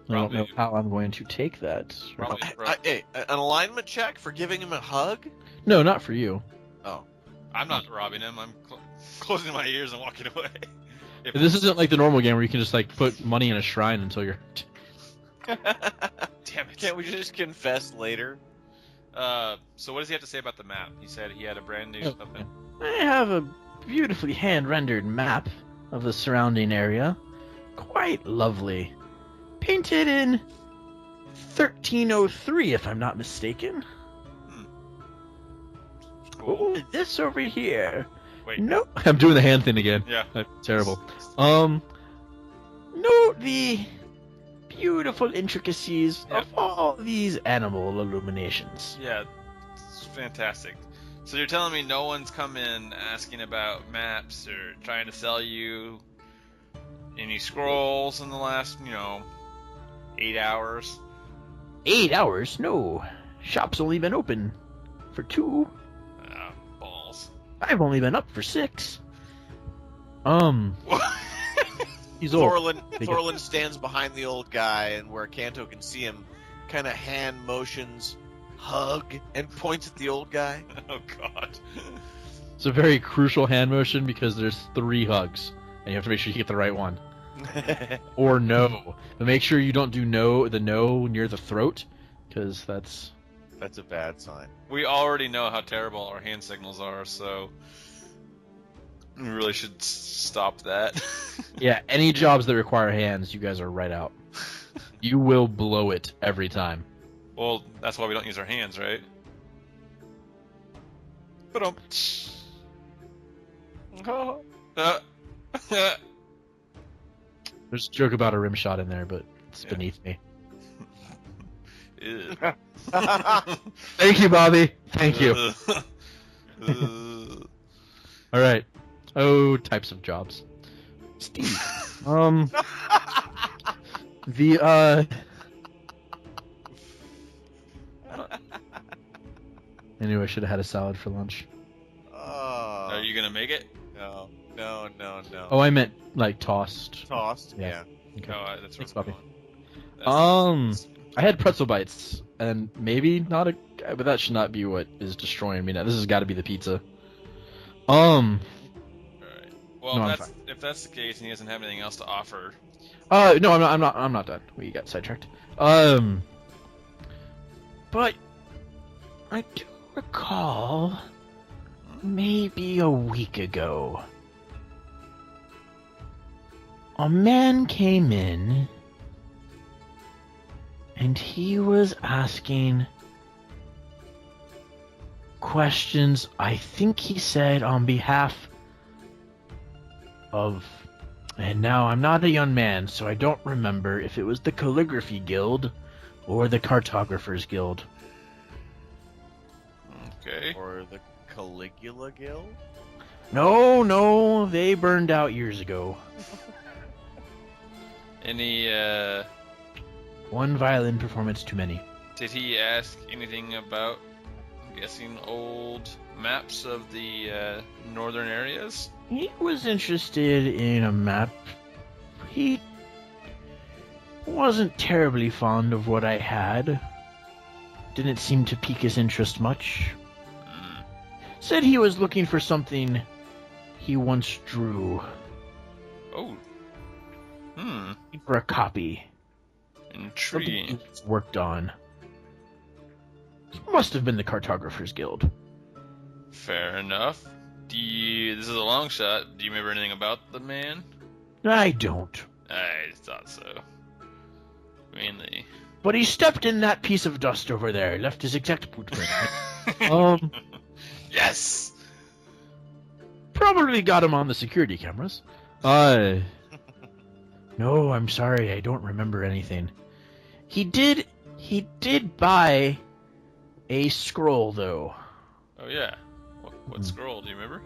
I don't know Probably- how I'm going to take that. Probably. hey, an alignment check for giving him a hug? No, not for you. Oh, I'm not robbing him. I'm closing my ears and walking away. If This isn't like the normal game where you can just like put money in a shrine until you're. damn it. can't we just confess later? So what does he have to say about the map? He said he had a brand new Oh, something. I have a beautifully hand-rendered map of the surrounding area. Quite lovely. Painted in 1303, if I'm not mistaken. Cool. Oh, this over here. Wait. No, I'm doing the hand thing again. Yeah. That's terrible. Note the beautiful intricacies Yep. of all these animal illuminations. Yeah. It's fantastic. So you're telling me no one's come in asking about maps or trying to sell you any scrolls in the last, 8 hours? 8 hours? No. Shop's only been open for 2. Balls. I've only been up for 6. He's old. Thorlan stands behind the old guy, and where Canto can see him, kind of hand motions, hug, and points at the old guy. Oh god. It's a very crucial hand motion because there's 3 hugs, and you have to make sure you get the right one. Or no. But make sure you don't do the no near the throat, because that's... That's a bad sign. We already know how terrible our hand signals are, so we really should stop that. Yeah, any jobs that require hands, you guys are right out. You will blow it every time. Well, that's why we don't use our hands, right? But There's a joke about a rim shot in there, but it's beneath me. Ew. Thank you, Bobby. Thank you. Ugh. All right. Oh, types of jobs. Steve. I knew I should have had a salad for lunch. Oh, Are you gonna make it? no. Oh, I meant like tossed. Tossed? Yeah. Yeah. Okay. No, that's Thanks, where I'm Bobby. going. I had pretzel bites, and maybe not a, but that should not be what is destroying me now. This has got to be the pizza. Alright. Well, No, I'm if that's the case and he doesn't have anything else to offer, No, I'm not done. We got sidetracked. But I do recall maybe a week ago, a man came in and he was asking questions, I think he said on behalf of, and now I'm not a young man, so I don't remember if it was the Calligraphy Guild or the Cartographers Guild. okay. Or the Caligula Guild? No, they burned out years ago. Any, One violin performance too many. did he ask anything about, I'm guessing, old maps of the northern areas? He was interested in a map. He wasn't terribly fond of what I had. Didn't seem to pique his interest much. Said he was looking for something he once drew. Oh. For a copy. Intriguing. Something he once worked on. Must have been the Cartographers Guild. Fair enough. This is a long shot. Do you remember anything about the man? I don't. I thought so. Mainly. But he stepped in that piece of dust over there, left his exact footprint. Yes! Probably got him on the security cameras. No, I'm sorry, I don't remember anything. He did buy a scroll, though. Oh, yeah. What scroll? Do you remember?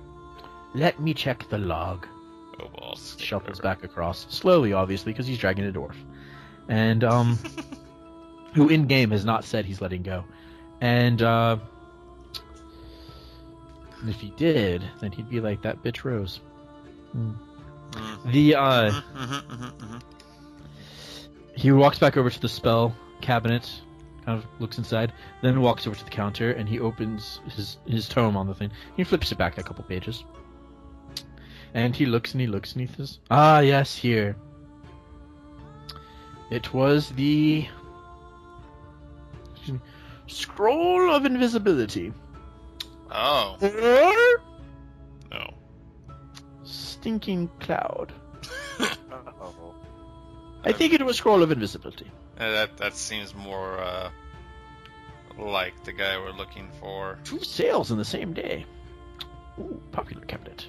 Let me check the log. Oh, balls. Shuffles back across. Slowly, obviously, because he's dragging a dwarf. And, who in-game has not said he's letting go. And, if he did, then he'd be like that bitch Rose. He walks back over to the spell cabinet, kind of looks inside, then walks over to the counter, and he opens his tome on the thing. He flips it back a couple pages. And he looks and he looks and he says, "Ah, yes, here. It was the Scroll of Invisibility. Oh. Or No. Stinking Cloud. Uh-oh. I think it was Scroll of Invisibility. That seems more like the guy we're looking for. 2 sales in the same day. Ooh, popular cabinet.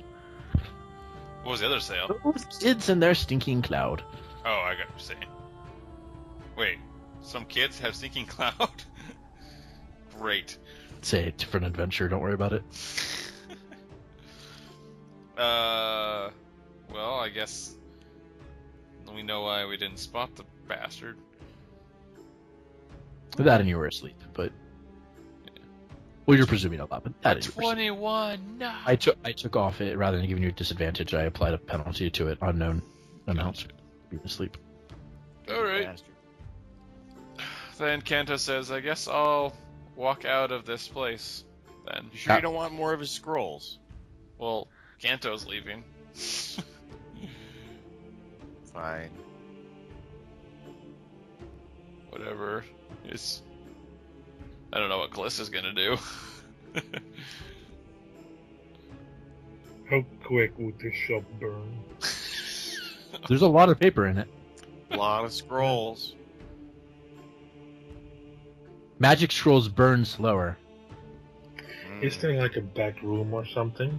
What was the other sale? Those kids and their Stinking Cloud. Oh, I got what you're saying. Wait, some kids have Stinking Cloud? Great. It's a different adventure, don't worry about it. Well, I guess we know why we didn't spot the bastard. That and you were asleep, but... Well, you're presuming a lot, but that is 21, no. I took off it, rather than giving you a disadvantage, I applied a penalty to it, unknown amount, being asleep. Alright. Bastard. Then Canto says, I guess I'll walk out of this place, then. You sure you don't want more of his scrolls? Well, Canto's leaving. Fine. Whatever. I don't know what Kallista's gonna do. How quick would this shop burn? There's a lot of paper in it. A lot of scrolls. Magic scrolls burn slower. Is there like a back room or something?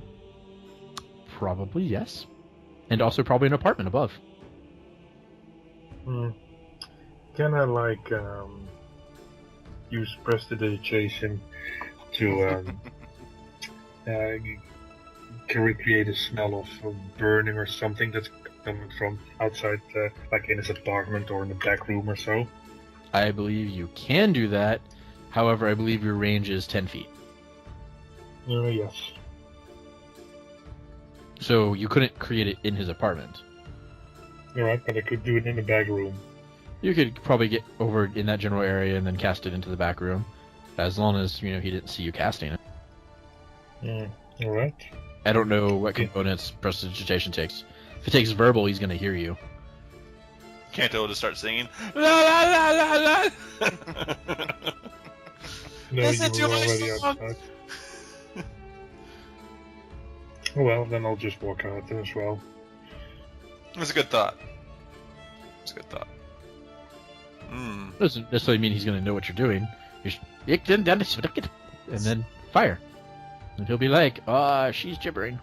Probably, yes. And also probably an apartment above. Can I like use prestidigitation to recreate a smell of burning or something that's coming from outside, like in his apartment or in the back room or so? I believe you can do that. However, I believe your range is 10 feet. Yes. So you couldn't create it in his apartment. Alright, but I could do it in the back room. You could probably get over in that general area and then cast it into the back room. As long as, he didn't see you casting it. Alright. I don't know what components prestidigitation takes. If it takes verbal, he's going to hear you. Canto will just start singing, la la la la la. No, Listen you were to my already song. outside. Oh well, then I'll just walk out then as well. It's a good thought. Doesn't necessarily mean he's going to know what you're doing. And then fire. And he'll be like, she's gibbering.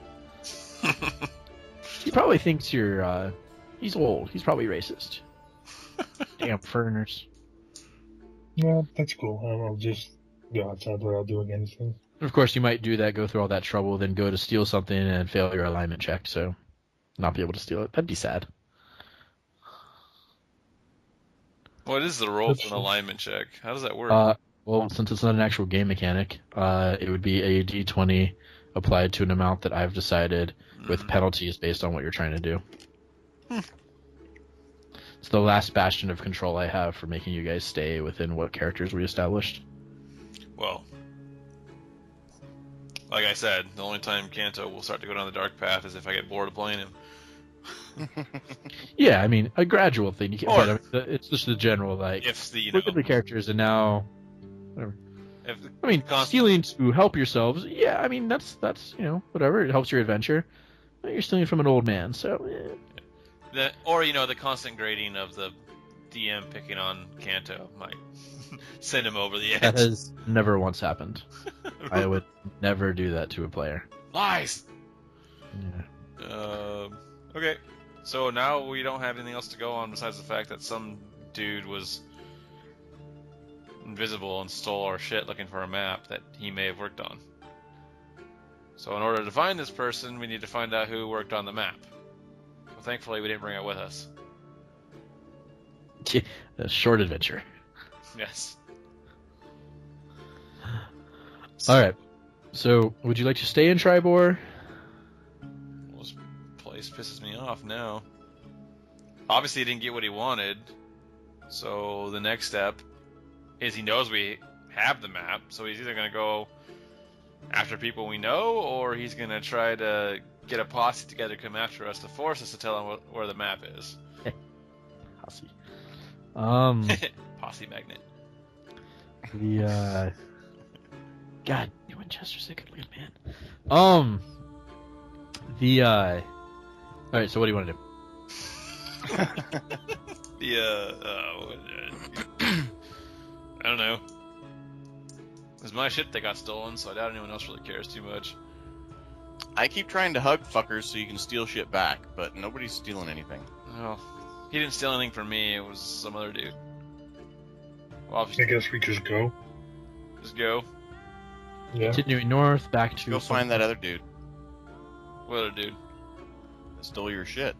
He probably thinks you're, he's old. He's probably racist. Damn foreigners. Yeah, that's cool. I'll just go outside without doing anything. Of course, you might do that, go through all that trouble, then go to steal something and fail your alignment check, so not be able to steal it. That'd be sad. What is the roll for an alignment check? How does that work? Well, since it's not an actual game mechanic, it would be a d20 applied to an amount that I've decided with penalties based on what you're trying to do. It's the last bastion of control I have for making you guys stay within what characters we established. Well, Like I said, the only time Canto will start to go down the dark path is if I get bored of playing him. Yeah, I mean, a gradual thing. You can, Or- but I mean, it's just the general, like, If the, look at the characters and now... Whatever. if the, I mean, Const- stealing to help yourselves, yeah, I mean, that's whatever. It helps your adventure. But you're stealing from an old man, so... the constant grading of the DM picking on Canto might send him over the edge. That has never once happened. I would never do that to a player. Lies! Yeah. Okay. So now we don't have anything else to go on besides the fact that some dude was invisible and stole our shit looking for a map that he may have worked on. So in order to find this person, we need to find out who worked on the map. So thankfully we didn't bring it with us. A short adventure. Yes. Alright. So, would you like to stay in Tribor? Well, this place pisses me off now. Obviously he didn't get what he wanted. So the next step is he knows we have the map, so he's either going to go after people we know, or he's going to try to get a posse together to come after us to force us to tell him where the map is. Posse. Posse magnet. The, God, New Winchester's a good man. Alright, so what do you want to do? I don't know. It was my ship that got stolen, so I doubt anyone else really cares too much. I keep trying to hug fuckers so you can steal shit back, but nobody's stealing anything. Well, he didn't steal anything from me, it was some other dude. Well, I obviously, guess we just go. just go. Yeah. Continuing north, back to... Go find that other dude What other dude? that stole your shit.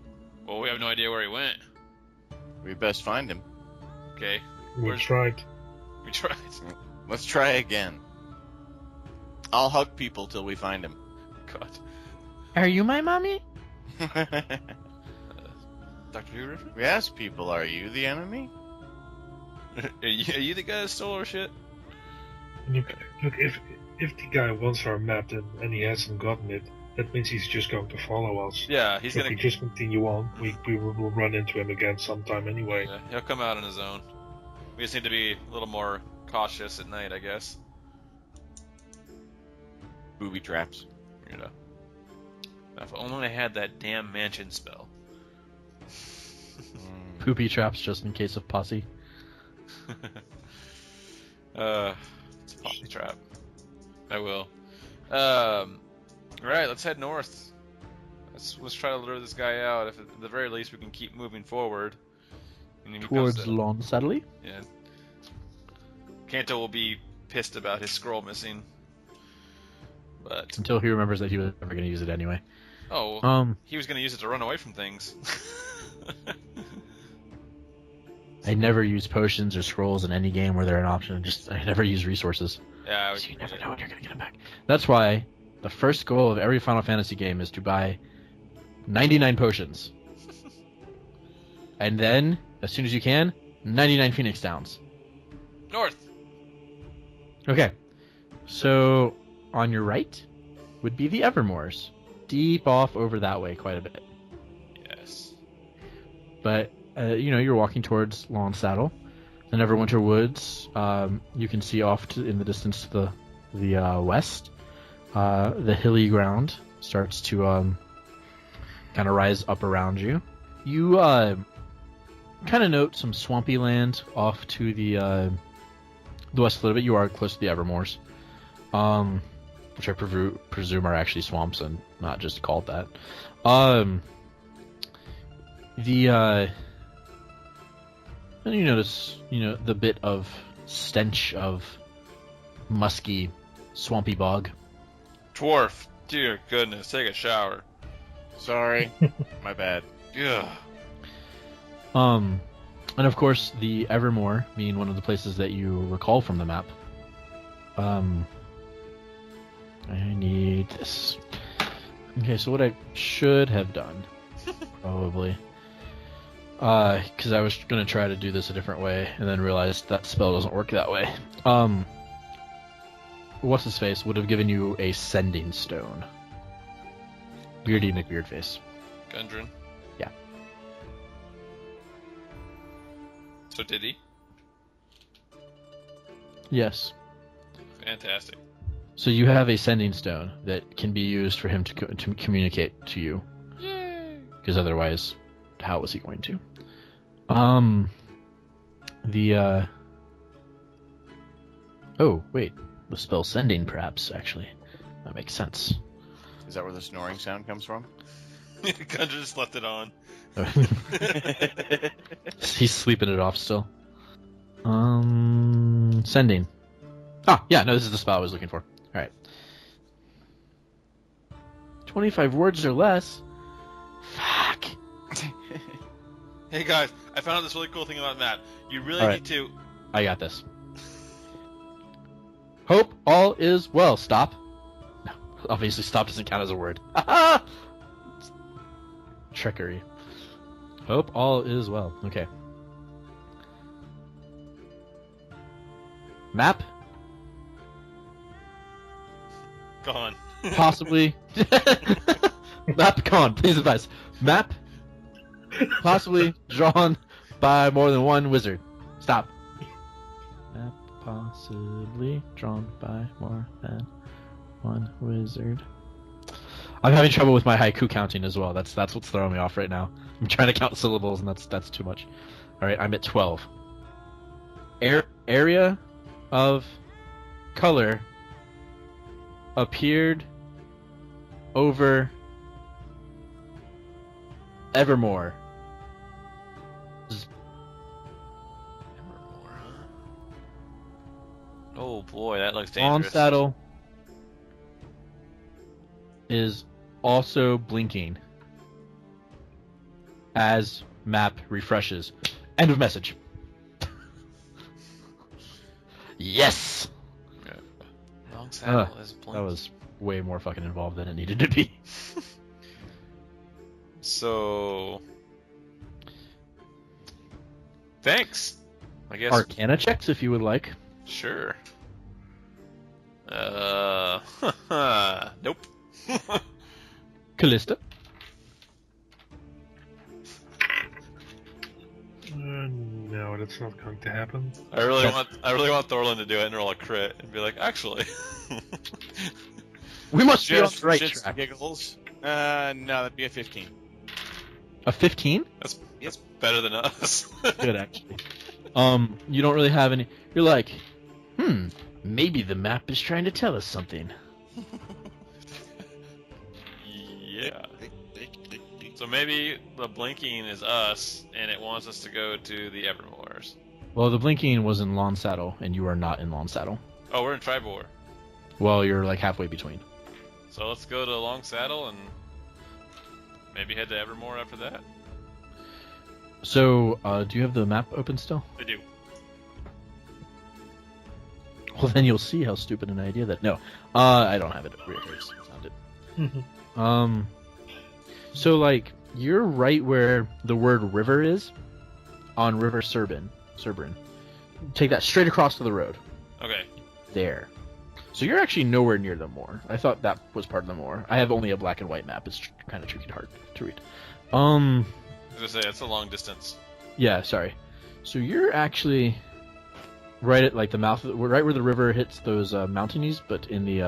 Well, we have no idea where he went. We best find him. Okay, We Where's- tried. we tried. Let's try again. I'll hug people till we find him. God. Are you my mommy? Dr. Who reference? We ask people, are you the enemy? Are you the guy that stole our shit? Look, if the guy wants our map and he hasn't gotten it, that means he's just going to follow us. Yeah, he's If gonna. we just continue on, we will run into him again sometime anyway. Yeah, he'll come out on his own. We just need to be a little more cautious at night, I guess. Booby traps. You know. If only I had that damn mansion spell. Poopy traps just in case of posse. It's a poppy trap. I will. Right, let's head north. Let's try to lure this guy out. If at the very least we can keep moving forward. And if he comes Towards to- Lawn Sadly? Yeah. Canto will be pissed about his scroll missing. But Until he remembers that he was never going to use it anyway. he was going to use it to run away from things. I never use potions or scrolls in any game where they're an option. I never use resources. Yeah, So you never know when you're going to get them back. That's why the first goal of every Final Fantasy game is to buy 99 potions. And then, as soon as you can, 99 Phoenix Downs. north. Okay. So, on your right would be the Evermoors. Deep off over that way quite a bit. Yes. But, you're walking towards Lawn Saddle. The Neverwinter Woods, you can see off in the distance to the west. The hilly ground starts to kind of rise up around you. You kind of note some swampy land off to the west a little bit. You are close to the Evermoors, which I presume are actually swamps and not just called that. And you notice, the bit of stench of musky, swampy bog. Dwarf. Dear goodness, take a shower. Sorry. My bad. Yeah. And of course, the Evermore being one of the places that you recall from the map. I need this. Okay, so what I should have done, probably, because I was going to try to do this a different way, and then realized that spell doesn't work that way. what's his face would have given you a sending stone. Beardy McBeardface. Gundren. Yeah. So did he? Yes. Fantastic. So you have a sending stone that can be used for him to communicate to you. Yay! Because otherwise, how was he going to? Oh, wait. The spell sending, perhaps, actually. That makes sense. Is that where the snoring sound comes from? Gundren just left it on. He's sleeping it off still. Sending. Ah, yeah, no, this is the spell I was looking for. Alright. 25 words or less? Fuck. Hey guys, I found out this really cool thing about Matt. You really All right. need to. I got this. Hope all is well. Stop. No, obviously stop doesn't count as a word. Trickery. Hope all is well. Okay. Map? Gone. Possibly. Map, come on, please advise. Map? Possibly drawn by more than one wizard. Stop. Map possibly drawn by more than one wizard. I'm having trouble with my haiku counting as well. That's what's throwing me off right now. I'm trying to count syllables and that's too much. All right, I'm at 12. Area of color appeared over Evermore. Evermore, huh? Oh boy, that looks On dangerous. saddle is also blinking as map refreshes. End of message. Yes! Long saddle is That blinking. was way more fucking involved than it needed to be. So, thanks. I guess. Arcana checks if you would like. Sure. Nope. Kallista. No, that's not going to happen. I really want Thorlan to do it and roll a crit and be like, actually. We must be on Just the right shits track. and giggles. No, that'd be a 15. A 15? That's better than us. Good, actually. You don't really have any... You're like, maybe the map is trying to tell us something. Yeah. So maybe the blinking is us, and it wants us to go to the Evermores. Well, the blinking was in Lawn Saddle, and you are not in Lawn Saddle. Oh, we're in Tribor. Well, you're like halfway between. So let's go to Long Saddle and maybe head to Evermore after that. So, do you have the map open still? I do. Well, then you'll see how stupid an idea that... No, I don't have it. It's found it. So, like, you're right where the word river is on River Cerberin. Take that straight across to the road. Okay. There. So you're actually nowhere near the moor. I thought that was part of the moor. I have only a black and white map. It's kind of tricky hard to read. I was gonna say, it's a long distance. Yeah, sorry. So you're actually right at like the mouth, right where the river hits those mountainies, but in the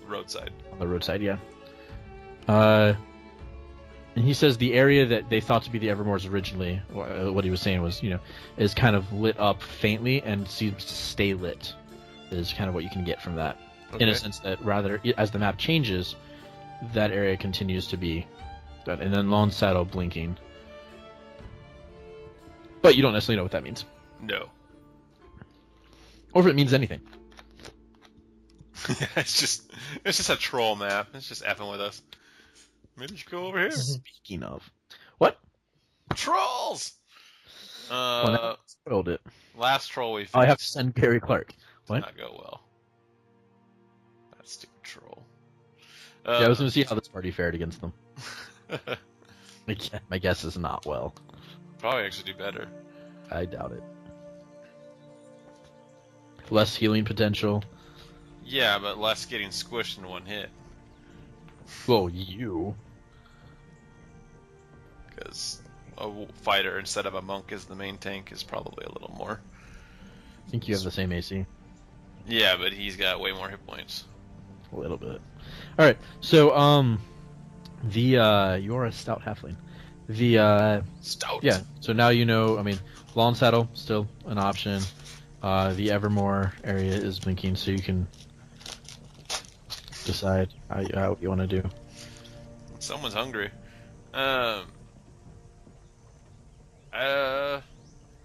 Roadside. on the roadside, yeah. And he says the area that they thought to be the Evermores originally, what he was saying was, is kind of lit up faintly and seems to stay lit. Is kind of what you can get from that. In a Okay. sense that rather, as the map changes, that area continues to be that, and then Lawn Saddle blinking. But you don't necessarily know what that means, No. or if it means anything. it's just a troll map. It's just effing with us. Maybe you should go over here. Speaking of, what? Trolls! Well, now I spoiled it. Last troll we faced I have to send Gary Clark. What? did not go well. That stupid troll. Yeah, I was going to see how this party fared against them. My guess is not well. Probably actually do better. I doubt it. Less healing potential. Yeah, but less getting squished in one hit. Well, you. Because a fighter instead of a monk as the main tank is probably a little more. I think you have the same AC. Yeah, but he's got way more hit points. A little bit. All right. So, you're a stout halfling. Stout. Yeah. So now you know. I mean, lawn saddle still an option. The Evermore area is blinking, so you can decide how you want to do. Someone's hungry. I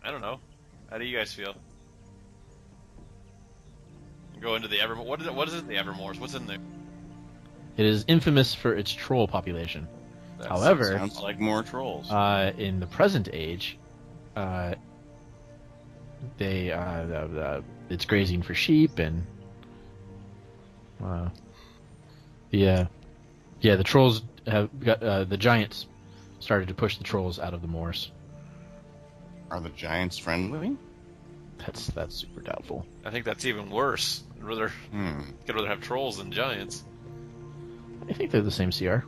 don't know. How do you guys feel? Go into the Evermore. What is it in the Evermores? What's in there? It is infamous for its troll population. That's- However, Sounds like more trolls. in the present age, it's grazing for sheep and the trolls have got the giants started to push the trolls out of the moors. Are the giants friendly? That's super doubtful. I think that's even worse. I'd rather have trolls than giants. I think they're the same CR.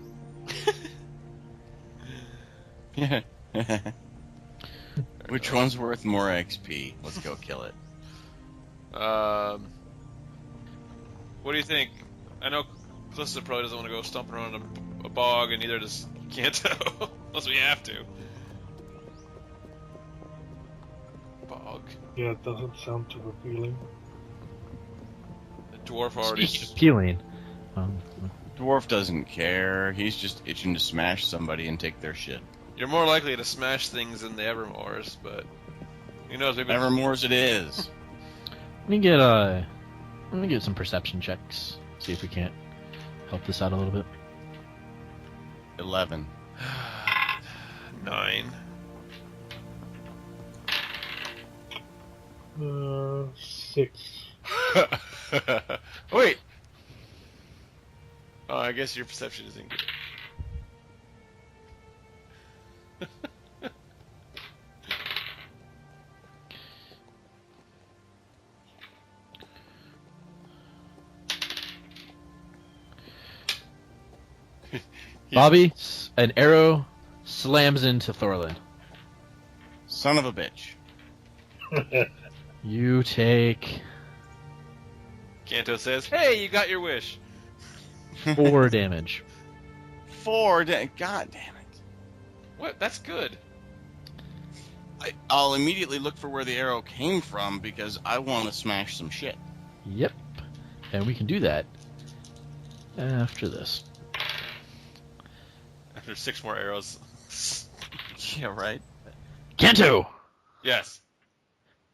Yeah. Which one's worth more XP? Let's go kill it. What do you think? I know Kallista probably doesn't want to go stomping around a bog, and neither does Canto, unless we have to. Bog. Yeah, it doesn't sound too appealing. The dwarf already. Speaking of peeling, Dwarf doesn't care. He's just itching to smash somebody and take their shit. You're more likely to smash things in the Evermores, but who knows? Maybe Evermore's it is. let me get some perception checks. See if we can't help this out a little bit. 11. 9. 6. Wait. Oh, I guess your perception isn't good. Bobby, an arrow slams into Thorlan. Son of a bitch. You take Canto says, "Hey, you got your wish." 4 damage. 4 God damn it. What? That's good. I'll immediately look for where the arrow came from because I want to smash some shit. Yep. And we can do that after this. After 6 more arrows. Yeah, right? Canto! Yes.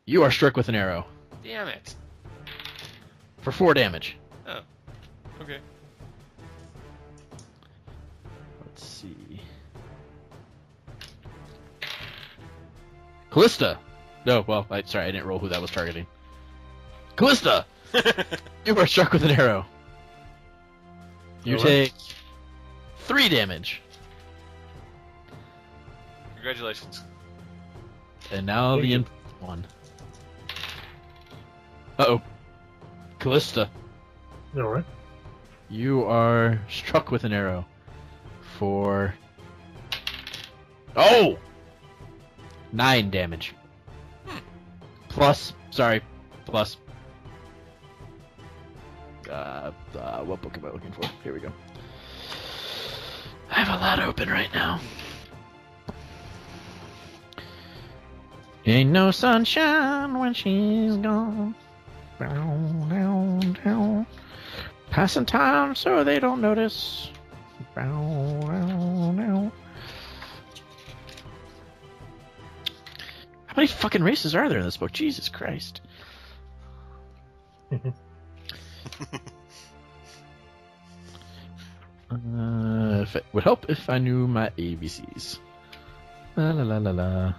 You are struck with an arrow Damn it. for 4 damage. Oh. Okay. Let's see. Kallista! No, well, sorry, I didn't roll who that was targeting. Kallista! You are struck with an arrow. You Alright. take 3 damage. Congratulations. And now Thank the you. infinite one. Uh-oh. Kallista, Alright. you are struck with an arrow for... Oh! 9 damage. Plus... what book am I looking for? Here we go. I have a lot open right now. Ain't no sunshine when she's gone. Down, down, down. Passing time so they don't notice. Down, down, down. How many fucking races are there in this book? Jesus Christ. If it would help if I knew my ABCs. La la la la la.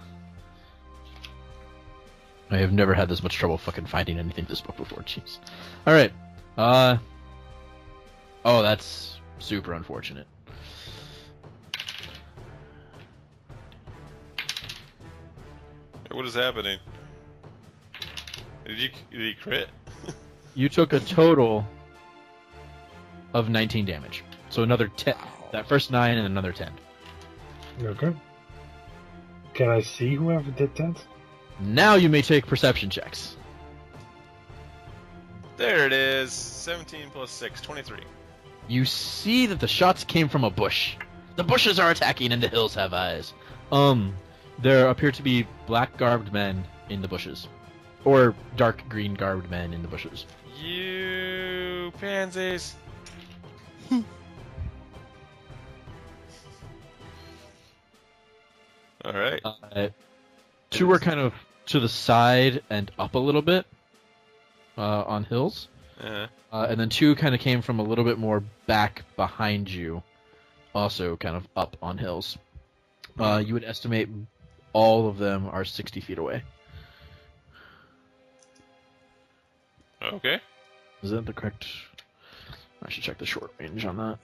I have never had this much trouble fucking finding anything in this book before. Jeez. All right. Oh, that's super unfortunate. What is happening? Did he crit? You took a total of 19 damage. So another 10. That first 9 and another 10. Okay. Can I see whoever did that? Now you may take perception checks. There it is. 17 plus 6, 23. You see that the shots came from a bush. The bushes are attacking and the hills have eyes. There appear to be black-garbed men in the bushes. Or dark green-garbed men in the bushes. You pansies. Alright. Two are kind of to the side and up a little bit on hills. And then two kind of came from a little bit more back behind you, also kind of up on hills. You would estimate all of them are 60 feet away. Okay. Is that the correct... I should check the short range on that.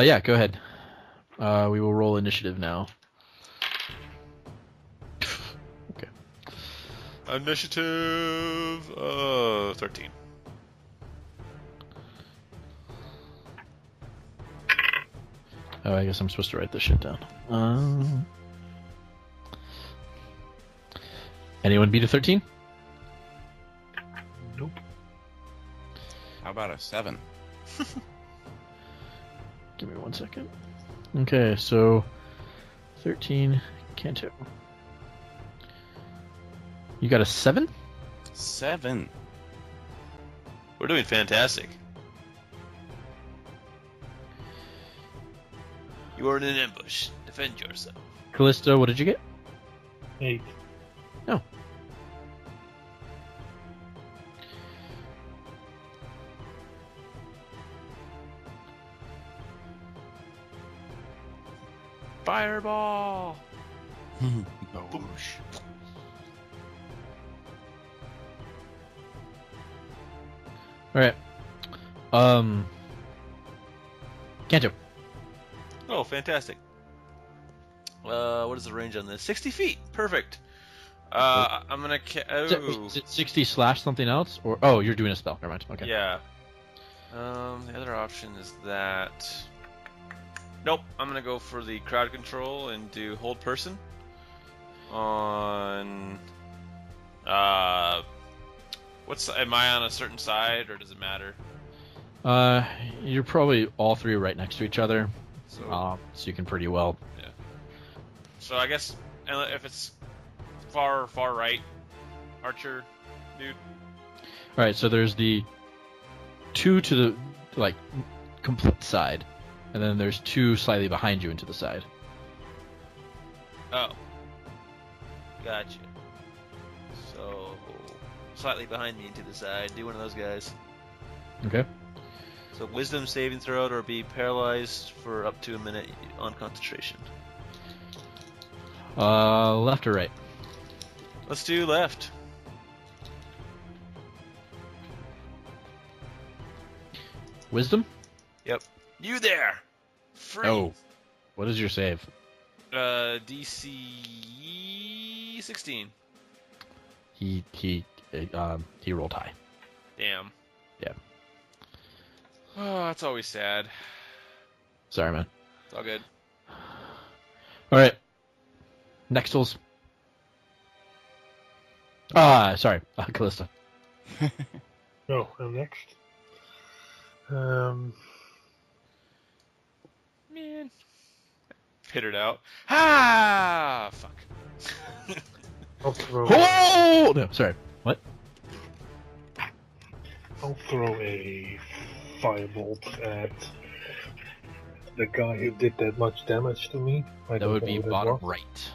Yeah, go ahead. We will roll initiative now. Okay. Initiative 13. Oh, I guess I'm supposed to write this shit down. Anyone beat a 13? Nope. How about a 7? Give me 1 second. Okay, so 13, Canto. You got a 7? 7. We're doing fantastic. You are in an ambush. Defend yourself. Kallista, what did you get? 8. Oh. Fireball! Boosh. Alright. Canto. Oh, fantastic. What is the range on this? 60 feet. Perfect. I'm gonna. Is it 60 slash something else? Or oh, you're doing a spell. Never mind. Okay. Yeah. The other option is that. Nope. I'm gonna go for the crowd control and do hold person. On. Am I on a certain side or does it matter? You're probably all three right next to each other, So. so you can pretty well. Yeah. So I guess if it's far right, archer, dude. All right. So there's the two to the complete side, and then there's two slightly behind you and to the side. Oh. Gotcha. So, slightly behind me and to the side. Do one of those guys. Okay. So, wisdom saving throw or be paralyzed for up to a minute on concentration. Left or right? Let's do left. Wisdom? Yep. You there! Free! Oh. What is your save? DC 16. He rolled high. Damn. Yeah. Oh, that's always sad. Sorry, man. It's all good. All right. Nextals. Sorry, Kallista. No, I'm next. Man. Pittered out. Ah! Fuck. I'll throw. Oh no, sorry. What? I'll throw a firebolt at the guy who did that much damage to me. That would be bottom right.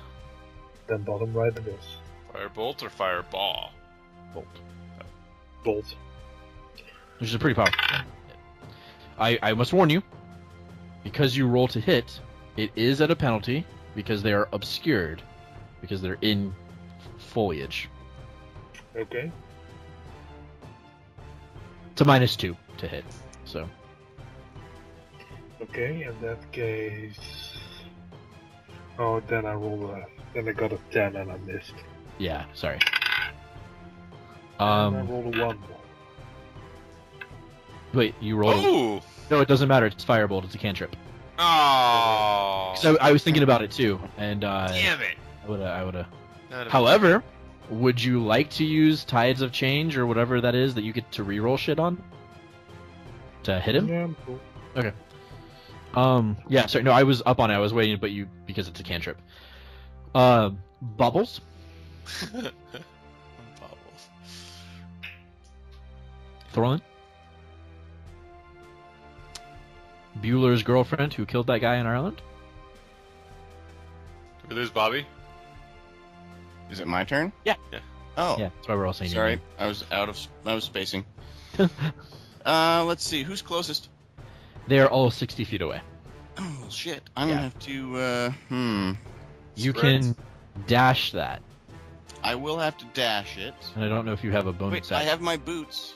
Then bottom right it is. Firebolt or fireball? Bolt. Bolt. Which is a pretty powerful. I must warn you, because you roll to hit, it is at a penalty because they are obscured, because they're in foliage. Okay. It's a -2 to hit, so. Okay, in that case. Oh, then I rolled then I got a 10 and I missed. Yeah, sorry. I roll a 1. Wait, you rolled. Oh! No, it doesn't matter. It's firebolt. It's a cantrip. Oh! So I was thinking about it too, and Damn it! I would've. That'd However, would you like to use Tides of Change or whatever that is that you get to reroll shit on to hit him? Yeah, I'm cool. Okay. Yeah. Sorry. No, I was up on it. I was waiting, but you because it's a cantrip. Bubbles. been- Thorlan. Bueller's girlfriend who killed that guy in Ireland. Did we lose Bobby? Is it my turn? Yeah. Oh, Yeah, that's why we're all saying. your sorry. name. I was spacing. Let's see. Who's closest? They are all 60 feet away. Oh shit! I'm Yeah. gonna have to. You Spreads. can dash that, I will have to dash it. and I don't know if you have a bonus. Wait, I have my boots.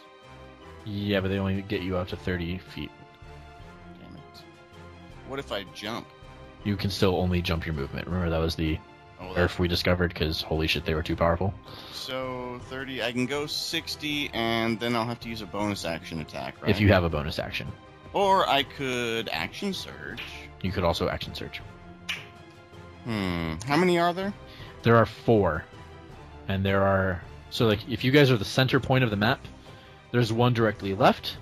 Yeah, but they only get you up to 30 feet. Damn it! What if I jump? You can still only jump your movement. Remember that was the Oh, nerf we discovered because holy shit, they were too powerful. So 30. I can go 60, and then I'll have to use a bonus action attack, right? If you have a bonus action, Or I could action surge. you could also action surge. How many are there? There are 4, and there are so like if you guys are the center point of the map, there's one directly left,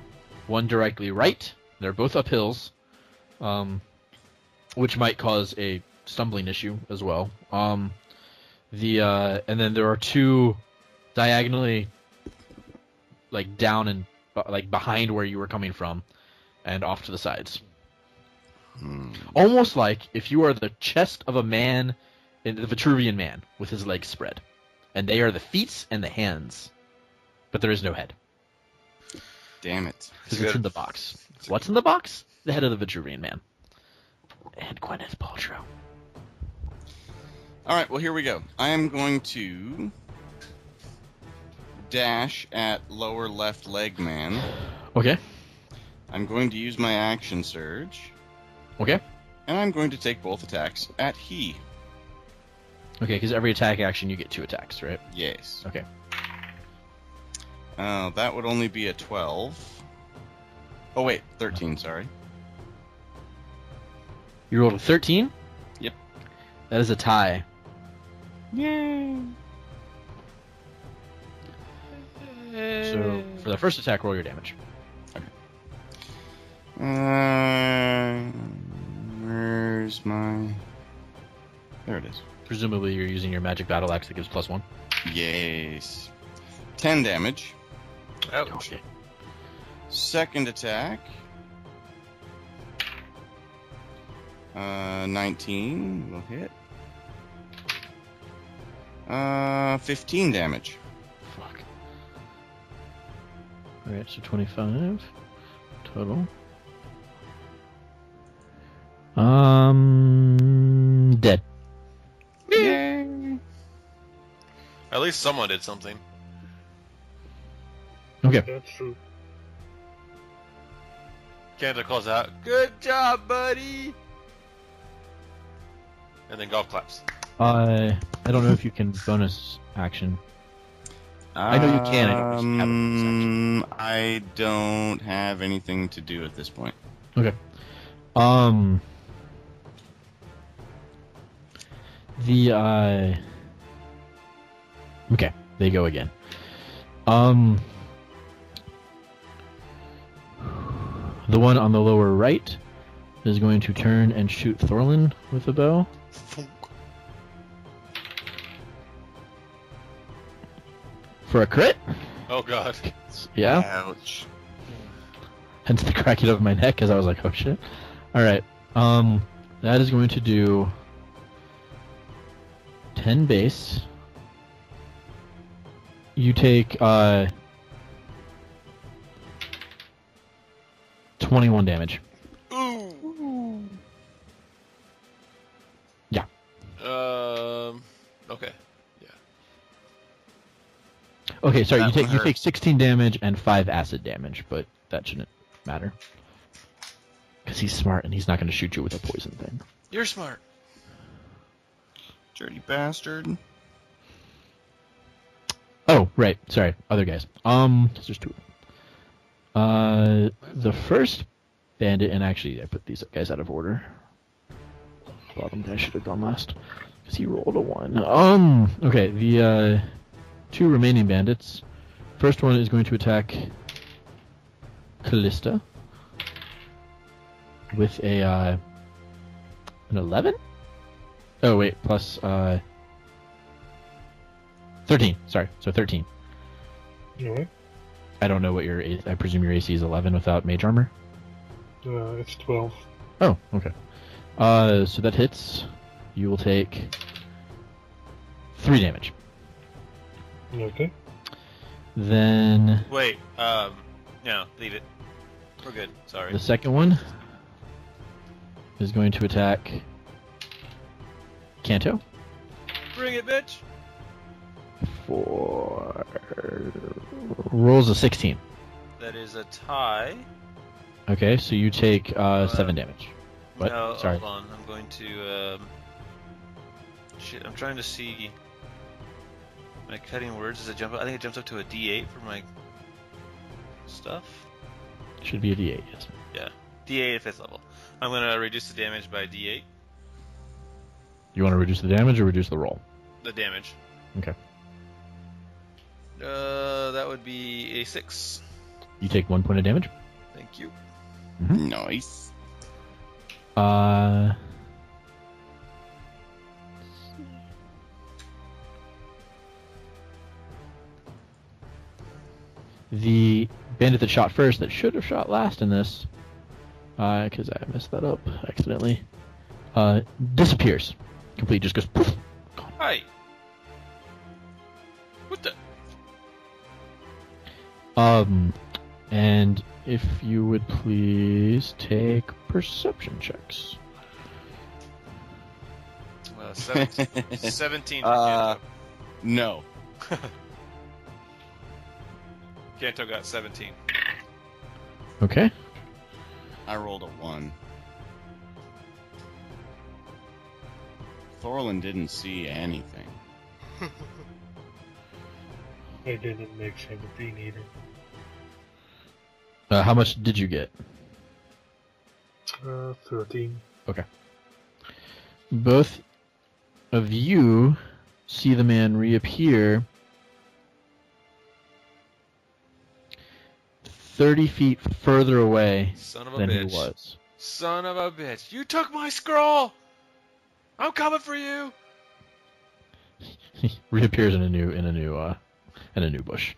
one directly right. They're both up hills, which might cause a stumbling issue as well. And then there are 2 diagonally, like down and like behind where you were coming from, and off to the sides. Almost like if you are the chest of a man, in the Vitruvian man with his legs spread, and they are the feet and the hands, but there is no head Damn it! because it's in the box. What's in the box? The head of the Vitruvian man and Gwyneth Paltrow. All right, well here we go. I am going to dash at lower left leg man. Okay. I'm going to use my action surge, Okay. and I'm going to take both attacks at he. Okay, because every attack action you get 2 attacks, right? Yes. Okay. That would only be a 12. Oh wait, 13. Sorry. You rolled a 13? Yep. That is a tie. Yay! So for the first attack, roll your damage. Where's my? There it is. Presumably you're using your magic battle axe that gives +1. Yes. 10 damage. Ouch. Okay. Second attack. 19 will hit. 15 damage. Fuck. Alright, so 25 total. Dead. Yay! At least someone did something. Okay. That's true. Canto calls out, "Good job, buddy!" And then golf claps. I don't know if you can bonus action. I know you can, I don't know if you have a bonus action. I don't have anything to do at this point. Okay. Okay, they go again. The one on the lower right is going to turn and shoot Thorlan with a bow. For a crit? Oh god. Yeah. Ouch. Hence the cracking of my neck, because I was like, oh shit. Alright. That is going to do 10 base. You take 21 damage. Ooh. Yeah. Okay. Okay, sorry, That you one hurt. take 16 damage and 5 acid damage, but that shouldn't matter. Because he's smart and he's not going to shoot you with a poison thing. You're smart. Dirty bastard. Oh, Oh, right. Sorry, other guys. There's just two. The first bandit, and actually I put these guys out of order. Bottom guy should have gone last, because he rolled a 1. Okay, the two remaining bandits. First one is going to attack Kallista with a an 11. Oh wait, plus 13. Sorry, so 13. Alright. I don't know what your I presume your AC is 11 without mage armor. It's 12. Oh, okay. So that hits. You will take 3 damage. Okay. Then Wait, no, leave it. We're good. Sorry. the second one is going to attack Canto Bring it, bitch. for rolls a 16. That is a tie. Okay, so you take 7 damage. What? No, Sorry. hold on. I'm going to. Shit, I'm trying to see. My cutting words. Does it jump? I think it jumps up to a D8 for my stuff. Should be a D8, yes. Yeah, D8 at 5th level. I'm gonna reduce the damage by D8. You want to reduce the damage or reduce the roll? The damage. Okay. That would be a 6. You take 1 point of damage. Thank you. Nice. The bandit that shot first, that should have shot last in this, because I messed that up accidentally, disappears. Completely just goes poof. Hi. What the? And if you would please take perception checks. 17 for No. Canto. Canto got 17. Okay. I rolled a 1. Thorlan didn't see anything. I didn't make 17 either. How much did you get? 13. Okay. Both of you see the man reappear 30 feet further away Son of a than bitch. he was. Son of a bitch. You took my scroll! I'm coming for you! He reappears in a new bush.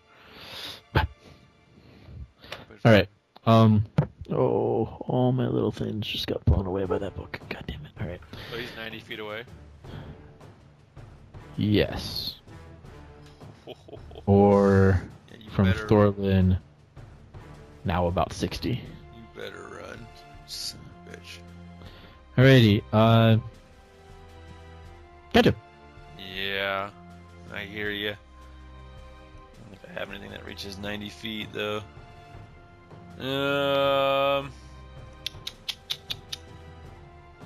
All right. All my little things just got blown away by that book. God damn it. All right. So he's 90 feet away. Yes. Or Yeah, you from better, Thorlan, now about 60. You better run, son of a bitch. Alrighty. Canto. Yeah, I hear you. I don't think I have anything that reaches 90 feet, though.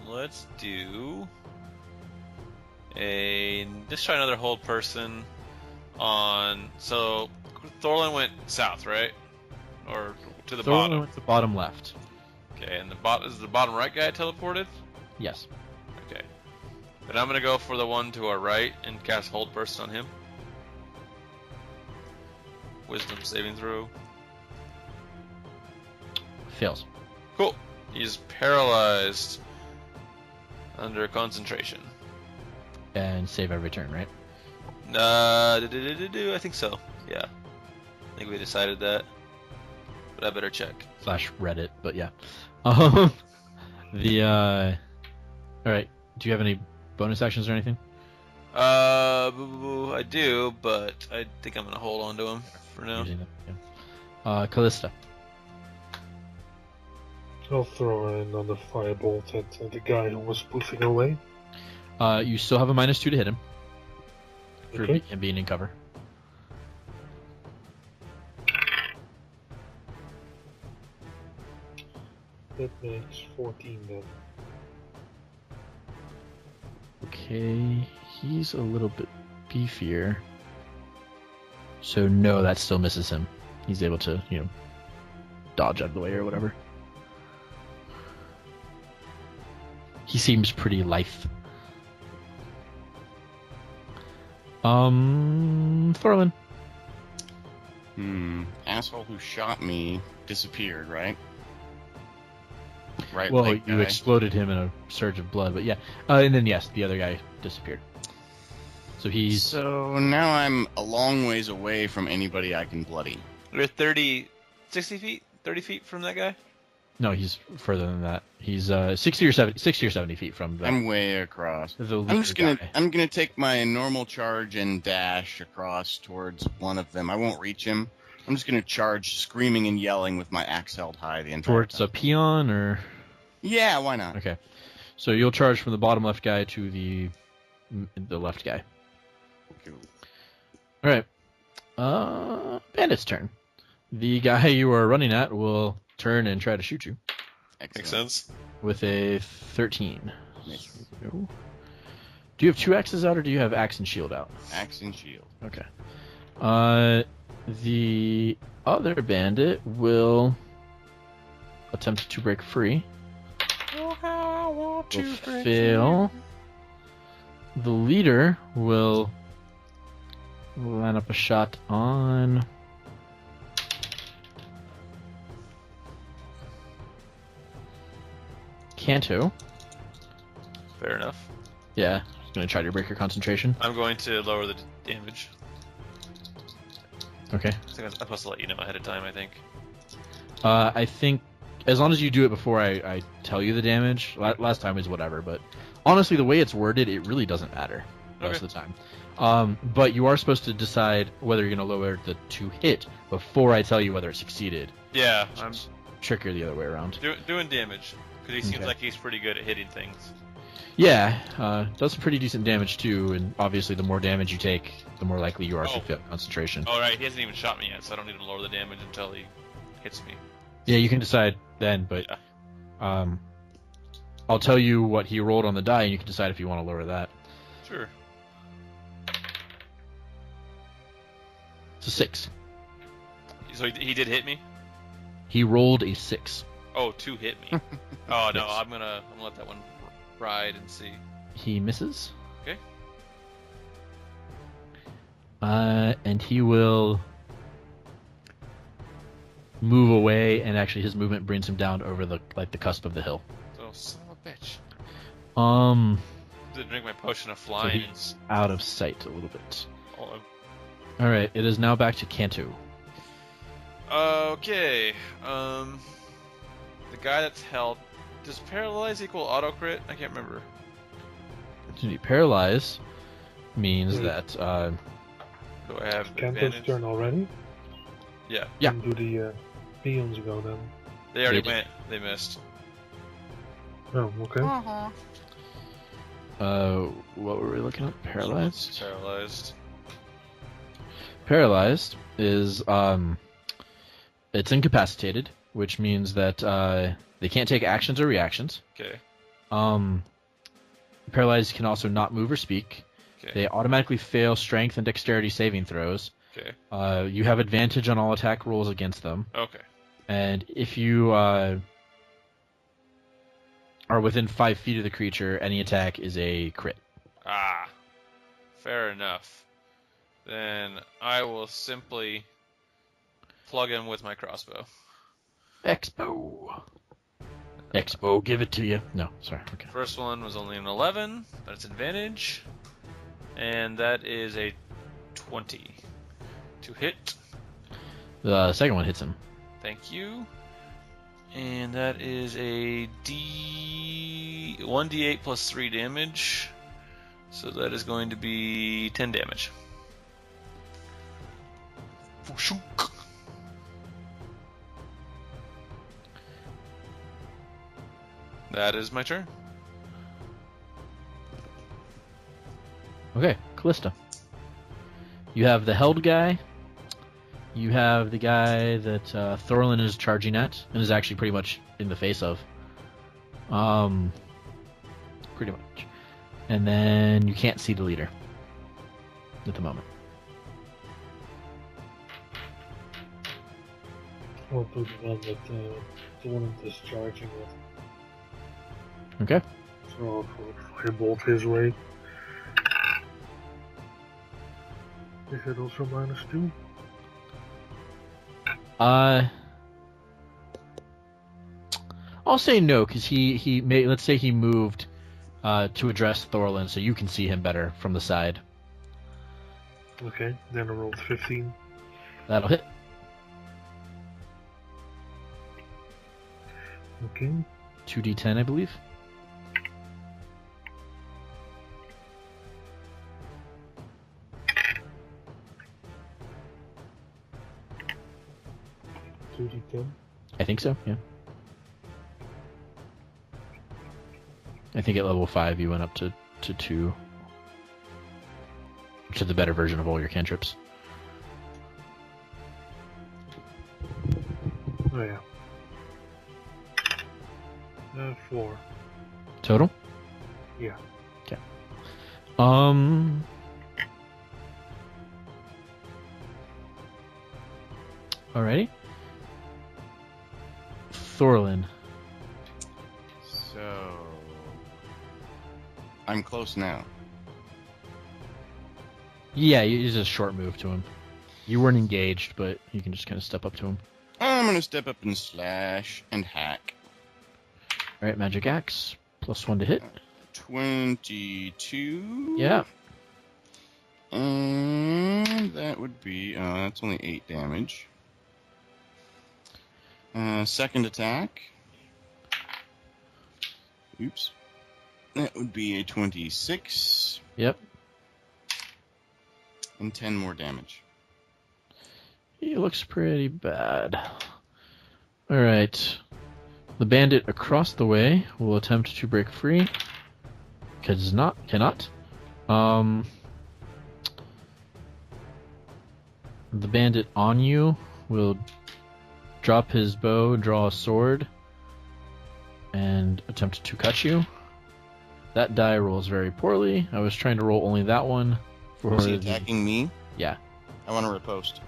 Let's do just try another hold person on. So Thorlan went south, right? Or to the Thorlan bottom. went to bottom left. Okay, and is the bottom right guy teleported? Yes. Okay. Then I'm gonna go for the one to our right and cast hold person on him. Wisdom saving throw. Fails. Cool. He's paralyzed under concentration. And save every turn, right? I think so. Yeah. I think we decided that. But I better check. / Reddit, but yeah. Alright. Do you have any bonus actions or anything? I do, but I think I'm gonna hold on to him for now. Using them, yeah. Kallista. I'll throw another firebolt at the guy who was poofing away. You still have a -2 to hit him. For Okay. him being in cover. That makes 14 then. Okay, he's a little bit beefier. So no, that still misses him. He's able to, dodge out of the way or whatever. He seems pretty lithe. Thorlan. Asshole who shot me disappeared, right? Right. Well, leg you guy. exploded him in a surge of blood, but yeah. And then yes, the other guy disappeared. So he's So now I'm a long ways away from anybody I can bloody. We're 60 feet? 30 feet from that guy? no, he's further than that. He's 60 or 70 feet from the. I'm way across. the I'm just gonna guy. I'm gonna take my normal charge and dash across towards one of them. I won't reach him. I'm just gonna charge, screaming and yelling with my axe held high the entire Towards time. a peon, or Yeah, why not? okay. So you'll charge from the bottom left guy to the left guy. Cool. All right. Bandit's turn. The guy you are running at will turn and try to shoot you Makes Excellent. sense. with a 13. Miss. Do you have 2 axes out, or do you have axe and shield out? Axe and shield. Okay. The other bandit will attempt to break free. Will fail. The leader will line up a shot on Canto. Fair enough. Yeah, he's gonna try to break your concentration. I'm going to lower the damage. Okay. I'm supposed to let you know ahead of time, I think. I think as long as you do it before I tell you the damage. Last time is whatever, but honestly, the way it's worded, it really doesn't matter most of the time. But you are supposed to decide whether you're going to lower the to hit before I tell you whether it succeeded. Yeah, I'm Trickier the other way around. doing damage. Because he seems Okay. like he's pretty good at hitting things. Yeah, does some pretty decent damage too, and obviously the more damage you take, the more likely you are to fail concentration. Oh, right, he hasn't even shot me yet, so I don't need to lower the damage until he hits me. Yeah, you can decide then, but Yeah. I'll tell you what he rolled on the die, and you can decide if you want to lower that. Sure. It's a 6. So he did hit me? He rolled a 6. Oh, 2 hit me. Oh, no, Yes. I'm gonna let that one ride and see. He misses. Okay. And he will move away, and actually his movement brings him down over the cusp of the hill. So, son of a bitch. Did drink my potion of So flying. he's out of sight a little bit. Oh, All right, it is now back to Canto. okay. The guy that's held. Does paralyze equal auto crit? I can't remember. Paralyze means that Do I have Canto's advantage? turn already? Yeah. Yeah. And do the peons go then? They already They did. went. They missed. Oh, okay. What were we looking at? Paralyzed. Paralyzed. Paralyzed is it's incapacitated, which means that they can't take actions or reactions. Okay. Paralyzed can also not move or speak. Okay. They automatically fail strength and dexterity saving throws. Okay. You have advantage on all attack rolls against them. Okay. And if you are within 5 feet of the creature, any attack is a crit. Ah. Fair enough. Then I will simply plug him with my crossbow. Expo. Expo, give it to you. No, sorry. Okay. First one was only an 11. That's advantage. And that is a 20 to hit. The second one hits him. Thank you. And that is a 1d8 plus 3 damage. So that is going to be 10 damage. That is my turn. Okay, Kallista. You have the held guy. You have the guy that Thorlan is charging at, and is actually pretty much in the face of. Pretty much. And then you can't see the leader at the moment. I'll do the one that Thorlan is charging with. Okay. So I'll throw a firebolt his way. Is it also -2? I'll say no, because he may, let's say he moved to address Thorlan, so you can see him better from the side. Okay, then I rolled 15. That'll hit. Okay. 2d10, I believe. D10. I think so, yeah. I think at level 5 you went up to 2. Which is the better version of all your cantrips. Oh yeah. 4. Total? Yeah. Okay. Alrighty. Thorlan. So I'm close now. Yeah, you use a short move to him. You weren't engaged, but you can just kind of step up to him. I'm gonna step up and slash and hack. Alright, magic axe. +1 to hit. 22. Yeah. And that would be that's only 8 damage. Second attack. Oops. That would be a 26. Yep. And 10 more damage. He looks pretty bad. Alright. The bandit across the way will attempt to break free. Cannot. The bandit on you will drop his bow, draw a sword, and attempt to cut you. That die rolls very poorly. I was trying to roll only that one. Is he attacking me? Yeah. I want to riposte.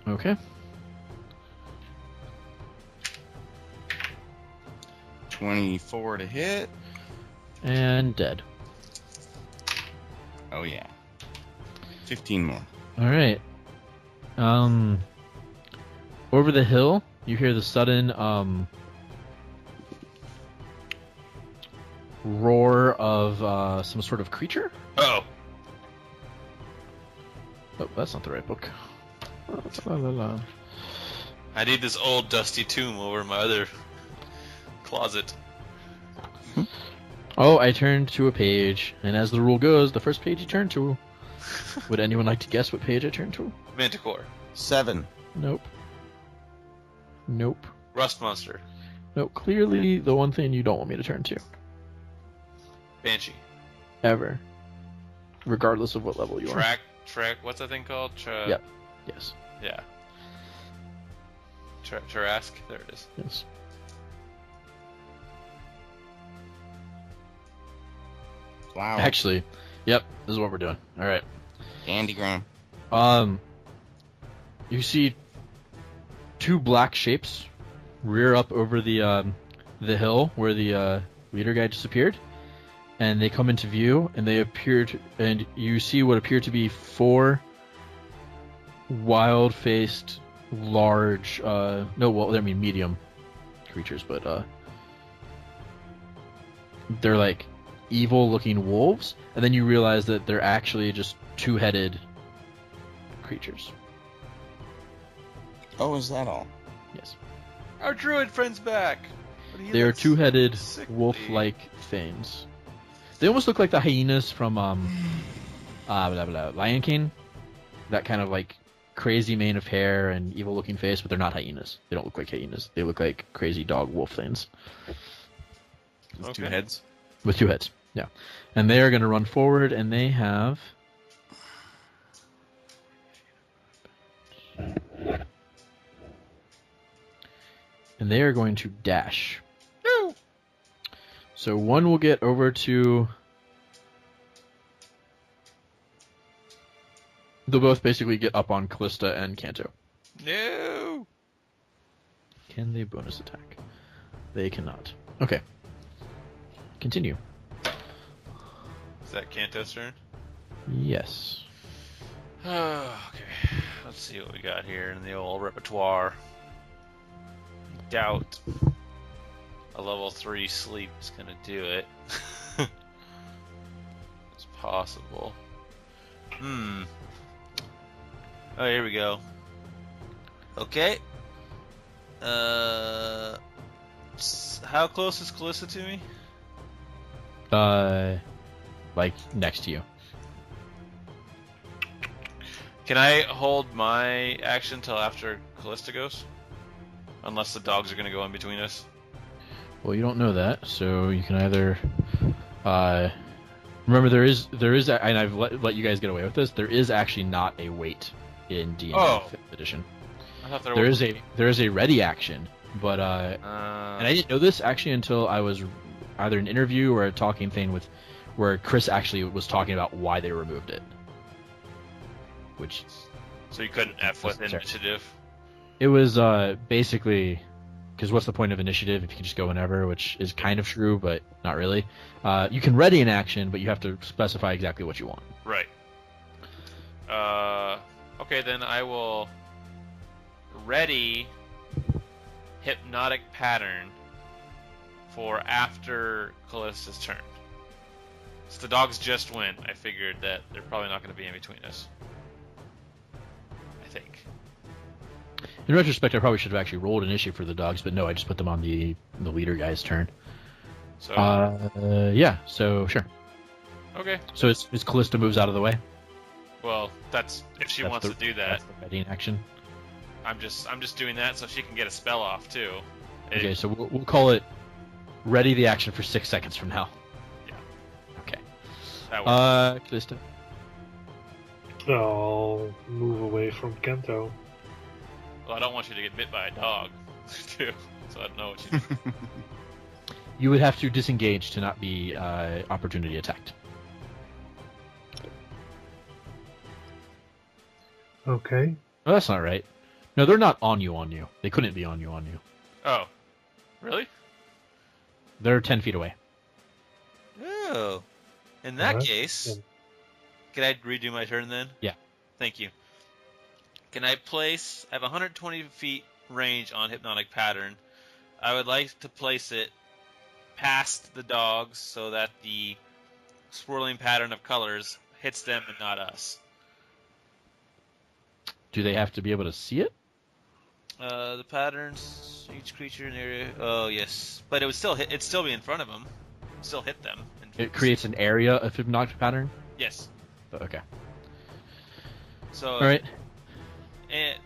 Okay. 24 to hit. And dead. Oh yeah. 15 more. Alright. Over the hill, you hear the sudden roar of some sort of creature. Oh, Oh, that's not the right book. I need this old dusty tomb over my other closet. Oh, I turned to a page, and as the rule goes, the first page you turn to. Would anyone like to guess what page I turned to? Manticore. 7. Nope. Nope. Rust Monster. Nope. Clearly the one thing you don't want me to turn to. Banshee. Ever. Regardless of what level you are. Track, what's that thing called? Yep. Yes. Yeah. Tarask? There it is. Yes. Wow. Actually, yep, this is what we're doing. Alright. Candygram. You see 2 black shapes rear up over the hill where the leader guy disappeared, and they come into view, and and you see what appear to be 4 wild-faced, large, medium creatures, but they're like evil-looking wolves, and then you realize that they're actually just 2-headed creatures. Oh, is that all? Yes. Our druid friend's back. But he They are looks 2-headed, sickly. wolf-like things. They almost look like the hyenas from Lion King. That kind of like crazy mane of hair and evil-looking face, but they're not hyenas. They don't look like hyenas. They look like crazy dog wolf things With 2 Okay. heads. with 2 heads. Yeah, and they are going to run forward, and they have. And they are going to dash. No. So one will get over to. They'll both basically get up on Kallista and Canto. No. Can they bonus attack? They cannot. Okay. Continue. Is that Canto's turn? Yes. Okay. Let's see what we got here in the old repertoire. Doubt a level 3 sleep is gonna do it. It's possible. Oh, here we go. Okay. How close is Kallista to me? Like next to you. Can I hold my action till after Kallista goes? Unless the dogs are going to go in between us. Well, you don't know that, so you can either. Remember, there is, and I've let you guys get away with this. There is actually not a wait in D&D 5th edition. I thought there is a ready action, but and I didn't know this actually until I was either an interview or a talking thing with, where Chris actually was talking about why they removed it. Which. So you couldn't F with initiative. It was basically, because what's the point of initiative if you can just go whenever, which is kind of true, but not really. You can ready an action, but you have to specify exactly what you want. Right. Okay, then I will ready hypnotic pattern for after Kallista's turn. So the dogs just went. I figured that they're probably not going to be in between us. I think. In retrospect, I probably should have actually rolled initiative for the dogs, but no, I just put them on the leader guy's turn. So yeah, so sure. Okay. So it's Kallista moves out of the way. Well, that's if she wants to do that. That's the readying action. I'm just doing that so she can get a spell off too. Okay, so we'll call it ready the action for 6 seconds from now. Yeah. Okay. That works. Kallista. I'll move away from Canto. Well, I don't want you to get bit by a dog, too. So I don't know what you do. You would have to disengage to not be opportunity attacked. Okay. No, that's not right. No, they're not on you. They couldn't be on you. Oh, really? They're 10 feet away. Oh, in that Alright. case, can I redo my turn then? Yeah. Thank you. Can I place? I have 120 feet range on hypnotic pattern. I would like to place it past the dogs so that the swirling pattern of colors hits them and not us. Do they have to be able to see it? The patterns, each creature in the area. Oh yes, but it would still hit. It'd still be in front of them. Still hit them. It creates an area of hypnotic pattern? Yes. Okay. So. All right. And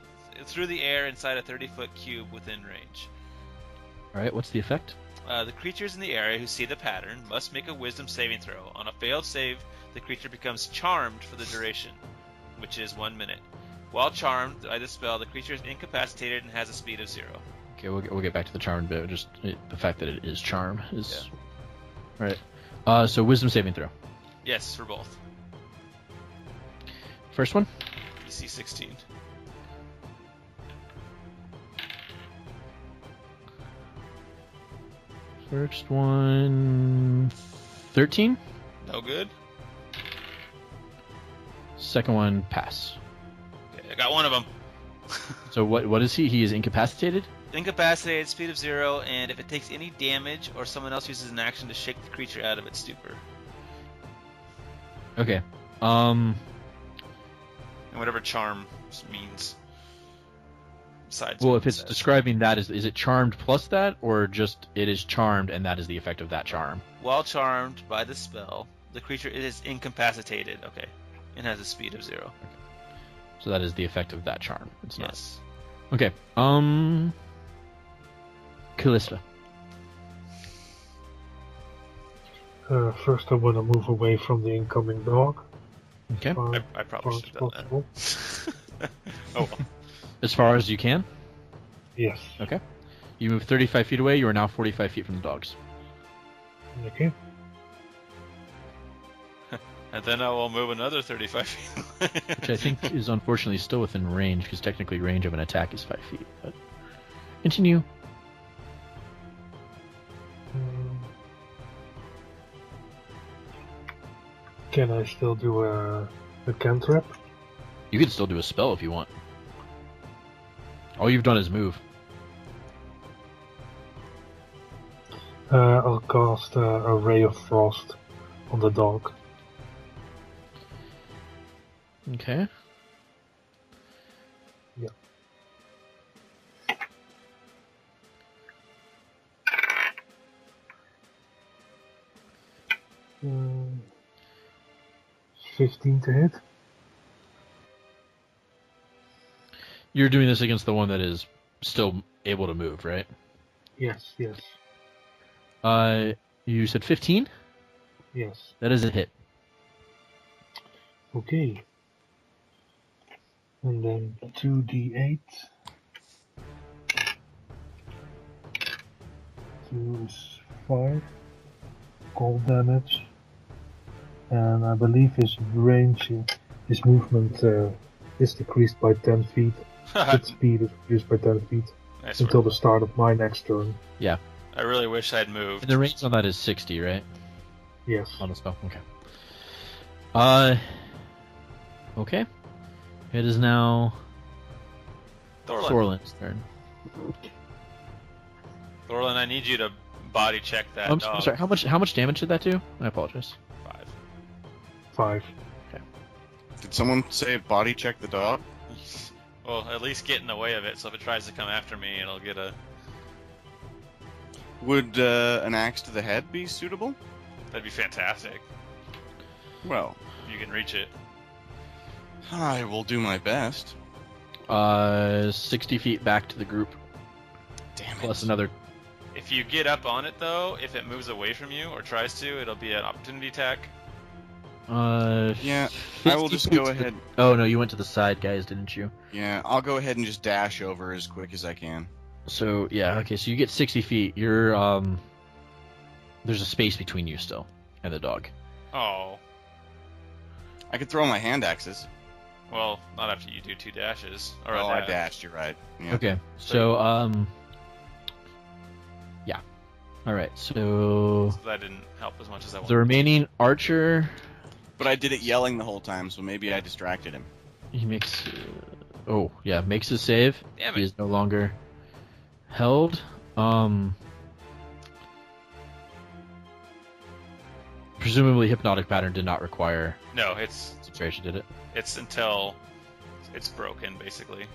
through the air inside a 30-foot cube within range. All right. What's the effect? The creatures in the area who see the pattern must make a wisdom saving throw. On a failed save, the creature becomes charmed for the duration, which is 1 minute. While charmed by the spell, the creature is incapacitated and has a speed of 0. Okay, we'll get back to the charm bit. Just the fact that it is charm is. Yeah. All right. So wisdom saving throw. Yes, for both. First one. DC 16. First one. 13. No good. Second one pass. Okay, I got one of them. So what is he? He is incapacitated? Incapacitated, speed of 0, and if it takes any damage or someone else uses an action to shake the creature out of its stupor. Okay. And whatever charm means. Besides Well, what if it it's says. describing that, is it charmed plus that, or just it is charmed and that is the effect of that charm? While charmed by the spell, the creature is incapacitated. Okay. And has a speed of 0. So that is the effect of that charm. It's not. Yes. Okay. Kallista. First I want to move away from the incoming dog. Okay. I probably should have done that. Oh well. As far as you can. Yes. Okay. You move 35 feet away. You are now 45 feet from the dogs. Okay. And then I will move another 35 feet. Which I think is unfortunately still within range, because technically range of an attack is 5 feet. But continue. Can I still do a cantrip? You can still do a spell if you want. All you've done is move. I'll cast a ray of frost on the dog. Okay. Yeah. Uh, 15 to hit. You're doing this against the one that is still able to move, right? Yes, yes, You said 15? yes. That is a hit. Okay. And then 2d8. 2 is 5. Cold damage. And I believe his range, his movement is decreased by 10 feet. Its speed is reduced by 10 feet Nice until work. the start of my next turn. I really wish I'd moved. And the range on that is 60, right? Yes. On the spell. Okay. Okay. It is now Thorlan. Thorlan's turn. Thorlan, I need you to body check that I'm dog. sorry. How much damage did that do? I apologize. 5. 5. Did someone say body check the dog? Well, at least get in the way of it, so if it tries to come after me, it'll get a... Would an axe to the head be suitable? That'd be fantastic. Well, You can reach it. I will do my best. 60 feet back to the group, Damn it. plus another. If you get up on it, though, if it moves away from you or tries to, it'll be an opportunity attack. Yeah, 50 I will just feet go to the- ahead. Oh no, you went to the side, guys, didn't you? Yeah, I'll go ahead and just dash over as quick as I can. So yeah, okay. So you get 60 feet. You're there's a space between you still and the dog. Oh. I could throw my hand axes. Well, not after you do 2 dashes. Or a Oh, I dash. dashed. You're right. Yeah. Okay. So yeah. All right. So So that didn't help as much as I the wanted. remaining archer, But I did it yelling the whole time, so maybe I distracted him. he makes. Oh yeah, makes his save. Damn He it. is no longer held. Presumably, hypnotic pattern did not require No, it's concentration, did it? until it's broken, basically.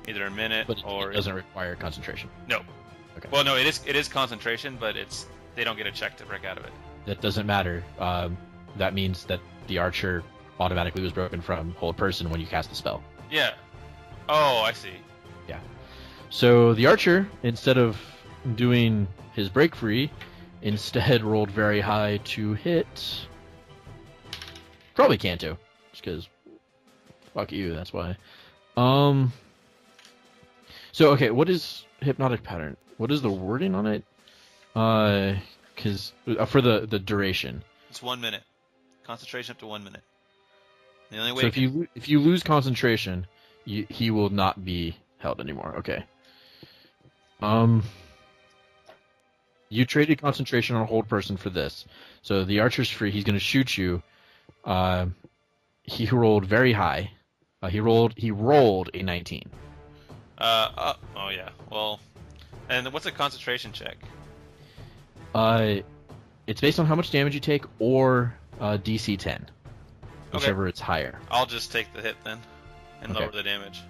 Either a minute But or it doesn't require concentration. No. Okay. Well, no, it is concentration, but they don't get a check to break out of it. That doesn't matter. That means that the archer automatically was broken from hold person when you cast the spell. Yeah. Oh, I see. So the archer, instead of doing his break free, instead rolled very high to hit. Probably Canto, just because. Fuck you. That's why. So okay, what is hypnotic pattern? What is the wording on it? Because for the duration. It's 1 minute. Concentration up to 1 minute. The only way So you if you lose concentration, he will not be held anymore. Okay. You traded concentration on a hold person for this. So the archer's free. He's going to shoot you. He rolled very high. He rolled a 19. oh yeah. Well, and what's a concentration check? It's based on how much damage you take or DC 10, whichever it's higher. I'll just take the hit then, and Okay. lower the damage.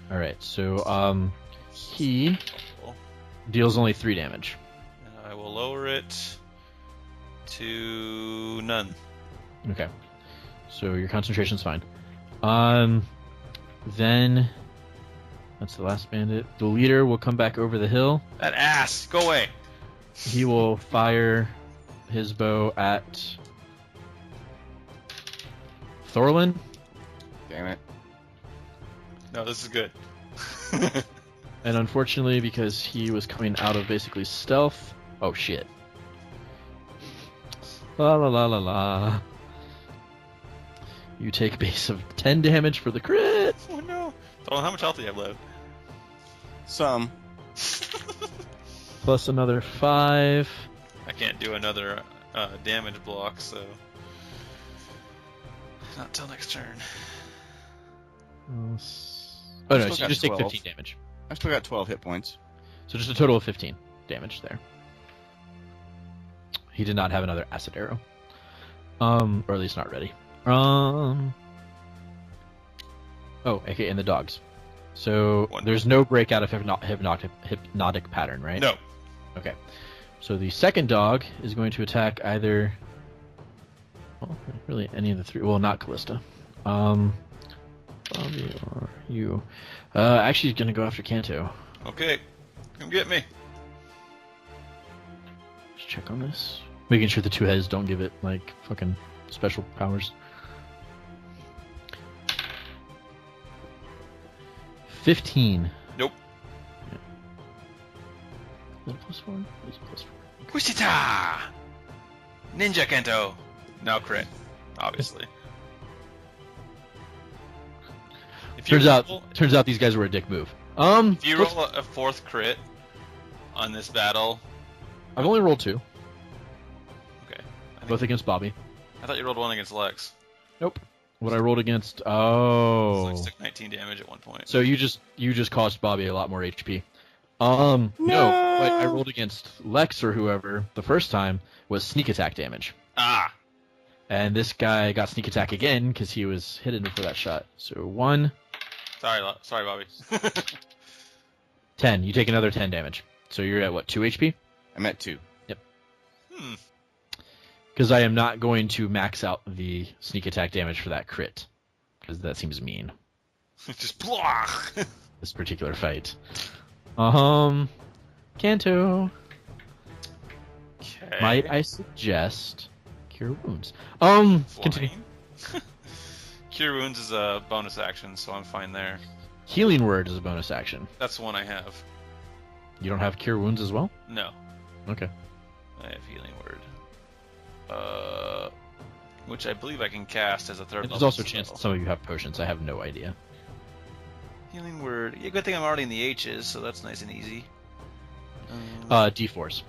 All right. So he Cool. deals only 3 damage. I will lower it to none. Okay. So your concentration's fine. Then that's the last bandit. The leader will come back over the hill. That ass, go away. He will fire his bow at Thorlan. Damn it. No, this is good. And unfortunately, because he was coming out of basically stealth. Oh shit. La la la la la. You take a base of 10 damage for the crit. Oh no. Thorlan, how much health do you have left? Some. Plus another 5. I can't do another damage block, so Not till next turn. Oh no, Still so you got just take 12. 15 damage. I've still got 12 hit points. So just a total of 15 damage there. He did not have another acid arrow. Or at least not ready. Oh, okay, and the dogs. So One. there's no breakout of hypnotic pattern, right? No. Okay. So the second dog is going to attack either... Well, really any of the three. Well, not Kallista. Bobby or you. Actually, he's going to go after Canto. Okay. Come get me. Just check on this. Making sure the two heads don't give it, like, fucking special powers. 15. Nope. Is it a +4? It's a +4. Kushita! Ninja Canto. Now crit, obviously. If you Turns out these guys were a dick move. If you roll a fourth crit on this battle, I've only rolled 2, okay. both against Bobby. I thought you rolled one against Lex. Nope. What I rolled against... Lex took 19 damage at one point. So you just cost Bobby a lot more HP. No, what I rolled against Lex or whoever the first time was sneak attack damage. Ah! And this guy got sneak attack again because he was hidden for that shot. So 1, Sorry, Bobby. 10. You take another 10 damage. So you're at what, 2 HP? I'm at 2. Because I am not going to max out the sneak attack damage for that crit. Because that seems mean. Just blah! This particular fight. Canto. Okay. Might I suggest Cure Wounds? Continue. Flying. Cure Wounds is a bonus action, so I'm fine there. Healing Word is a bonus action. That's the one I have. You don't have Cure Wounds as well? No. Okay. I have Healing Word. Which I believe I can cast as a third level. There's also a spell. chance that some of you have potions. I have no idea. Healing Word. Yeah, good thing I'm already in the H's, so that's nice and easy. D4s.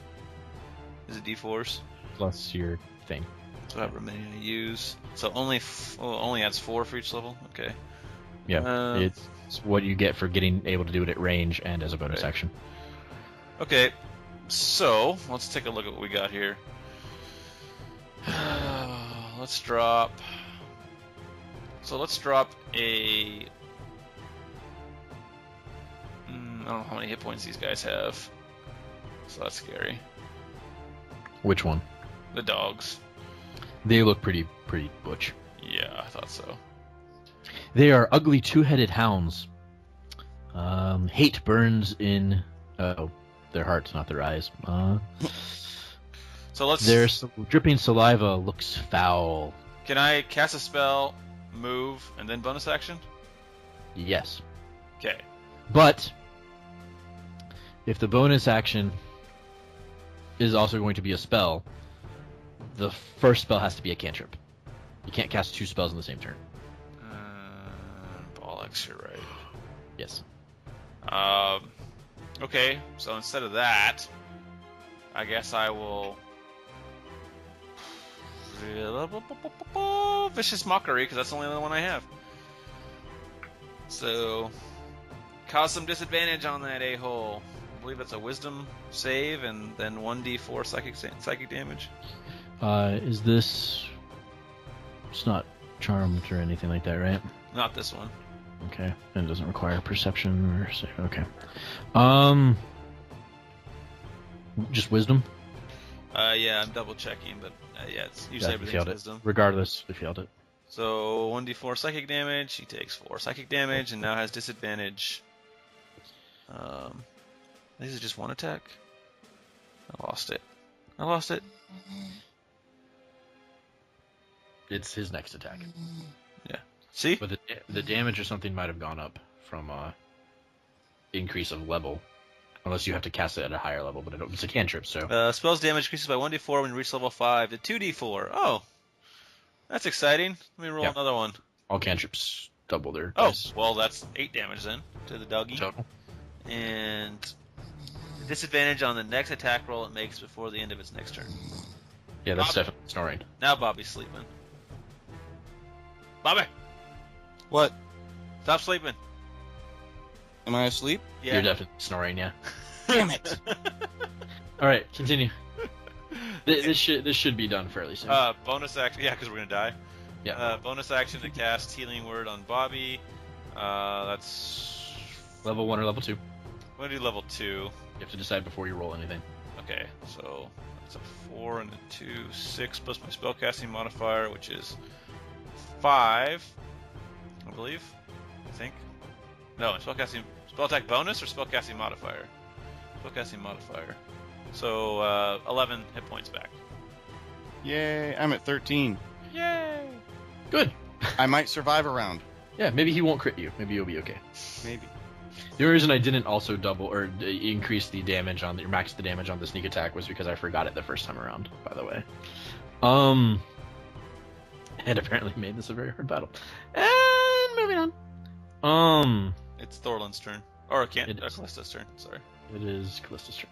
Is it D4s? Plus your thing. So however many I use. So only only adds 4 for each level? Okay. Yeah, it's what you get for getting able to do it at range and as a bonus Right. action. Okay, so let's take a look at what we got here. Let's drop. So let's drop a. I don't know how many hit points these guys have. So that's scary. Which one? The dogs. They look pretty butch. Yeah, I thought so. They are ugly two-headed hounds. Hate burns in their hearts, not their eyes. So let's. Their dripping saliva looks foul. Can I cast a spell, move, and then bonus action? Yes. Okay. But if the bonus action is also going to be a spell, the first spell has to be a cantrip. You can't cast 2 spells in the same turn. Bollocks, you're right. Yes. Okay, so instead of that, I guess I will. Vicious Mockery, because that's the only other one I have. So, cause some disadvantage on that a-hole. I believe it's a Wisdom save and then 1d4 psychic damage. Is this... It's not charmed or anything like that, right? Not this one. Okay. And it doesn't require perception or... Okay. Just wisdom? Yeah, I'm double checking, but yeah, it's usually You everything's failed Wisdom. it. Regardless, we failed it. So 1d4 psychic damage. He takes 4 psychic damage and now has disadvantage. This is just one attack. I lost it. It's his next attack. Yeah. See? But the damage or something might have gone up from increase of level. Unless you have to cast it at a higher level, but it's a cantrip, so... Spells damage increases by 1d4 when you reach level 5 to 2d4. Oh. That's exciting. Let me roll Yeah. another one. All cantrips double their Oh, dice. well, that's 8 damage then to the doggy. Total. And disadvantage on the next attack roll it makes before the end of its next turn. Yeah, that's Bob- definitely snoring. Now Bobby's sleeping. Bobby, What? stop sleeping. Am I asleep? Yeah. You're definitely snoring, yeah. Damn it! All right, continue. This should be done fairly soon. Bonus action. Yeah, because we're gonna die. Yeah. Bonus action to cast Healing Word on Bobby. That's. Level 1 or level 2. You I'm gonna do level 2. have to decide before you roll anything. Okay, so that's a 4 and a 2, 6 plus my spellcasting modifier, which is 5, I believe. I think. No, spellcasting, spell attack bonus or spellcasting modifier? Spellcasting modifier. So 11 hit points back. Yay! I'm at 13. Yay! Good. I might survive a round. Yeah, maybe he won't crit you. Maybe you'll be okay. Maybe. The only reason I didn't also double or increase the damage on max the damage on the sneak attack was because I forgot it the first time around. By the way, and apparently made this a very hard battle. And moving on. It's Thorlan's turn. Or It is. Kallista's turn, sorry. It is Kallista's turn.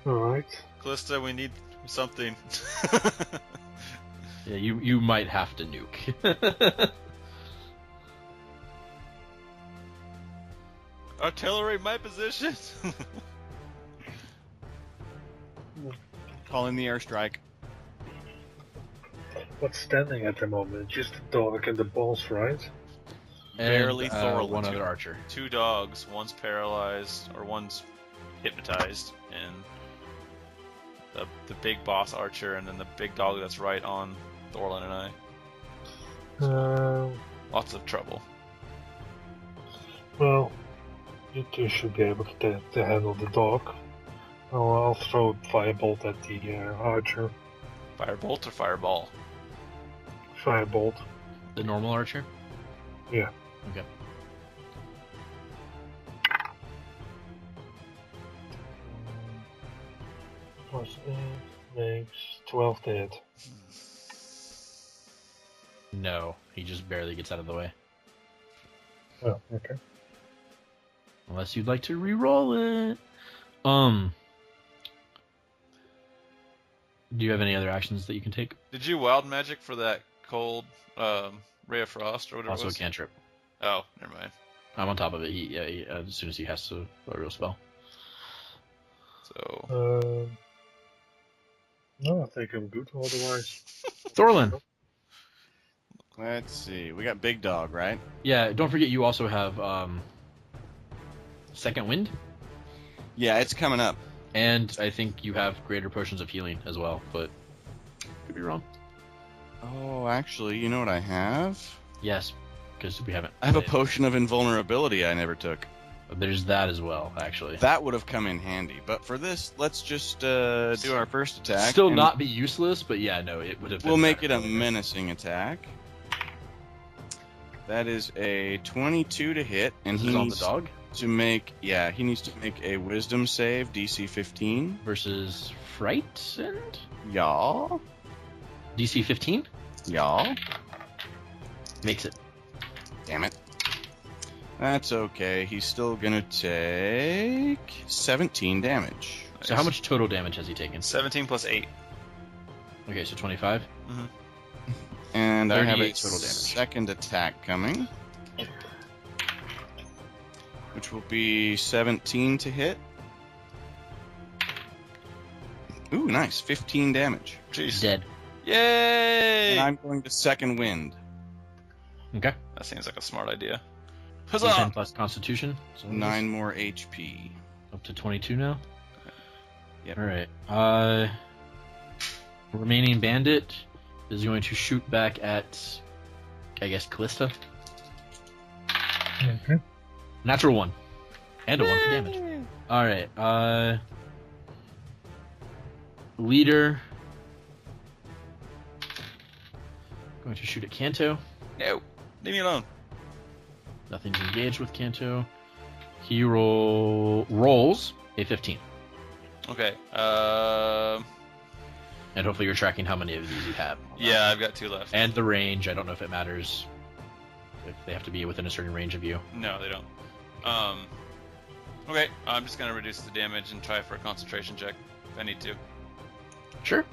Alright. Kallista, we need something. Yeah, you might have to nuke. Artillery, my position! Call in the airstrike. What's standing at the moment? Just the dog and the balls, right? Barely and, Thorlan. one other archer. 2 dogs, one's paralyzed, or one's hypnotized, and the big boss archer, and then the big dog that's right on Thorlan and I. Lots of trouble. Well, you two should be able to handle the dog. I'll throw firebolt at the archer. Firebolt or fireball? Firebolt. The normal archer? Yeah. Okay. Plus 8 makes 12 to hit. No, he just barely gets out of the way. Oh, okay. Unless you'd like to re-roll it. Do you have any other actions that you can take? Did you wild magic for that cold ray of frost or whatever Also it a was? cantrip. Oh, never mind. I'm on top of it. He as soon as he has to a real spell. So No, I think I'm good otherwise. Thorlan. Let's see. We got Big Dog, right? Yeah, don't forget you also have second wind, Yeah, it's coming up. and I think you have greater potions of healing as well, but could be wrong. Oh, actually, you know what I have? Yes, because we haven't. I have a played. potion of invulnerability I never took. There's that as well, actually. That would have come in handy. But for this, let's just do our first attack. Still and not be useless, but yeah, no, it would have. We'll been make better. it a menacing attack. That is a 22 to hit, and This he is on the needs dog to make he needs to make a Wisdom save, DC 15. versus frightened. Y'all, DC 15 y'all. makes it. Damn it. That's okay. He's still gonna take 17 damage. So how much total damage has he taken? 17 plus 8. Okay, so 25. And I have a 38 total damage. second attack coming, which will be 17 to hit. Ooh, nice. 15 damage. Jeez. Dead. Yay! And I'm going to second wind. Okay. That seems like a smart idea. D10 Huzzah! plus Constitution. So 9 more HP. up to 22 now. Yep. All right. Remaining bandit is going to shoot back at, I guess, Kallista. Okay. Natural 1. And a 1 for damage. Alright, leader. Going to shoot at Canto. No, leave me alone. Nothing's engaged with Canto. He rolls a 15. Okay. And hopefully you're tracking how many of these you have. Yeah, I've got 2 left. And the range, I don't know if it matters. If they have to be within a certain range of you. No, they don't. Okay, I'm just gonna reduce the damage and try for a concentration check if I need to. Sure.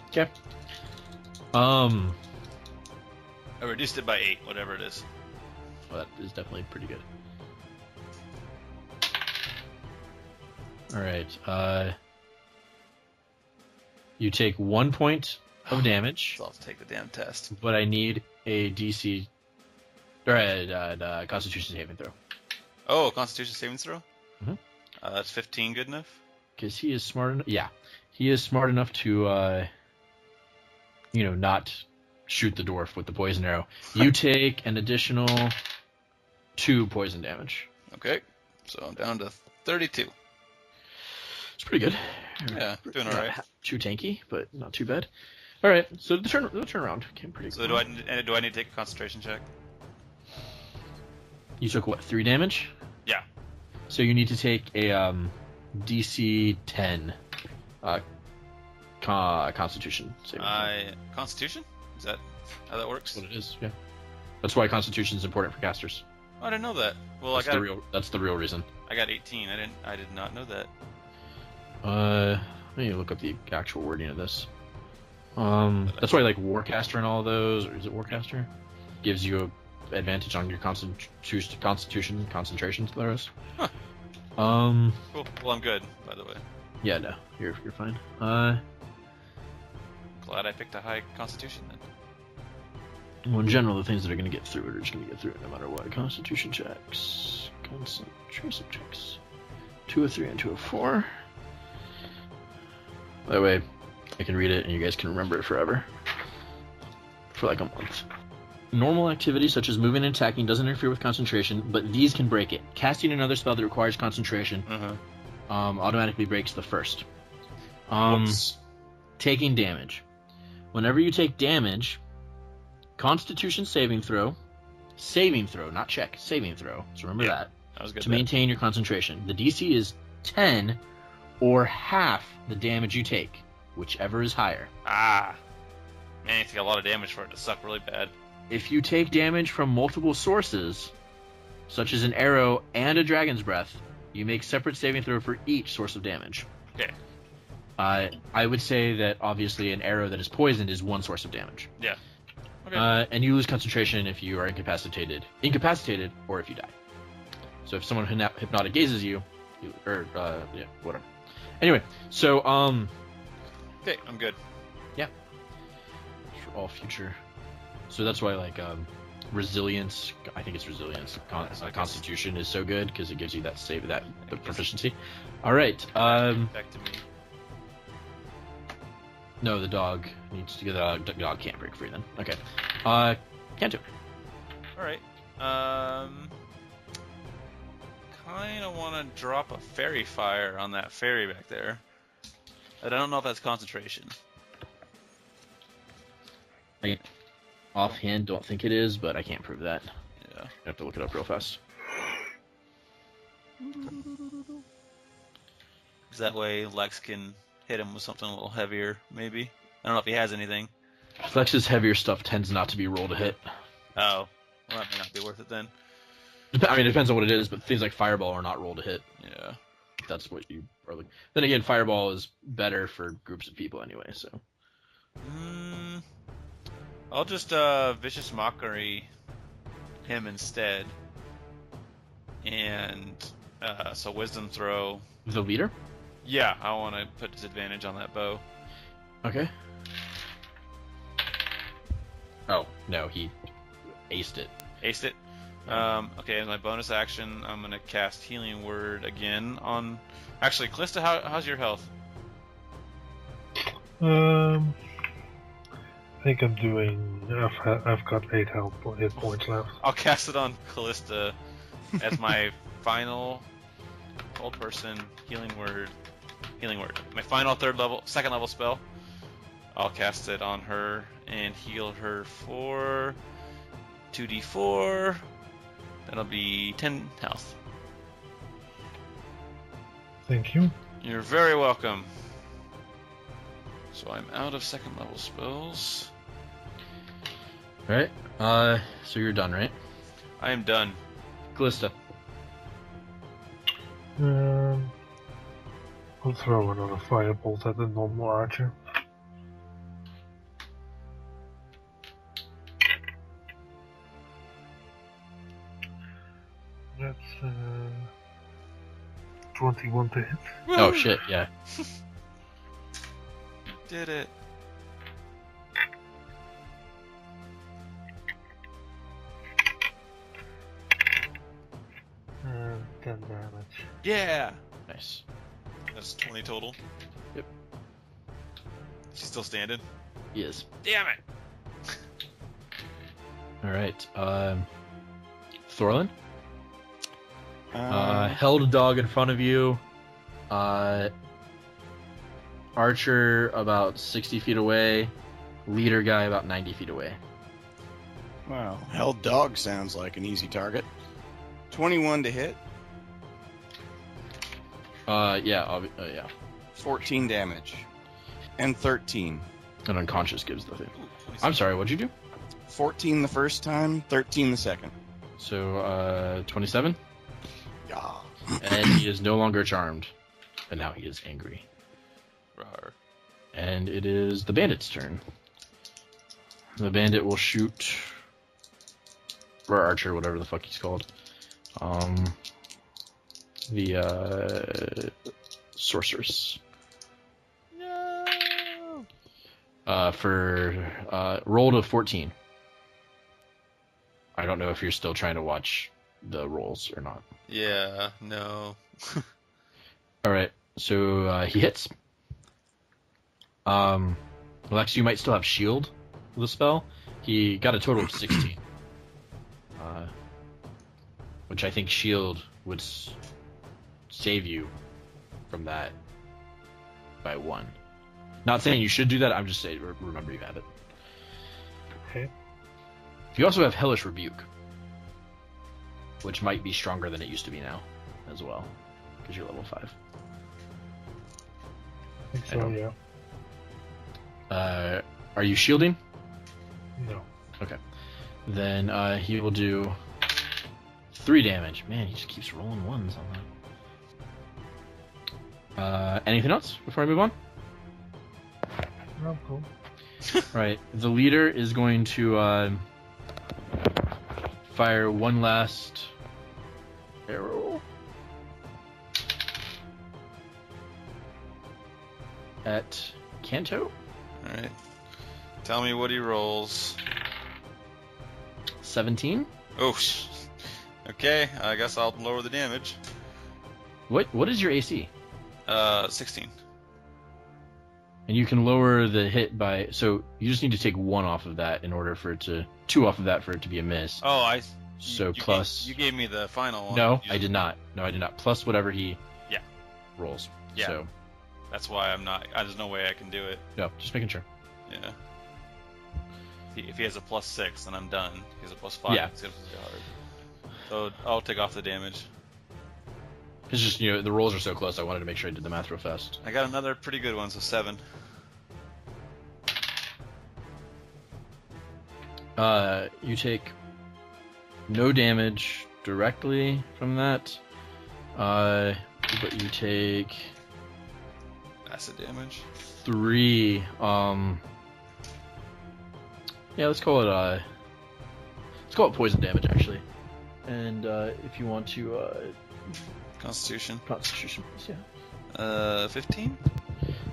Okay. Um, I reduced it by 8, whatever it is. well, that is definitely pretty good. All right. You take 1 point of damage, So I'll have to take the damn test. but I need a DC or a Constitution saving throw Oh, Constitution saving throw? Mhm. That's 15 good enough? because he is smart enough. Yeah, he is smart enough to, not shoot the dwarf with the poison arrow. You take an additional 2 poison damage. Okay. So I'm down to 32. It's pretty good. Yeah, doing Not alright. Too tanky, but not too bad. All right, so the turnaround came pretty. So do I need to take a concentration check? You took what, 3 damage? Yeah. So you need to take a DC 10 Constitution saving throw. Constitution? Is that how that works? That's what it is. Yeah. That's why Constitution is important for casters. Oh, I didn't know that. Well, That's the real reason. I got 18. I did not know that. Let me look up the actual wording of this. That's why like Warcaster and all those, or is it Warcaster? Gives you a advantage on your Constitution concentration throws. Huh. Cool. Well, I'm good, by the way. Yeah, no, you're fine. Glad I picked a high Constitution then. Well, in general, the things that are going to get through it are just going to get through it no matter what. Constitution checks, concentration checks, 2 of 3 and 2 of 4. That way, I can read it and you guys can remember it forever. For like a month. Normal activity such as moving and attacking doesn't interfere with concentration, but these can break it. Casting another spell that requires concentration automatically breaks the first. Whoops. Taking damage. Whenever you take damage, Constitution saving throw, not check, saving throw. So remember that. That was good. To maintain your concentration. The DC is 10 or half the damage you take, whichever is higher. Ah. Man, you take a lot of damage for it to suck really bad. If you take damage from multiple sources, such as an arrow and a dragon's breath, you make separate saving throw for each source of damage. Okay. I would say that obviously an arrow that is poisoned is 1 source of damage. Yeah. Okay. And you lose concentration if you are incapacitated, or if you die. So if someone hypnotic gazes you, whatever. Anyway, so Okay, I'm good. for all future. So that's why like resilience. I think it's resilience. Constitution is so good because it gives you that the proficiency. All right. Back to me. No, the dog needs to get the dog can't break free then. Okay. Canto. All right. Kind of want to drop a fairy fire on that fairy back there. But I don't know if that's concentration. I offhand don't think it is, but I can't prove that. Yeah. I have to look it up real fast. Because that way Lex can hit him with something a little heavier, maybe. I don't know if he has anything. Flex's heavier stuff tends not to be roll to hit. Oh. Well, that may not be worth it then. I mean, it depends on what it is, but things like Fireball are not roll to hit. Yeah. That's what you are looking. Then again, Fireball is better for groups of people anyway, so. I'll just Vicious Mockery him instead. And so Wisdom Throw. The leader? Yeah, I want to put disadvantage on that bow. Okay. Oh, no, he aced it. Aced it? Okay, as my bonus action, I'm going to cast Healing Word again on... Actually, Kallista, how's your health? I think I'm doing. I've got 8 hit points left. I'll cast it on Kallista as my final old person Healing Word. My final second level spell. I'll cast it on her and heal her for 2d4. That'll be 10 health. Thank you. You're very welcome. So I'm out of second level spells. Alright, so you're done, right? I am done. Kallista. I'll throw another firebolt at the normal archer. That's 21 to hit. Oh shit, yeah. Did it. 10 damage. Yeah. Nice. That's 20 total. Yep. She's still standing. He is. Damn it. Alright, Thorlan? Held a dog in front of you. Archer about 60 feet away. Leader guy about 90 feet away. Wow. Held dog sounds like an easy target. 21 to hit. Yeah. 14 damage. And 13. And unconscious gives the thing. Ooh, 27. I'm sorry, what'd you do? 14 the first time, 13 the second. So, 27? Yeah. And he is no longer charmed. And now he is angry. Rawr. And it is the bandit's turn. The bandit will shoot... Or archer, whatever the fuck he's called. The, sorceress. No. For roll to 14. I don't know if you're still trying to watch the rolls or not. Yeah, no. Alright, so he hits. Lex, you might still have shield with the spell. He got a total of 16. Which I think shield would save you from that by 1. Not saying you should do that, I'm just saying remember you have it. Okay. You also have Hellish Rebuke, which might be stronger than it used to be now, as well, because you're level 5. I think I so, don't- yeah. Are you shielding? No. Okay. Then he will do 3 damage. Man, he just keeps rolling 1s on that. Anything else before I move on? No, cool. Right. The leader is going to fire one last arrow at Canto. Alright. Tell me what he rolls. 17. Oh, okay, I guess I'll lower the damage. What is your AC? 16. And you can lower the hit by, so you just need to take 1 off of that in order for it to, 2 off of that for it to be a miss. Oh, So you plus. you gave me the final one. No, You I did not. No, I did not. Plus whatever he Yeah. rolls. Yeah. So, That's why I'm not. There's no way I can do it. no, just making sure. Yeah. If he has a +6, then I'm done. If he has a +5, Yeah. it's gonna be hard. So I'll take off the damage. It's just, the rolls are so close, I wanted to make sure I did the math real fast. I got another pretty good one, so 7. You take no damage directly from that, but you take Acid damage. 3, yeah, let's call it poison damage, actually. And, if you want to, Constitution. Constitution, please, yeah. 15?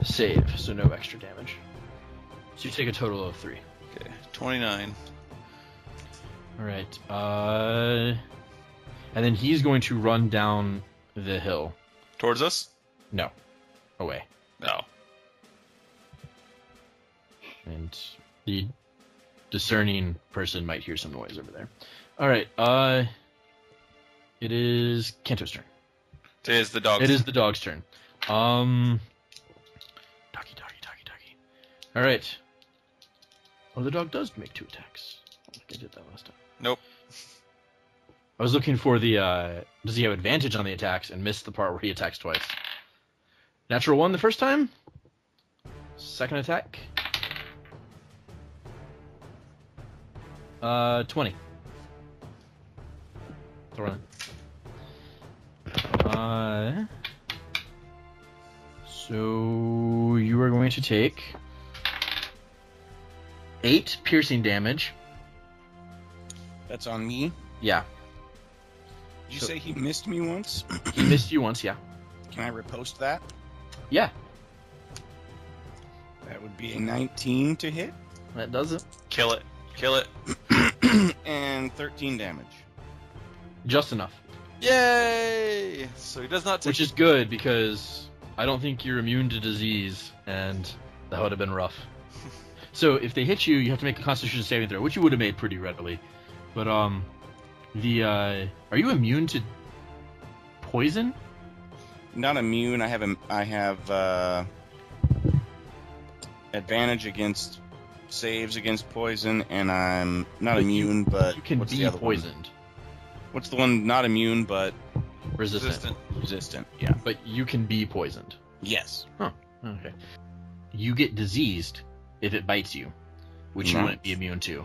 Save, so no extra damage. So you take a total of 3. Okay, 29. Alright, and then he's going to run down the hill. Towards us? No. Away. No. And the discerning person might hear some noise over there. Alright, it is Canto's turn. It is the dog. It is the dog's turn. Doggy. Alright. Oh, the dog does make 2 attacks. I think I did that last time. Nope. I was looking for the, does he have advantage on the attacks and missed the part where he attacks twice. Natural 1 the first time. Second attack. 20. Throw it. So you are going to take 8 piercing damage. That's on me. Yeah. Did you So- say he missed me once? He missed you once, yeah. Can I repost that? Yeah, That would be a 19 to hit that does it. Kill it. Kill it. and 13 damage. Just enough. Yay! So he does not take. Which is good because I don't think you're immune to disease, and that would have been rough. So if they hit you, you have to make a Constitution saving throw, which you would have made pretty readily. But are you immune to poison? Not immune. I have advantage against saves against poison, and I'm not But immune. But You can what's be the other one? poisoned. What's the one not immune but Resistant. resistant? Yeah. But you can be poisoned. Yes. Okay. You get diseased if it bites you, which you Nice. wouldn't be immune to.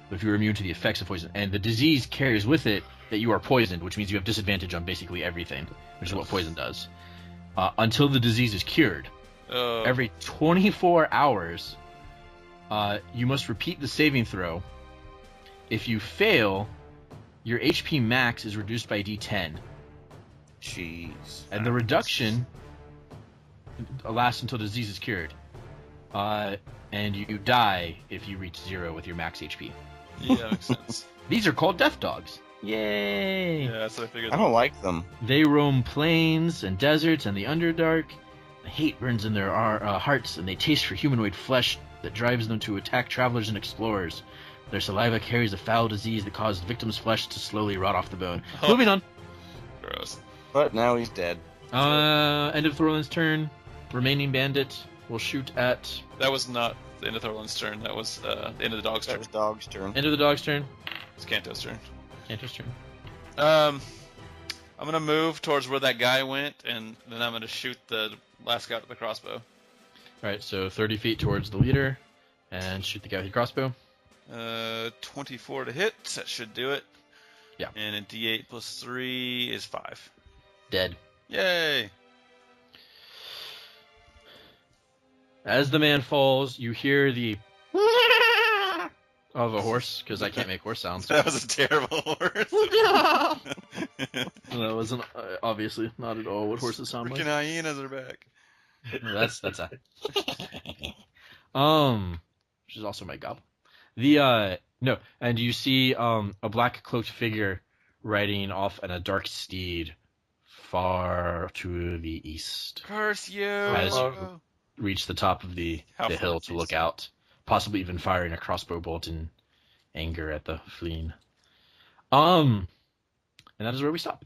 But if you're immune to the effects of poison, and the disease carries with it that you are poisoned, which means you have disadvantage on basically everything, which is what poison does. Until the disease is cured. Oh. Every 24 hours, you must repeat the saving throw. If you fail, your HP max is reduced by D10. Jeez. And the reduction lasts until the disease is cured. And you die if you reach 0 with your max HP. Yeah, that makes sense. These are called death dogs. Yay! Yeah, that's what I figured. I don't like them. They roam plains and deserts and the Underdark. Hate burns in their hearts, and they taste for humanoid flesh that drives them to attack travelers and explorers. Their saliva carries a foul disease that causes victims' flesh to slowly rot off the bone. Oh. Moving on. Gross. But now he's dead. End of Thorlan's turn. Remaining bandit will shoot at... That was not the end of Thorlan's turn. That was the end of the dog's That turn. was dog's turn. End of the dog's turn. It's Canto's turn. Cantor's turn. I'm gonna move towards where that guy went, and then I'm gonna shoot the last guy with the crossbow. Alright, so 30 feet towards the leader, and shoot the guy with your crossbow. 24 to hit. That should do it. Yeah. And a D8 plus 3 is 5. Dead. Yay! As the man falls, you hear the of a horse, because I can't make horse sounds. That was a terrible horse. That wasn't obviously not at all what horses sound Freaking like. hyenas are back. That's a which is also my goblin. The no, and you see a black cloaked figure riding off on a dark steed far to the east. Curse you! As you reach the top of the How hill far to east? look out, possibly even firing a crossbow bolt in anger at the fleeing. And that is where we stop.